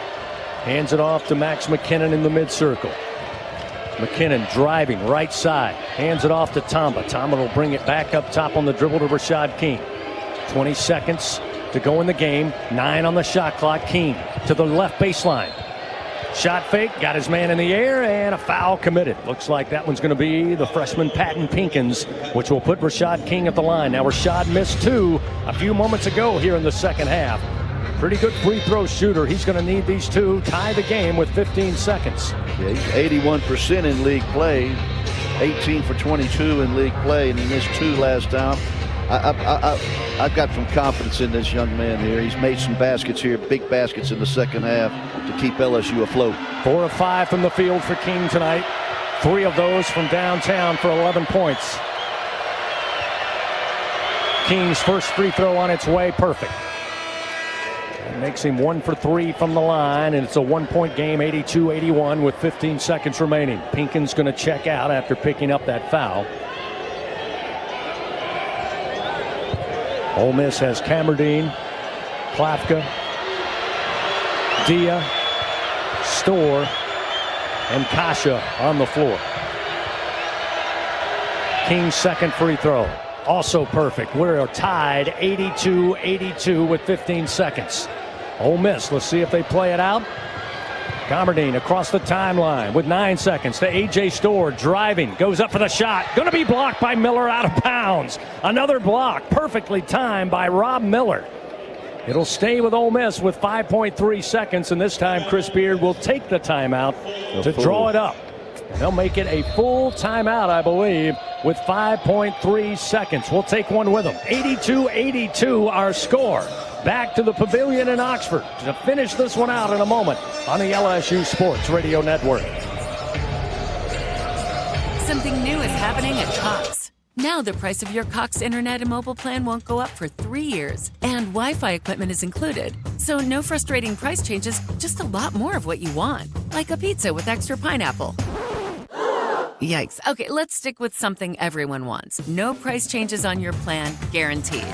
Hands it off to Max McKinnon in the mid-circle. McKinnon driving right side. Hands it off to Tamba. Tamba will bring it back up top on the dribble to Rashad King. 20 seconds to go in the game. 9 on the shot clock. King to the left baseline. Shot fake, got his man in the air, and a foul committed. Looks like that one's going to be the freshman Patton Pinkins, which will put Rashad King at the line. Now Rashad missed 2 a few moments ago here in the second half. Pretty good free throw shooter. He's going to need these 2, tie the game with 15 seconds. Yeah, he's 81% in league play, 18 for 22 in league play, and he missed 2 last time. I've got some confidence in this young man here. He's made some baskets here, big baskets in the second half to keep LSU afloat. 4 of 5 from the field for King tonight. 3 of those from downtown for 11 points. King's first free throw on its way, perfect. It makes him 1 for 3 from the line, and it's a 1-point game, 82-81 with 15 seconds remaining. Pinkins going to check out after picking up that foul. Ole Miss has Camerdine, Klafka, Dia, Storr, and Kasha on the floor. King's second free throw, also perfect. We're tied 82-82 with 15 seconds. Ole Miss, let's see if they play it out. Comardine across the timeline with 9 seconds to A.J. Storr driving, goes up for the shot. Going to be blocked by Miller, out of bounds. Another block, perfectly timed by Rob Miller. It'll stay with Ole Miss with 5.3 seconds, and this time Chris Beard will take the timeout to draw it up. And they'll make it a full timeout, I believe, with 5.3 seconds. We'll take one with them. 82-82 our score. Back to the Pavilion in Oxford to finish this one out in a moment on the LSU Sports Radio Network. Something new is happening at Cox. Now the price of your Cox internet and mobile plan won't go up for 3 years, and Wi-Fi equipment is included. So no frustrating price changes, just a lot more of what you want, like a pizza with extra pineapple. Yikes. Okay, let's stick with something everyone wants. No price changes on your plan, guaranteed.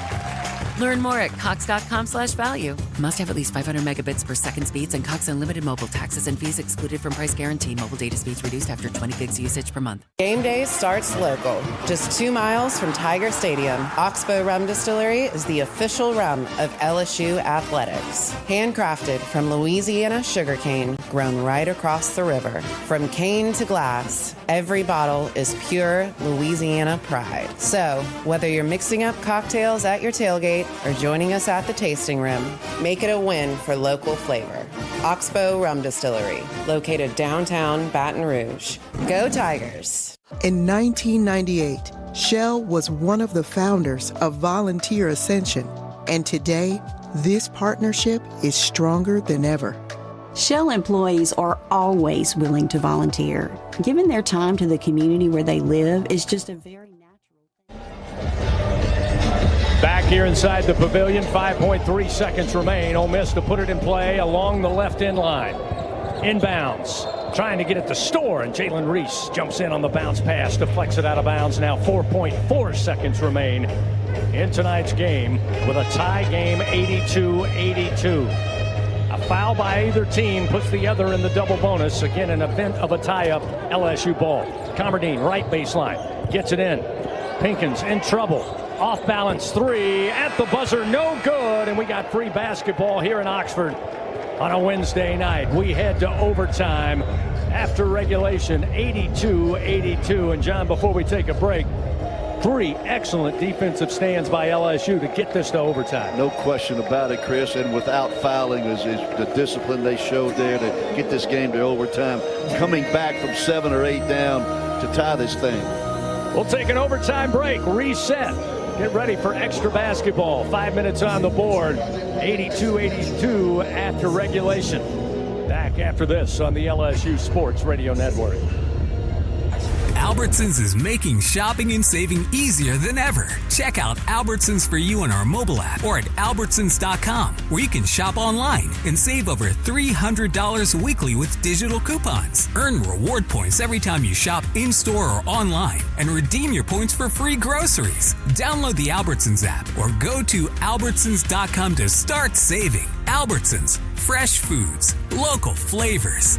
Learn more at cox.com/value. Must have at least 500 megabits per second speeds and Cox Unlimited mobile. Taxes and fees excluded from price guarantee. Mobile data speeds reduced after 20 gigs usage per month. Game day starts local. Just 2 miles from Tiger Stadium. Oxbow Rum Distillery is the official rum of LSU athletics. Handcrafted from Louisiana sugarcane, grown right across the river. From cane to glass, every bottle is pure Louisiana pride. So, whether you're mixing up cocktails at your tailgate or joining us at the tasting room, Make it a win for local flavor. Oxbow Rum Distillery, located downtown Baton Rouge. Go Tigers! In 1998, Shell was one of the founders of Volunteer Ascension, and today, this partnership is stronger than ever. Shell employees are always willing to volunteer. Giving their time to the community where they live is just a very Back here inside the pavilion, 5.3 seconds remain. Ole Miss to put it in play along the left end line. Inbounds, trying to get it to Store, and Jalen Reese jumps in on the bounce pass, deflects it out of bounds. Now 4.4 seconds remain in tonight's game with a tie game, 82-82. A foul by either team puts the other in the double bonus. Again, an event of a tie-up, LSU ball. Comardine, right baseline, gets it in. Pinkins in trouble. Off balance three at the buzzer, no good, and we got free basketball here in Oxford on a Wednesday night. We head to overtime after regulation, 82-82. And John, before we take a break, three excellent defensive stands by LSU to get this to overtime. No question about it, Chris, and without fouling is the discipline they showed there to get this game to overtime, coming back from 7 or 8 down to tie this thing. We'll take an overtime break, reset. Get ready for extra basketball. 5 minutes on the board. 82-82 after regulation. Back after this on the LSU Sports Radio Network. Albertsons is making shopping and saving easier than ever. Check out Albertsons for You on our mobile app or at Albertsons.com, where you can shop online and save over $300 weekly with digital coupons. Earn reward points every time you shop in-store or online and redeem your points for free groceries. Download the Albertsons app or go to Albertsons.com to start saving. Albertsons, fresh foods, local flavors.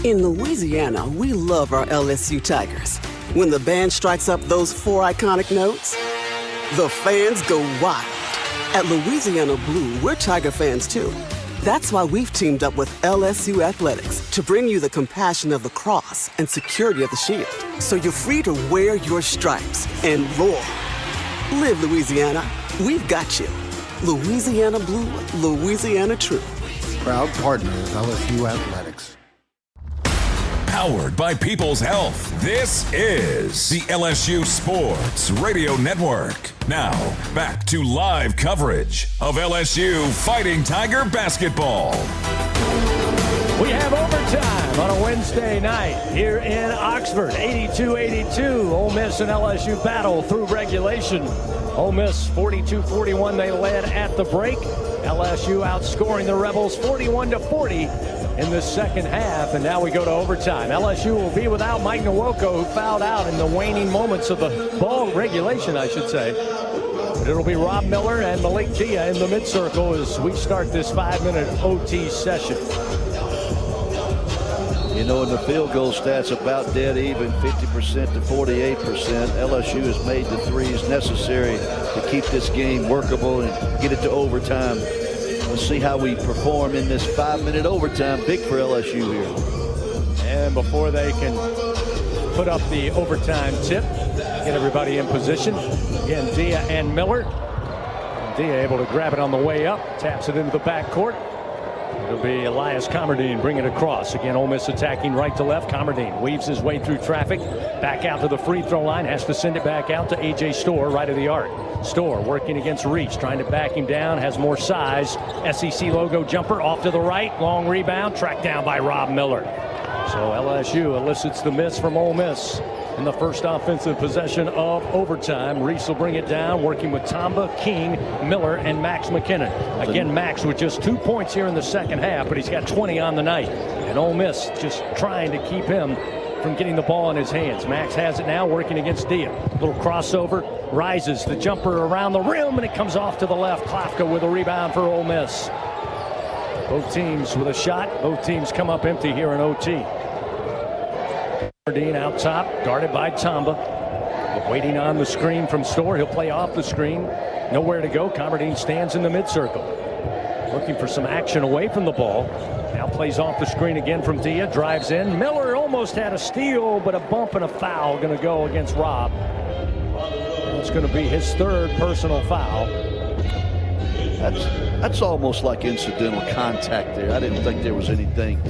In Louisiana, we love our LSU Tigers. When the band strikes up those 4 iconic notes, the fans go wild. At Louisiana Blue, we're Tiger fans too. That's why we've teamed up with LSU Athletics to bring you the compassion of the cross and security of the shield, so you're free to wear your stripes and roar. Live Louisiana. We've got you. Louisiana Blue, Louisiana True. Proud partner of LSU Athletics. Powered by People's Health. This is the LSU Sports Radio Network. Now, back to live coverage of LSU Fighting Tiger basketball. We have overtime on a Wednesday night here in Oxford. 82-82. Ole Miss and LSU battle through regulation. Ole Miss 42-41. They led at the break. LSU outscoring the Rebels 41-40 in the second half, and now we go to overtime. LSU will be without Mike Nwoko, who fouled out in the waning moments of the ball regulation, I should say. But it'll be Rob Miller and Malik Dia in the mid-circle as we start this 5-minute OT session. You know, in the field goal stats, about dead even, 50% to 48%. LSU has made the threes necessary to keep this game workable and get it to overtime. We'll see how we perform in this 5-minute overtime. Big for LSU here. And before they can put up the overtime tip, get everybody in position. Again, Dia and Miller. Dia able to grab it on the way up, taps it into the backcourt. It'll be Elias Comardine bringing it across. Again, Ole Miss attacking right to left. Comardine weaves his way through traffic. Back out to the free throw line. Has to send it back out to A.J. Store, right of the arc. Store working against Reach, trying to back him down. Has more size. SEC logo jumper off to the right. Long rebound. Tracked down by Rob Miller. So LSU elicits the miss from Ole Miss in the first offensive possession of overtime. Reese will bring it down, working with Tamba, King, Miller, and Max McKinnon. Again, Max with just 2 points here in the second half, but he's got 20 on the night. And Ole Miss just trying to keep him from getting the ball in his hands. Max has it now, working against Dia. Little crossover, rises the jumper around the rim, and it comes off to the left. Klafka with a rebound for Ole Miss. Both teams with a shot. Both teams come up empty here in OT. Comardine out top, guarded by Tamba. Waiting on the screen from Store. He'll play off the screen. Nowhere to go. Comardine stands in the mid-circle. Looking for some action away from the ball. Now plays off the screen again from Dia. Drives in. Miller almost had a steal, but a bump and a foul going to go against Rob. It's going to be his third personal foul. That's almost like incidental contact there. I didn't think there was anything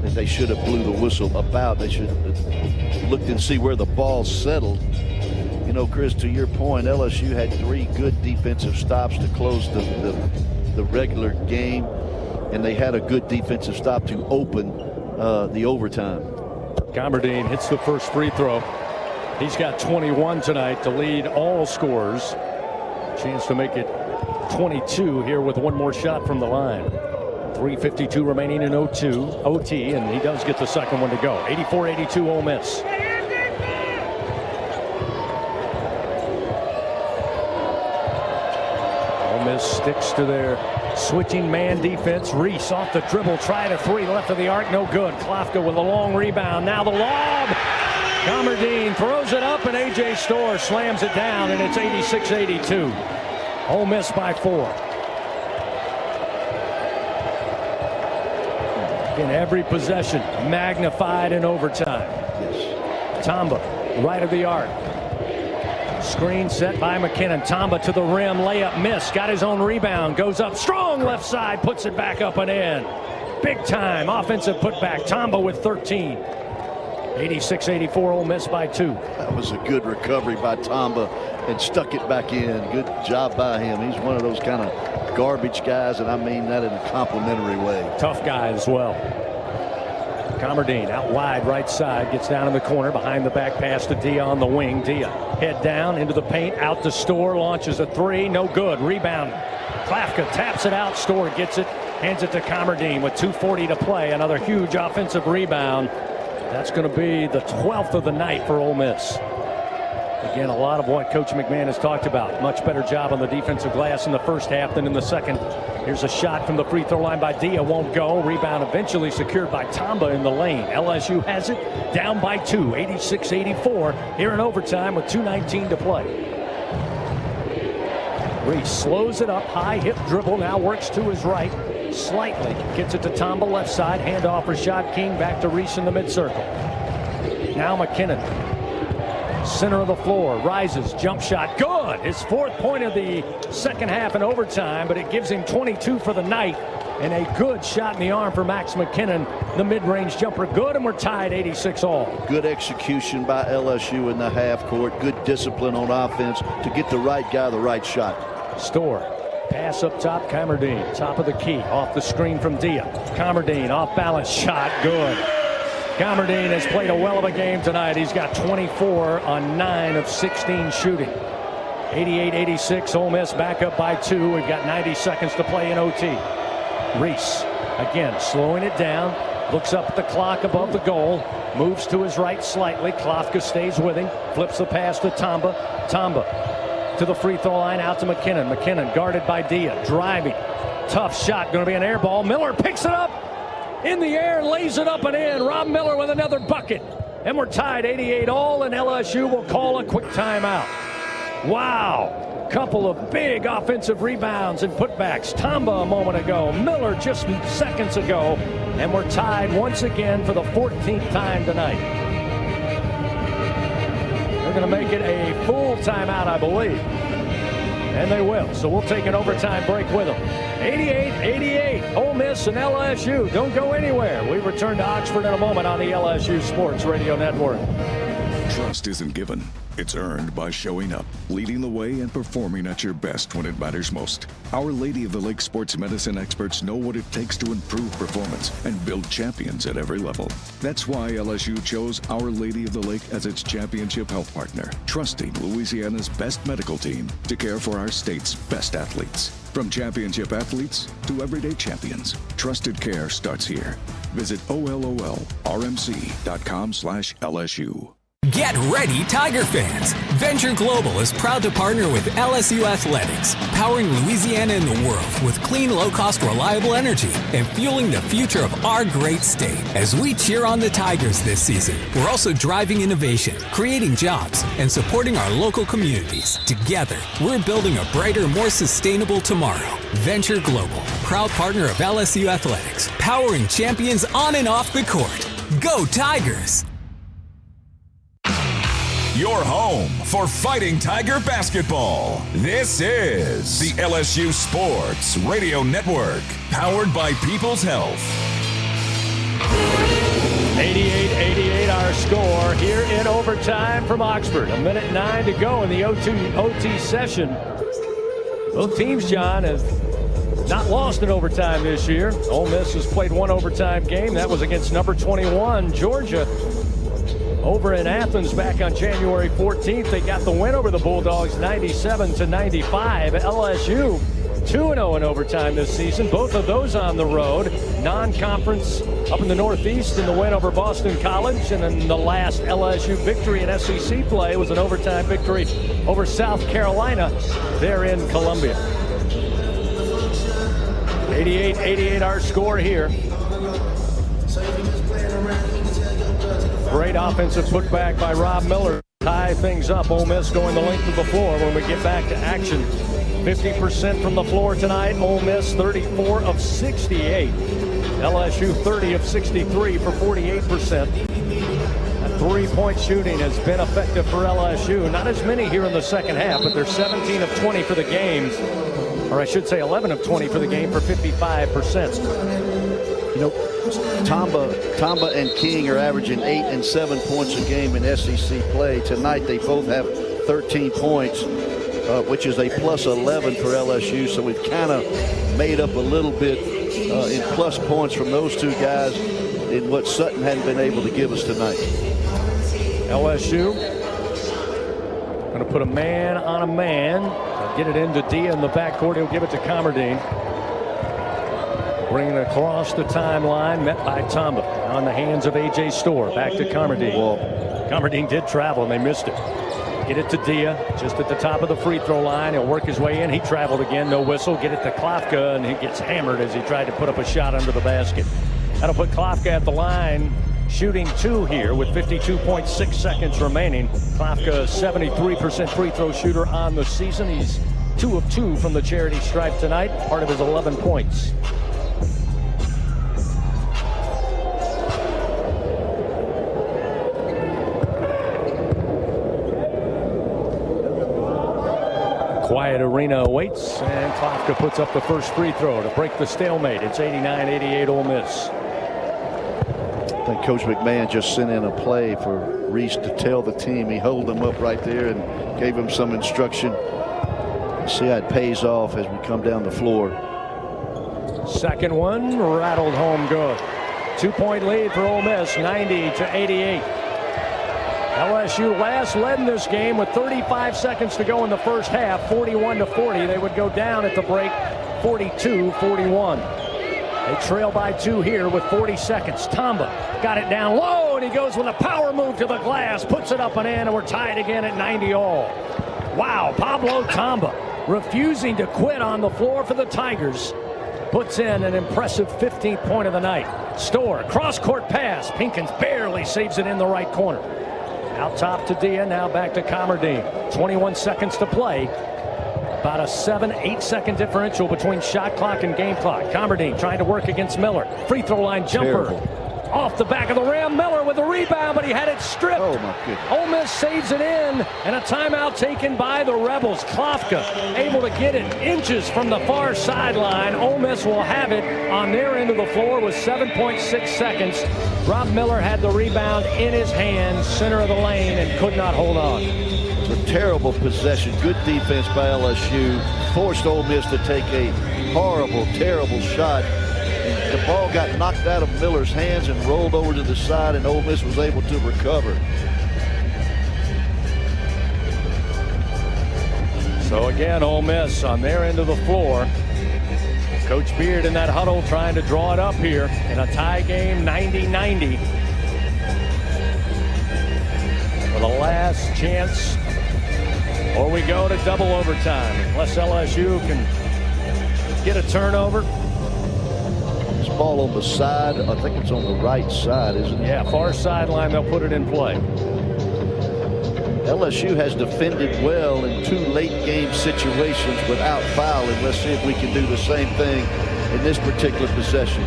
that they should have blew the whistle about. They should have looked and see where the ball settled. You know, Chris, to your point, LSU had 3 good defensive stops to close the regular game, and they had a good defensive stop to open the overtime. Commerdine hits the first free throw. He's got 21 tonight to lead all scorers. Chance to make it 22 here with one more shot from the line. 3:52 remaining in OT, and he does get the second one to go. 84-82 Ole Miss. Ole Miss sticks to their switching man defense. Reese off the dribble, tried a 3 left of the arc, no good. Klafka with a long rebound. Now the lob. Commerdine throws it up, and A.J. Storr slams it down, and it's 86-82. Ole Miss by 4. In every possession, magnified in overtime. Yes. Tamba, right of the arc. Screen set by McKinnon. Tamba to the rim, layup miss. Got his own rebound, goes up strong left side, puts it back up and in. Big time offensive putback. Tamba with 13. 86-84 Ole Miss by 2. That was a good recovery by Tamba and stuck it back in. Good job by him. He's one of those kind of garbage guys, and I mean that in a complimentary way. Tough guy as well. Commerdine out wide right side, gets down in the corner behind the back pass to Dia on the wing. Dia head down into the paint, out to Storr, launches a 3, no good. Rebound. Klafka taps it out. Storr gets it, hands it to Commerdine with 2:40 to play. Another huge offensive rebound. That's going to be the 12th of the night for Ole Miss. Again, a lot of what Coach McMahon has talked about. Much better job on the defensive glass in the first half than in the second. Here's a shot from the free throw line by Dia. Won't go. Rebound eventually secured by Tamba in the lane. LSU has it down by 2. 86-84 here in overtime with 2:19 to play. Reese slows it up. High hip dribble. Now works to his right. Slightly gets it to Tamba left side. Handoff Rashad King back to Reese in the mid-circle. Now McKinnon. Center of the floor, rises, jump shot, good. His 4th point of the second half in overtime, but it gives him 22 for the night. And a good shot in the arm for Max McKinnon. The mid-range jumper good, and we're tied 86 all. Good execution by LSU in the half court. Good discipline on offense to get the right guy the right shot. Storr. Pass up top, Commerdine. Top of the key, off the screen from Dia. Commerdine, off balance shot, good. Commerdine has played a well of a game tonight. He's got 24 on 9 of 16 shooting. 88-86, Ole Miss back up by 2. We've got 90 seconds to play in OT. Reese, again, slowing it down. Looks up at the clock above the goal. Moves to his right slightly. Klafka stays with him. Flips the pass to Tamba. Tamba to the free throw line, out to McKinnon. McKinnon guarded by Dia, driving. Tough shot, going to be an air ball. Miller picks it up in the air, lays it up and in. Rob Miller with another bucket. And we're tied 88 all, and LSU will call a quick timeout. Wow. Couple of big offensive rebounds and putbacks. Tamba a moment ago. Miller just seconds ago. And we're tied once again for the 14th time tonight. They're going to make it a full timeout, I believe. And they will. So we'll take an overtime break with them. 88-88. Ole Miss and LSU. Don't go anywhere. We return to Oxford in a moment on the LSU Sports Radio Network. Trust isn't given. It's earned by showing up, leading the way, and performing at your best when it matters most. Our Lady of the Lake sports medicine experts know what it takes to improve performance and build champions at every level. That's why LSU chose Our Lady of the Lake as its championship health partner, trusting Louisiana's best medical team to care for our state's best athletes. From championship athletes to everyday champions, trusted care starts here. Visit OLOLRMC.com/LSU. Get ready, Tiger fans! Venture Global is proud to partner with LSU Athletics, powering Louisiana and the world with clean, low-cost, reliable energy and fueling the future of our great state. As we cheer on the Tigers this season, we're also driving innovation, creating jobs, and supporting our local communities. Together, we're building a brighter, more sustainable tomorrow. Venture Global, proud partner of LSU Athletics, powering champions on and off the court. Go Tigers! your home for Fighting Tiger basketball. This is the LSU Sports Radio Network, powered by People's Health. 88-88 our score here in overtime from Oxford. 1:09 to go in the OT session. Both teams, John, have not lost in overtime this year. Ole Miss has played one overtime game. That was against number 21, Georgia, over in Athens back on January 14th. They got the win over the Bulldogs 97-95. LSU 2-0 in overtime this season. Both of those on the road. Non-conference up in the Northeast in the win over Boston College. And then the last LSU victory in SEC play was an overtime victory over South Carolina there in Columbia. 88-88 our score here. Great offensive putback by Rob Miller. Tie things up. Ole Miss going the length of the floor when we get back to action. 50% from the floor tonight. Ole Miss 34 of 68. LSU 30 of 63 for 48%. That three-point shooting has been effective for LSU. Not as many here in the second half, but they're 17 of 20 for the game. Or I should say 11 of 20 for the game for 55%. You know, Tamba and King are averaging 8 and 7 points a game in SEC play. Tonight they both have 13 points, which is a plus 11 for LSU. So we've kind of made up a little bit in plus points from those two guys in what Sutton hadn't been able to give us tonight. LSU going to put a man on a man. Get it into Dia in the backcourt. He'll give it to Comerdine. Bringing it across the timeline, met by Tamba. On the hands of A.J. Storr. Back to Comerdine. Comerdine did travel and they missed it. Get it to Dia, just at the top of the free throw line. He'll work his way in. He traveled again, no whistle. Get it to Klafka, and he gets hammered as he tried to put up a shot under the basket. That'll put Klafka at the line, shooting 2 here with 52.6 seconds remaining. Klafka, 73% free throw shooter on the season. He's 2 of 2 from the charity stripe tonight, part of his 11 points. Quiet arena awaits, and Klafka puts up the first free throw to break the stalemate. It's 89-88 Ole Miss. I think Coach McMahon just sent in a play for Reese to tell the team. He held them up right there and gave them some instruction. See how it pays off as we come down the floor. Second one rattled home good. 2-point lead for Ole Miss, 90-88. LSU last led in this game with 35 seconds to go in the first half, 41-40. They would go down at the break, 42-41. They trail by 2 here with 40 seconds. Tamba got it down low, and he goes with a power move to the glass, puts it up and in, and we're tied again at 90 all. Wow, Pablo Tamba refusing to quit on the floor for the Tigers. Puts in an impressive 15th point of the night. Storr, cross-court pass. Pinkins barely saves it in the right corner. Out top to Dia, now back to Comerdine. 21 seconds to play. About a 7-8 second differential between shot clock and game clock. Comerdine trying to work against Miller. Free throw line jumper. Terrible. Off the back of the rim. Miller with a rebound, but he had it stripped. Oh, my goodness. Ole Miss saves it in, and a timeout taken by the Rebels. Klafka able to get it inches from the far sideline. Ole Miss will have it on their end of the floor with 7.6 seconds. Rob Miller had the rebound in his hands, center of the lane, and could not hold on. It's a terrible possession. Good defense by LSU. Forced Ole Miss to take a horrible, terrible shot. And the ball got knocked out of Miller's hands and rolled over to the side, and Ole Miss was able to recover. So again, Ole Miss on their end of the floor. Coach Beard in that huddle trying to draw it up here in a tie game, 90-90. For the last chance, or we go to double overtime. Unless LSU can get a turnover. This ball on the side, I think it's on the right side, isn't it? Yeah, far sideline, they'll put it in play. LSU has defended well in 2 late game situations without fouling. Let's see if we can do the same thing in this particular possession.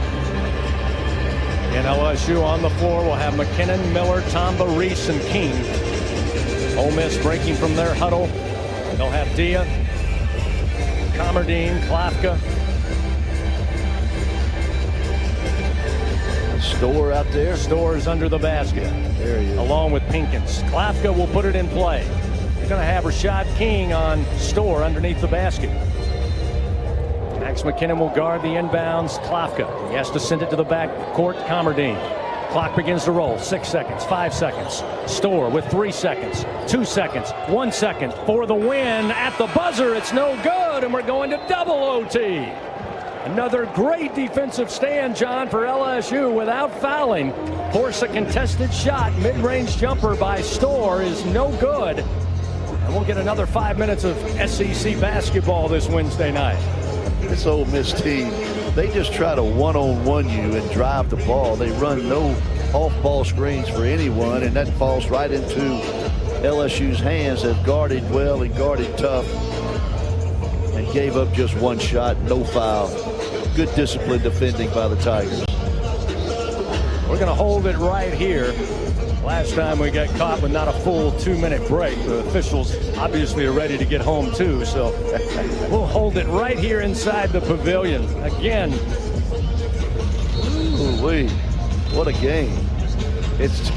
And LSU on the floor will have McKinnon, Miller, Tamba, Reese, and King. Ole Miss breaking from their huddle. They'll have Dia, Commerdine, Klafka. Store out there. Store's under the basket. There he is. Along with Pinkins. Klafka will put it in play. He's going to have Rashad King on Store underneath the basket. Max McKinnon will guard the inbounds. Klafka. He has to send it to the back court. Commerdine. Clock begins to roll. 6 seconds, 5 seconds. Store with 3 seconds, 2 seconds, 1 second for the win. At the buzzer, it's no good, and we're going to double OT. Another great defensive stand, John, for LSU without fouling. Force a contested shot. Mid-range jumper by Store is no good. And we'll get another 5 minutes of SEC basketball this Wednesday night. This Ole Miss team, they just try to one-on-one you and drive the ball. They run no off-ball screens for anyone, and that falls right into LSU's hands. They've guarded well and guarded tough and gave up just one shot, no foul. Good discipline defending by the Tigers. We're going to hold it right here. Last time we got caught with not a full 2-minute break. The officials obviously are ready to get home too, so we'll hold it right here inside the pavilion. Again. Ooh-wee. What a game. It's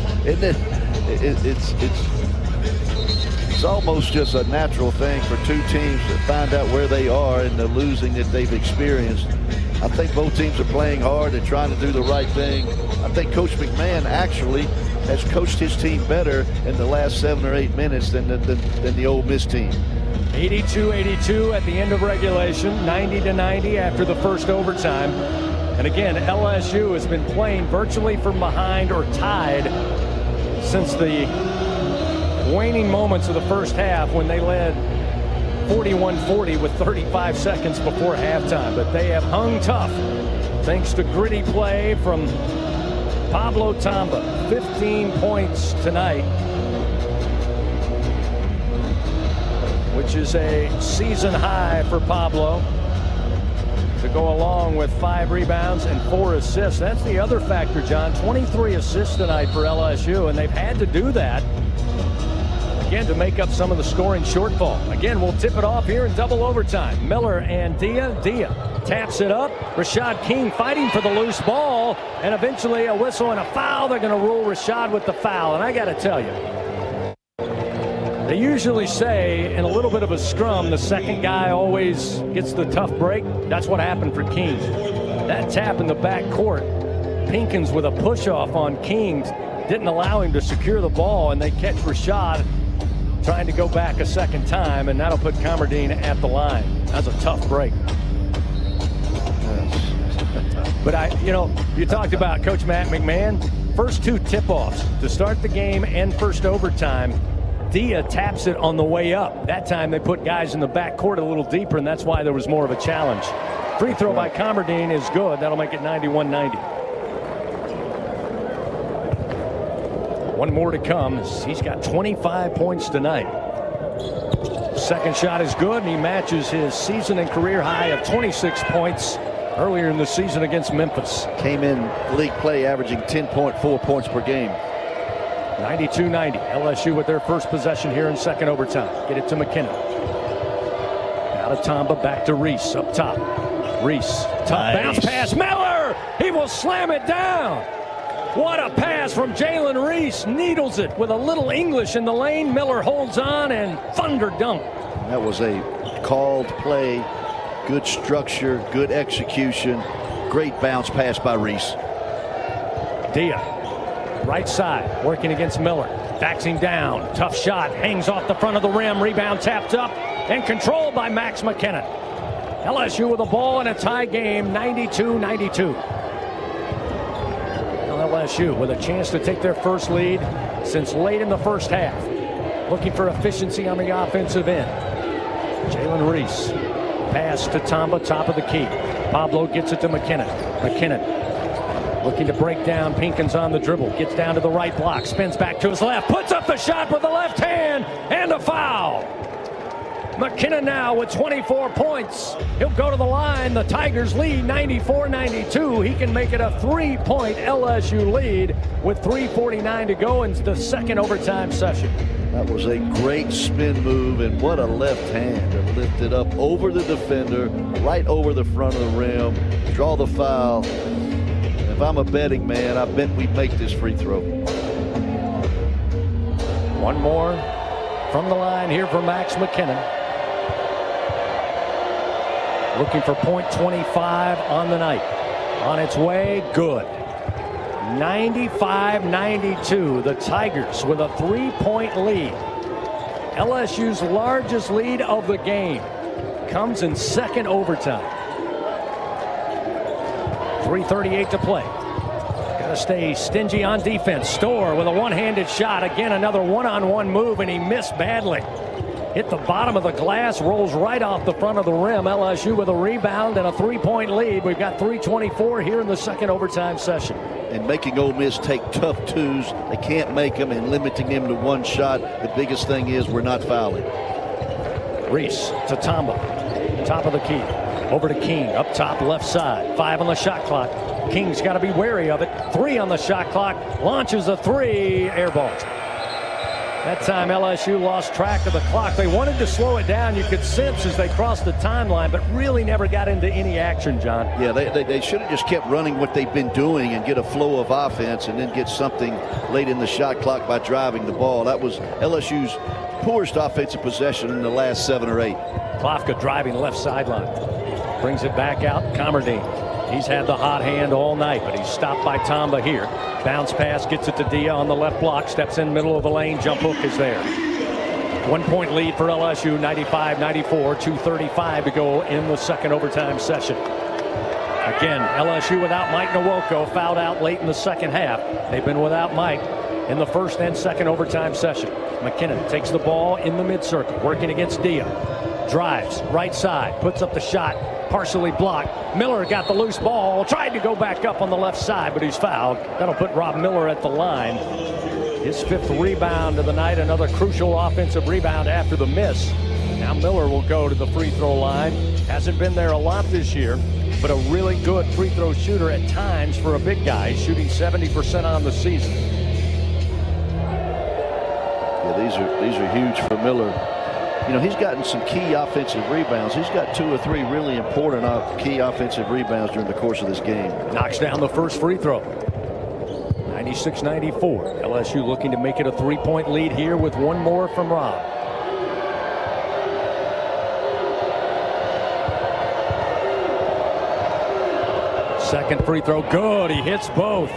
almost just a natural thing for two teams to find out where they are in the losing that they've experienced. I think both teams are playing hard and trying to do the right thing. I think Coach McMahon actually has coached his team better in the last 7 or 8 minutes than the Ole Miss team. 82-82 at the end of regulation, 90-90 after the first overtime. And again, LSU has been playing virtually from behind or tied since the waning moments of the first half when they led 41-40 with 35 seconds before halftime. But they have hung tough thanks to gritty play from Pablo Tamba. 15 points tonight, which is a season high for Pablo, to go along with 5 rebounds and 4 assists. That's the other factor, John. 23 assists tonight for LSU, and they've had to do that again to make up some of the scoring shortfall. Again, we'll tip it off here in double overtime. Miller and Dia. Dia taps it up. Rashad King fighting for the loose ball, and eventually a whistle and a foul. They're going to rule Rashad with the foul. And I got to tell you, they usually say in a little bit of a scrum, the second guy always gets the tough break. That's what happened for King. That tap in the back court, Pinkins with a push-off on King didn't allow him to secure the ball, and they catch Rashad trying to go back a second time, and that'll put Commerdine at the line. That's a tough break. But you talked about Coach Matt McMahon. First 2 tip-offs to start the game and first overtime. Dia taps it on the way up. That time they put guys in the back court a little deeper, and that's why there was more of a challenge. Free throw by Commerdine is good. That'll make it 91-90. One more to come. He's got 25 points tonight. Second shot is good, and he matches his season and career high of 26 points earlier in the season against Memphis. Came in league play averaging 10.4 points per game. 92-90. LSU with their first possession here in second overtime. Get it to McKinnon. Out of Tamba, back to Reese up top. Reese, top bounce pass. Miller! He will slam it down. What a pass from Jalen Reese. Needles it with a little English in the lane. Miller holds on and thunder dunk. That was a called play. Good structure, good execution. Great bounce pass by Reese. Dia, right side, working against Miller. Backs him down. Tough shot. Hangs off the front of the rim. Rebound tapped up and controlled by Max McKinnon. LSU with the ball in a tie game, 92-92. LSU with a chance to take their first lead since late in the first half. Looking for efficiency on the offensive end. Jalen Reese. Pass to Tamba, top of the key. Pablo gets it to McKinnon. McKinnon looking to break down. Pinkins on the dribble. Gets down to the right block. Spins back to his left. Puts up the shot with the left hand. And a foul. McKinnon now with 24 points. He'll go to the line. The Tigers lead 94-92. He can make it a 3-point LSU lead with 3:49 to go in the second overtime session. That was a great spin move, and what a left hand to lift it up over the defender, right over the front of the rim, draw the foul. If I'm a betting man, I bet we make this free throw. One more from the line here for Max McKinnon. Looking for .25 on the night. On its way, good. 95-92, the Tigers with a 3-point lead. LSU's largest lead of the game comes in second overtime. 3:38 to play. Got to stay stingy on defense. Storr with a one-handed shot. Again, another one-on-one move, and he missed badly. Hit the bottom of the glass, rolls right off the front of the rim. LSU with a rebound and a 3-point lead. We've got 3:24 here in the second overtime session. And making Ole Miss take tough twos. They can't make them, and limiting him to one shot. The biggest thing is we're not fouling. Reese to Tamba. Top of the key. Over to King. Up top left side. 5 on the shot clock. King's got to be wary of it. 3 on the shot clock. Launches a 3. Airball. That time LSU lost track of the clock. They wanted to slow it down. You could sense as they crossed the timeline, but really never got into any action, John. Yeah, they should have just kept running what they've been doing and get a flow of offense and then get something late in the shot clock by driving the ball. That was LSU's poorest offensive possession in the last 7 or 8. Klafka driving left sideline. Brings it back out. Comerdine. He's had the hot hand all night, but he's stopped by Tamba here. Bounce pass, gets it to Dia on the left block, steps in middle of the lane, jump hook is there. 1-point lead for LSU, 95-94, 2:35 to go in the second overtime session. Again, LSU without Mike Nwoko, fouled out late in the second half. They've been without Mike in the first and second overtime session. McKinnon takes the ball in the mid-circle, working against Dia. Drives, right side, puts up the shot, partially blocked. Miller got the loose ball, tried to go back up on the left side, but he's fouled. That'll put Rob Miller at the line. His 5th rebound of the night, another crucial offensive rebound after the miss. Now Miller will go to the free throw line. Hasn't been there a lot this year, but a really good free throw shooter at times for a big guy. He's shooting 70% on the season. Yeah, these are huge for Miller. You know, he's gotten some key offensive rebounds. He's got 2 or 3 really important key offensive rebounds during the course of this game. Knocks down the first free throw. 96-94. LSU looking to make it a 3-point lead here with one more from Rob. Second free throw, good. He hits both.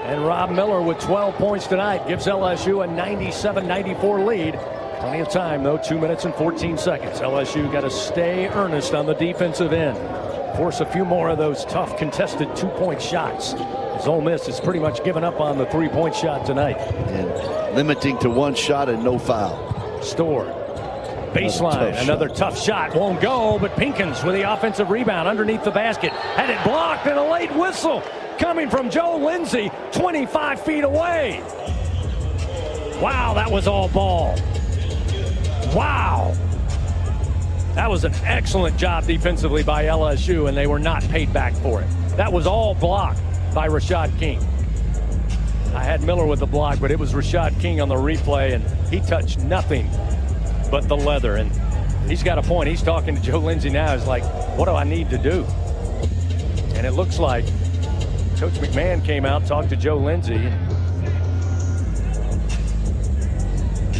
And Rob Miller with 12 points tonight gives LSU a 97-94 lead. Plenty of time, though, 2 minutes and 14 seconds. LSU got to stay earnest on the defensive end. Force a few more of those tough contested 2-point shots. As Ole Miss has pretty much given up on the 3-point shot tonight. And limiting to one shot and no foul. Storr. Baseline, another tough shot. Won't go, but Pinkins with the offensive rebound underneath the basket. Had it blocked and a late whistle coming from Joe Lindsey 25 feet away. Wow, that was all ball. Wow. That was an excellent job defensively by LSU, and they were not paid back for it. That was all blocked by Rashad King. I had Miller with the block, but it was Rashad King on the replay, and he touched nothing but the leather. And he's got a point. He's talking to Joe Lindsey now. He's like, what do I need to do? And it looks like Coach McMahon came out, talked to Joe Lindsey.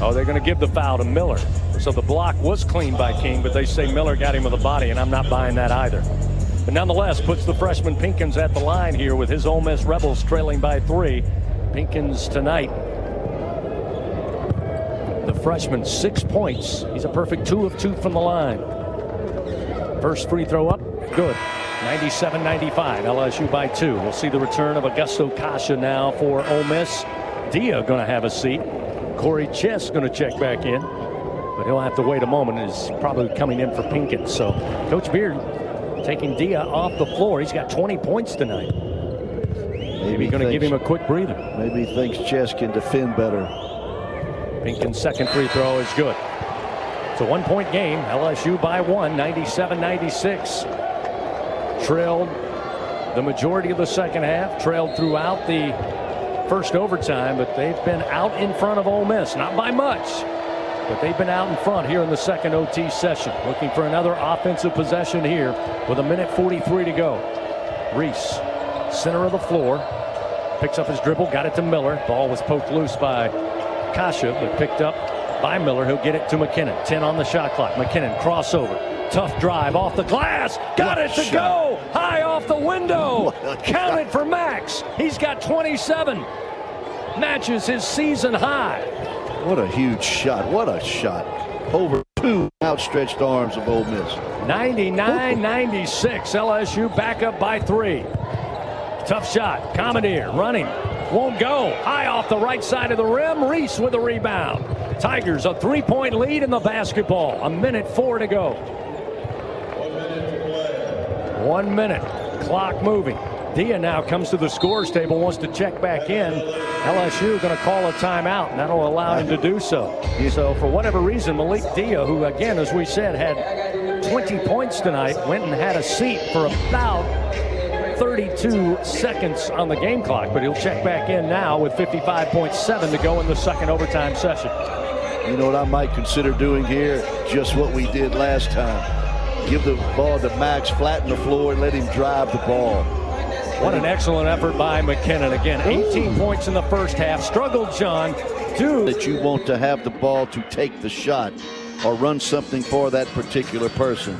Oh, they're going to give the foul to Miller. So the block was cleaned by King, but they say Miller got him with a body, and I'm not buying that either. But nonetheless, puts the freshman Pinkins at the line here with his Ole Miss Rebels trailing by 3. Pinkins tonight, the freshman, 6 points. He's a perfect 2 of 2 from the line. First free throw up, good. 97-95, LSU by 2. We'll see the return of Augusto Kasha now for Ole Miss. Dia going to have a seat. Corey Chess going to check back in, but he'll have to wait a moment. Is probably coming in for Pinkins. So Coach Beard taking Dia off the floor. He's got 20 points tonight. Maybe going to give him a quick breather. Maybe he thinks Chess can defend better. Pinkins' second free throw is good. It's a 1-point game. LSU by 1, 97-96. Trailed the majority of the second half. Trailed throughout the first overtime, but they've been out in front of Ole Miss. Not by much, but they've been out in front here in the second OT session. Looking for another offensive possession here with 1:43 to go. Reese, center of the floor, picks up his dribble, got it to Miller. Ball was poked loose by Kasha, but picked up by Miller. He'll get it to McKinnon. 10 on the shot clock. McKinnon, crossover. Tough drive off the glass. Got it to go. High off the window. Count it for Max. He's got 27. Matches his season high. What a huge shot. What a shot. Over two outstretched arms of Ole Miss. 99-96. LSU back up by 3. Tough shot. Commandeer running. Won't go. High off the right side of the rim. Reese with a rebound. Tigers a 3-point lead in the basketball. 1:04 to go. 1 minute. Clock moving. Dia now comes to the scores table, wants to check back in. LSU going to call a timeout, and that'll allow him to do so. So for whatever reason, Malik Dia, who again, as we said, had 20 points tonight, went and had a seat for about 32 seconds on the game clock, but he'll check back in now with 55.7 to go in the second overtime session. You know what I might consider doing here? Just what we did last time. Give the ball to Max, flatten the floor, and let him drive the ball. What an excellent effort by McKinnon. Again, 18 points in the first half. Struggled, John. That you want to have the ball to take the shot or run something for that particular person.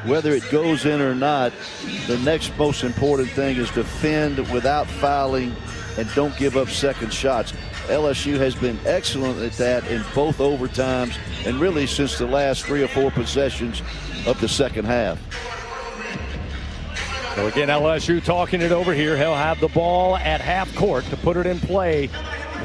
Whether it goes in or not, the next most important thing is defend without fouling and don't give up second shots. LSU has been excellent at that in both overtimes and really since the last 3 or 4 possessions of the second half. So again, LSU talking it over here. He'll have the ball at half court to put it in play.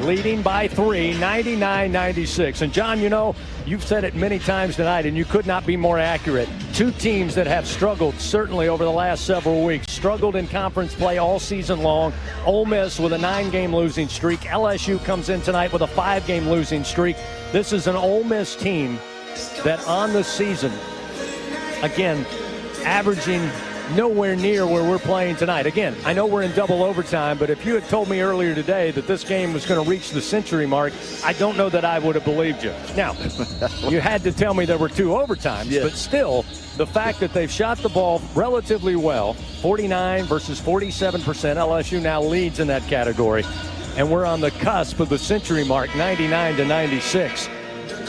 Leading by 3, 99-96. And John, you know, you've said it many times tonight, and you could not be more accurate. Two teams that have struggled, certainly over the last several weeks, struggled in conference play all season long. Ole Miss with a 9-game losing streak. LSU comes in tonight with a 5-game losing streak. This is an Ole Miss team that on the season, again, averaging nowhere near where we're playing tonight. Again, I know we're in double overtime, but if you had told me earlier today that this game was going to reach the century mark, I don't know that I would have believed you. Now, you had to tell me there were 2 overtimes, but still, the fact that they've shot the ball relatively well, 49 versus 47%, LSU now leads in that category, and we're on the cusp of the century mark, 99-96,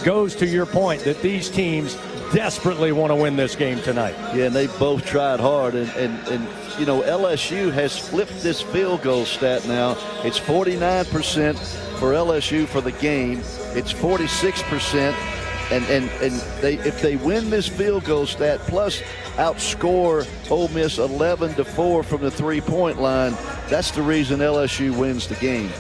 goes to your point that these teams desperately want to win this game tonight. Yeah, and they both tried hard, and you know, LSU has flipped this field goal stat now. It's 49% for LSU for the game. It's 46%, and if they win this field goal stat plus outscore Ole Miss 11-4 from the 3-point line, that's the reason LSU wins the game.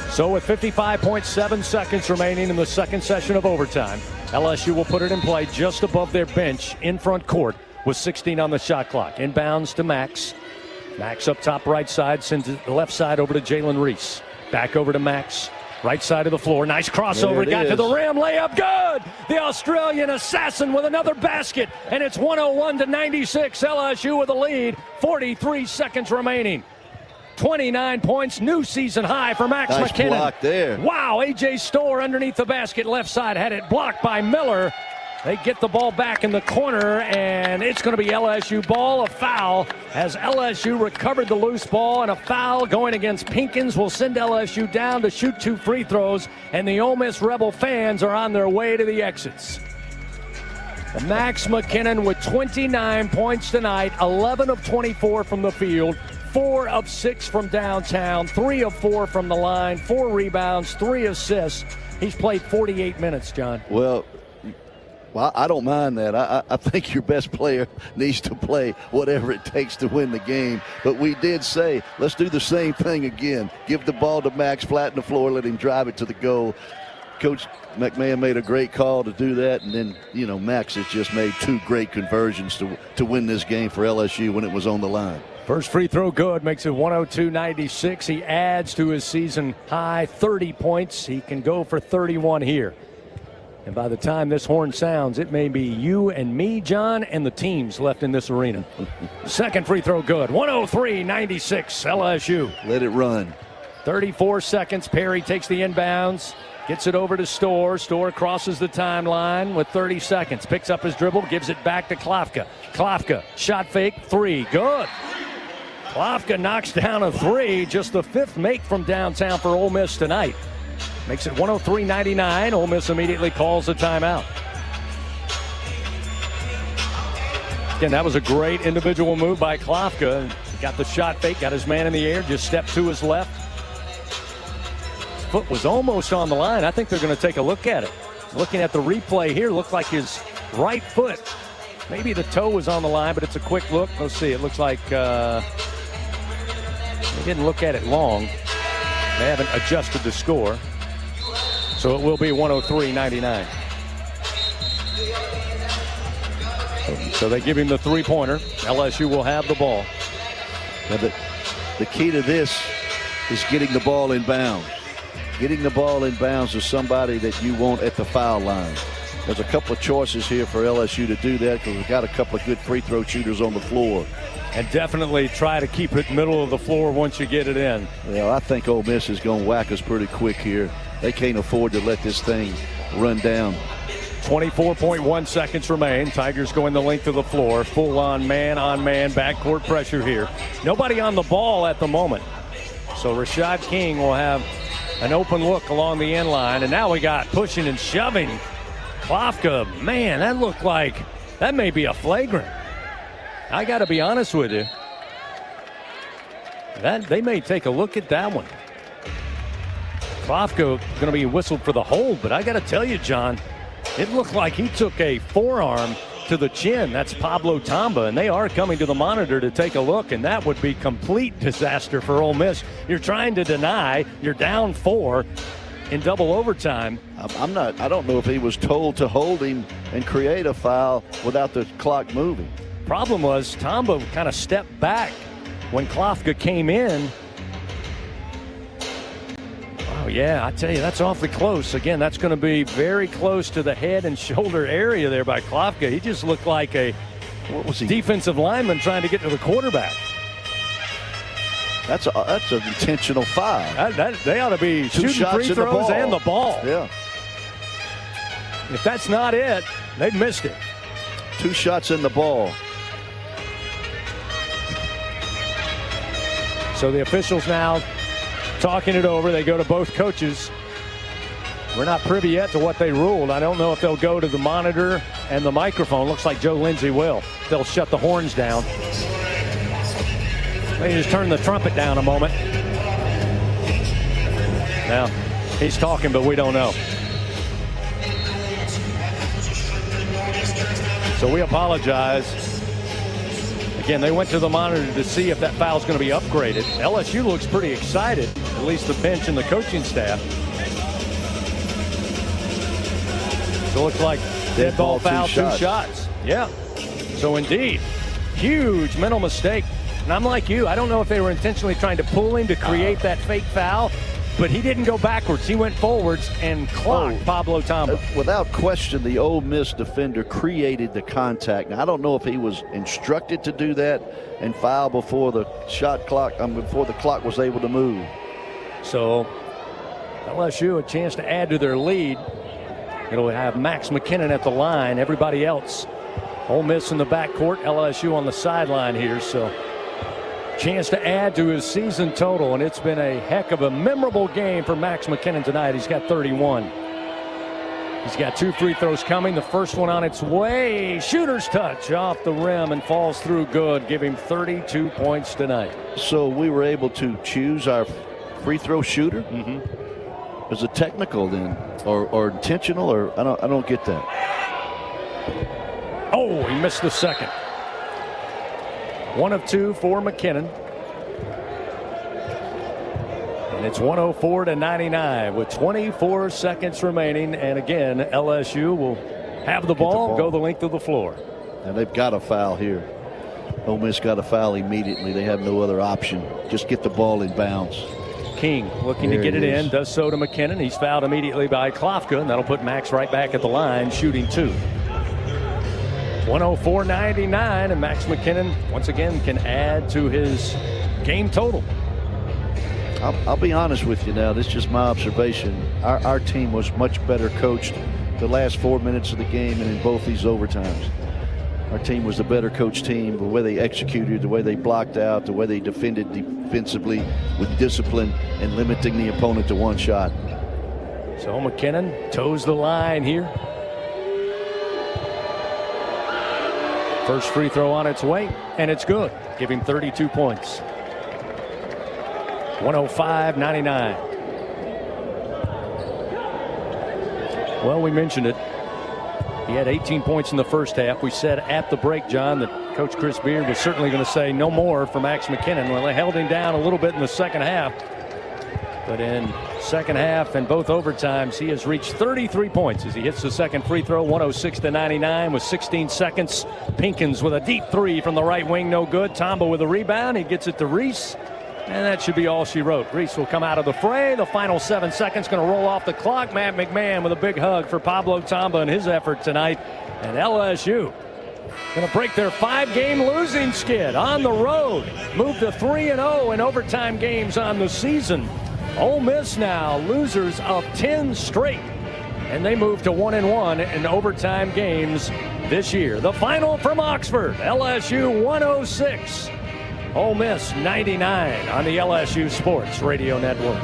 So with 55.7 seconds remaining in the second session of overtime, LSU will put it in play just above their bench in front court with 16 on the shot clock. Inbounds to Max. Max up top right side, sends it the left side over to Jalen Reese. Back over to Max. Right side of the floor. Nice crossover. Got to the rim. Layup good. The Australian assassin with another basket. And it's 101-96. LSU with a lead. 43 seconds remaining. 29 points, new season high for Max nice McKinnon. Block there. Wow, A.J. Storr underneath the basket, left side, had it blocked by Miller. They get the ball back in the corner, and it's going to be LSU ball. A foul as LSU recovered the loose ball, and a foul going against Pinkins will send LSU down to shoot 2 free throws, and the Ole Miss Rebel fans are on their way to the exits. Max McKinnon with 29 points tonight, 11 of 24 from the field. 4 of 6 from downtown, 3 of 4 from the line, 4 rebounds, 3 assists. He's played 48 minutes, John. Well, I don't mind that. I think your best player needs to play whatever it takes to win the game. But we did say, let's do the same thing again. Give the ball to Max, flatten the floor, let him drive it to the goal. Coach McMahon made a great call to do that, and then, you know, Max has just made 2 great conversions to win this game for LSU when it was on the line. First free throw good, makes it 102-96. He adds to his season high 30 points. He can go for 31 here. And by the time this horn sounds, it may be you and me, John, and the teams left in this arena. Second free throw good, 103-96 LSU. Let it run. 34 seconds. Perry takes the inbounds. Gets it over to Storr. Storr crosses the timeline with 30 seconds. Picks up his dribble, gives it back to Klafka. Klafka, shot fake, 3. Good. Klafka knocks down a 3. Just the 5th make from downtown for Ole Miss tonight. Makes it 103-99. Ole Miss immediately calls the timeout. Again, that was a great individual move by Klafka. Got the shot fake, got his man in the air, just stepped to his left. Foot was almost on the line. I think they're going to take a look at it. Looking at the replay here, looked like his right foot, maybe the toe was on the line, but it's a quick look. Let's see. It looks like they didn't look at it long. They haven't adjusted the score. So it will be 103-99. So they give him the 3-pointer. LSU will have the ball. Yeah, the key to this is getting the ball in bounds. Getting the ball in bounds is somebody that you want at the foul line. There's a couple of choices here for LSU to do that because we've got a couple of good free throw shooters on the floor. And definitely try to keep it middle of the floor once you get it in. Well, I think Ole Miss is going to whack us pretty quick here. They can't afford to let this thing run down. 24.1 seconds remain. Tigers going the length of the floor. Full-on man-on-man backcourt pressure here. Nobody on the ball at the moment. So Rashad King will have an open look along the end line. And now we got pushing and shoving. Klafka, man, that looked like that may be a flagrant. I got to be honest with you. They may take a look at that one. Klafka going to be whistled for the hold, but I got to tell you, John, it looked like he took a forearm to the chin. That's Pablo Tamba, and they are coming to the monitor to take a look, and that would be complete disaster for Ole Miss. You're trying to deny. You're down 4 in double overtime. I don't know if he was told to hold him and create a foul without the clock moving. Problem was Tamba kind of stepped back when Klafka came in. Oh, yeah, I tell you, that's awfully close. Again, that's going to be very close to the head and shoulder area there by Klafka. He just looked like a defensive lineman trying to get to the quarterback. That's an intentional foul. They ought to be shooting free throws and the ball. Yeah. If that's not it, they've missed it. 2 shots in the ball. So the officials now talking it over. They go to both coaches. We're not privy yet to what they ruled. I don't know if they'll go to the monitor and the microphone. Looks like Joe Lindsey will. They'll shut the horns down. They just turn the trumpet down a moment. Now, he's talking, but we don't know. So we apologize. Again, they went to the monitor to see if that foul's going to be upgraded. LSU looks pretty excited, at least the bench and the coaching staff. So it looks like dead ball foul, 2 shots. Yeah. So indeed, huge mental mistake. And I'm like you, I don't know if they were intentionally trying to pull him to create that fake foul, but he didn't go backwards. He went forwards and clocked Pablo Tamba. Without question, the Ole Miss defender created the contact. Now, I don't know if he was instructed to do that and foul before the shot clock, before the clock was able to move. So LSU a chance to add to their lead. It'll have Max McKinnon at the line. Everybody else, Ole Miss in the backcourt, LSU on the sideline here. So chance to add to his season total, and it's been a heck of a memorable game for Max McKinnon tonight. He's got 31. He's got 2 free throws coming. The first one on its way. Shooter's touch off the rim and falls through good. Give him 32 points tonight. So we were able to choose our free throw shooter? Mm-hmm. Is it technical then, or intentional, or I don't get that. Oh, he missed the second. 1 of 2 for McKinnon. And it's 104-99 with 24 seconds remaining. And again, LSU will have the ball, go the length of the floor. And they've got a foul here. Ole Miss got a foul immediately. They have no other option. Just get the ball in bounds. King looking to get it in, does so to McKinnon. He's fouled immediately by Klafka, and that'll put Max right back at the line, shooting 2. 104-99, and Max McKinnon once again can add to his game total. I'll be honest with you now. This is just my observation. Our team was much better coached the last 4 minutes of the game and in both these overtimes. Our team was the better coached team. The way they executed, the way they blocked out, the way they defended defensively with discipline and limiting the opponent to one shot. So McKinnon toes the line here. First free throw on its way, and it's good. Give him 32 points. 105-99. Well, we mentioned it. He had 18 points in the first half. We said at the break, John, that Coach Chris Beard was certainly going to say no more for Max McKinnon. Well, they held him down a little bit in the second half. But in second half and both overtimes, he has reached 33 points as he hits the second free throw, 106-99 with 16 seconds. Pinkins with a deep three from the right wing, no good. Tomba with a rebound. He gets it to Reese. And that should be all she wrote. Reese will come out of the fray. The final 7 seconds going to roll off the clock. Matt McMahon with a big hug for Pablo Tomba and his effort tonight. And LSU going to break their 5-game losing skid on the road. Move to 3-0 in overtime games on the season. Ole Miss now losers of 10 straight. And they move to 1-1 in overtime games this year. The final from Oxford, LSU 106. Ole Miss 99 on the LSU Sports Radio Network.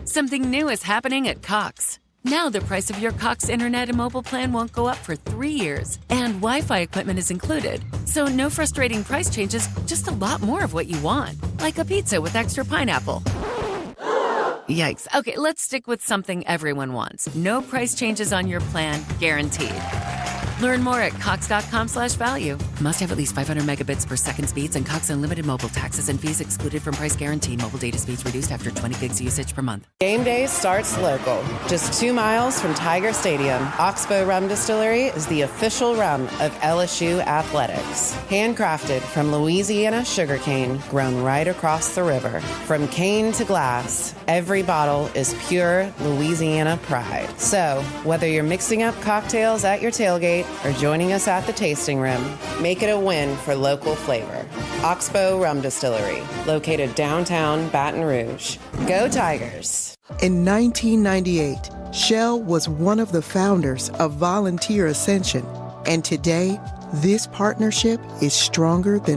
Something new is happening at Cox. Now the price of your Cox internet and mobile plan won't go up for 3 years, and Wi-Fi equipment is included. So no frustrating price changes, just a lot more of what you want, like a pizza with extra pineapple. Yikes. Okay, let's stick with something everyone wants. No price changes on your plan, guaranteed. Learn more at cox.com/value. Must have at least 500 megabits per second speeds and Cox Unlimited mobile. Taxes and fees excluded from price guarantee. Mobile data speeds reduced after 20 gigs usage per month. Game day starts local. Just 2 miles from Tiger Stadium, Oxbow Rum Distillery is the official rum of LSU athletics. Handcrafted from Louisiana sugarcane, grown right across the river. From cane to glass, every bottle is pure Louisiana pride. So, whether you're mixing up cocktails at your tailgate or joining us at the tasting room, make it a win for local flavor. Oxbow Rum Distillery, located downtown Baton Rouge. Go Tigers! In 1998, Shell was one of the founders of Volunteer Ascension, and today, this partnership is stronger than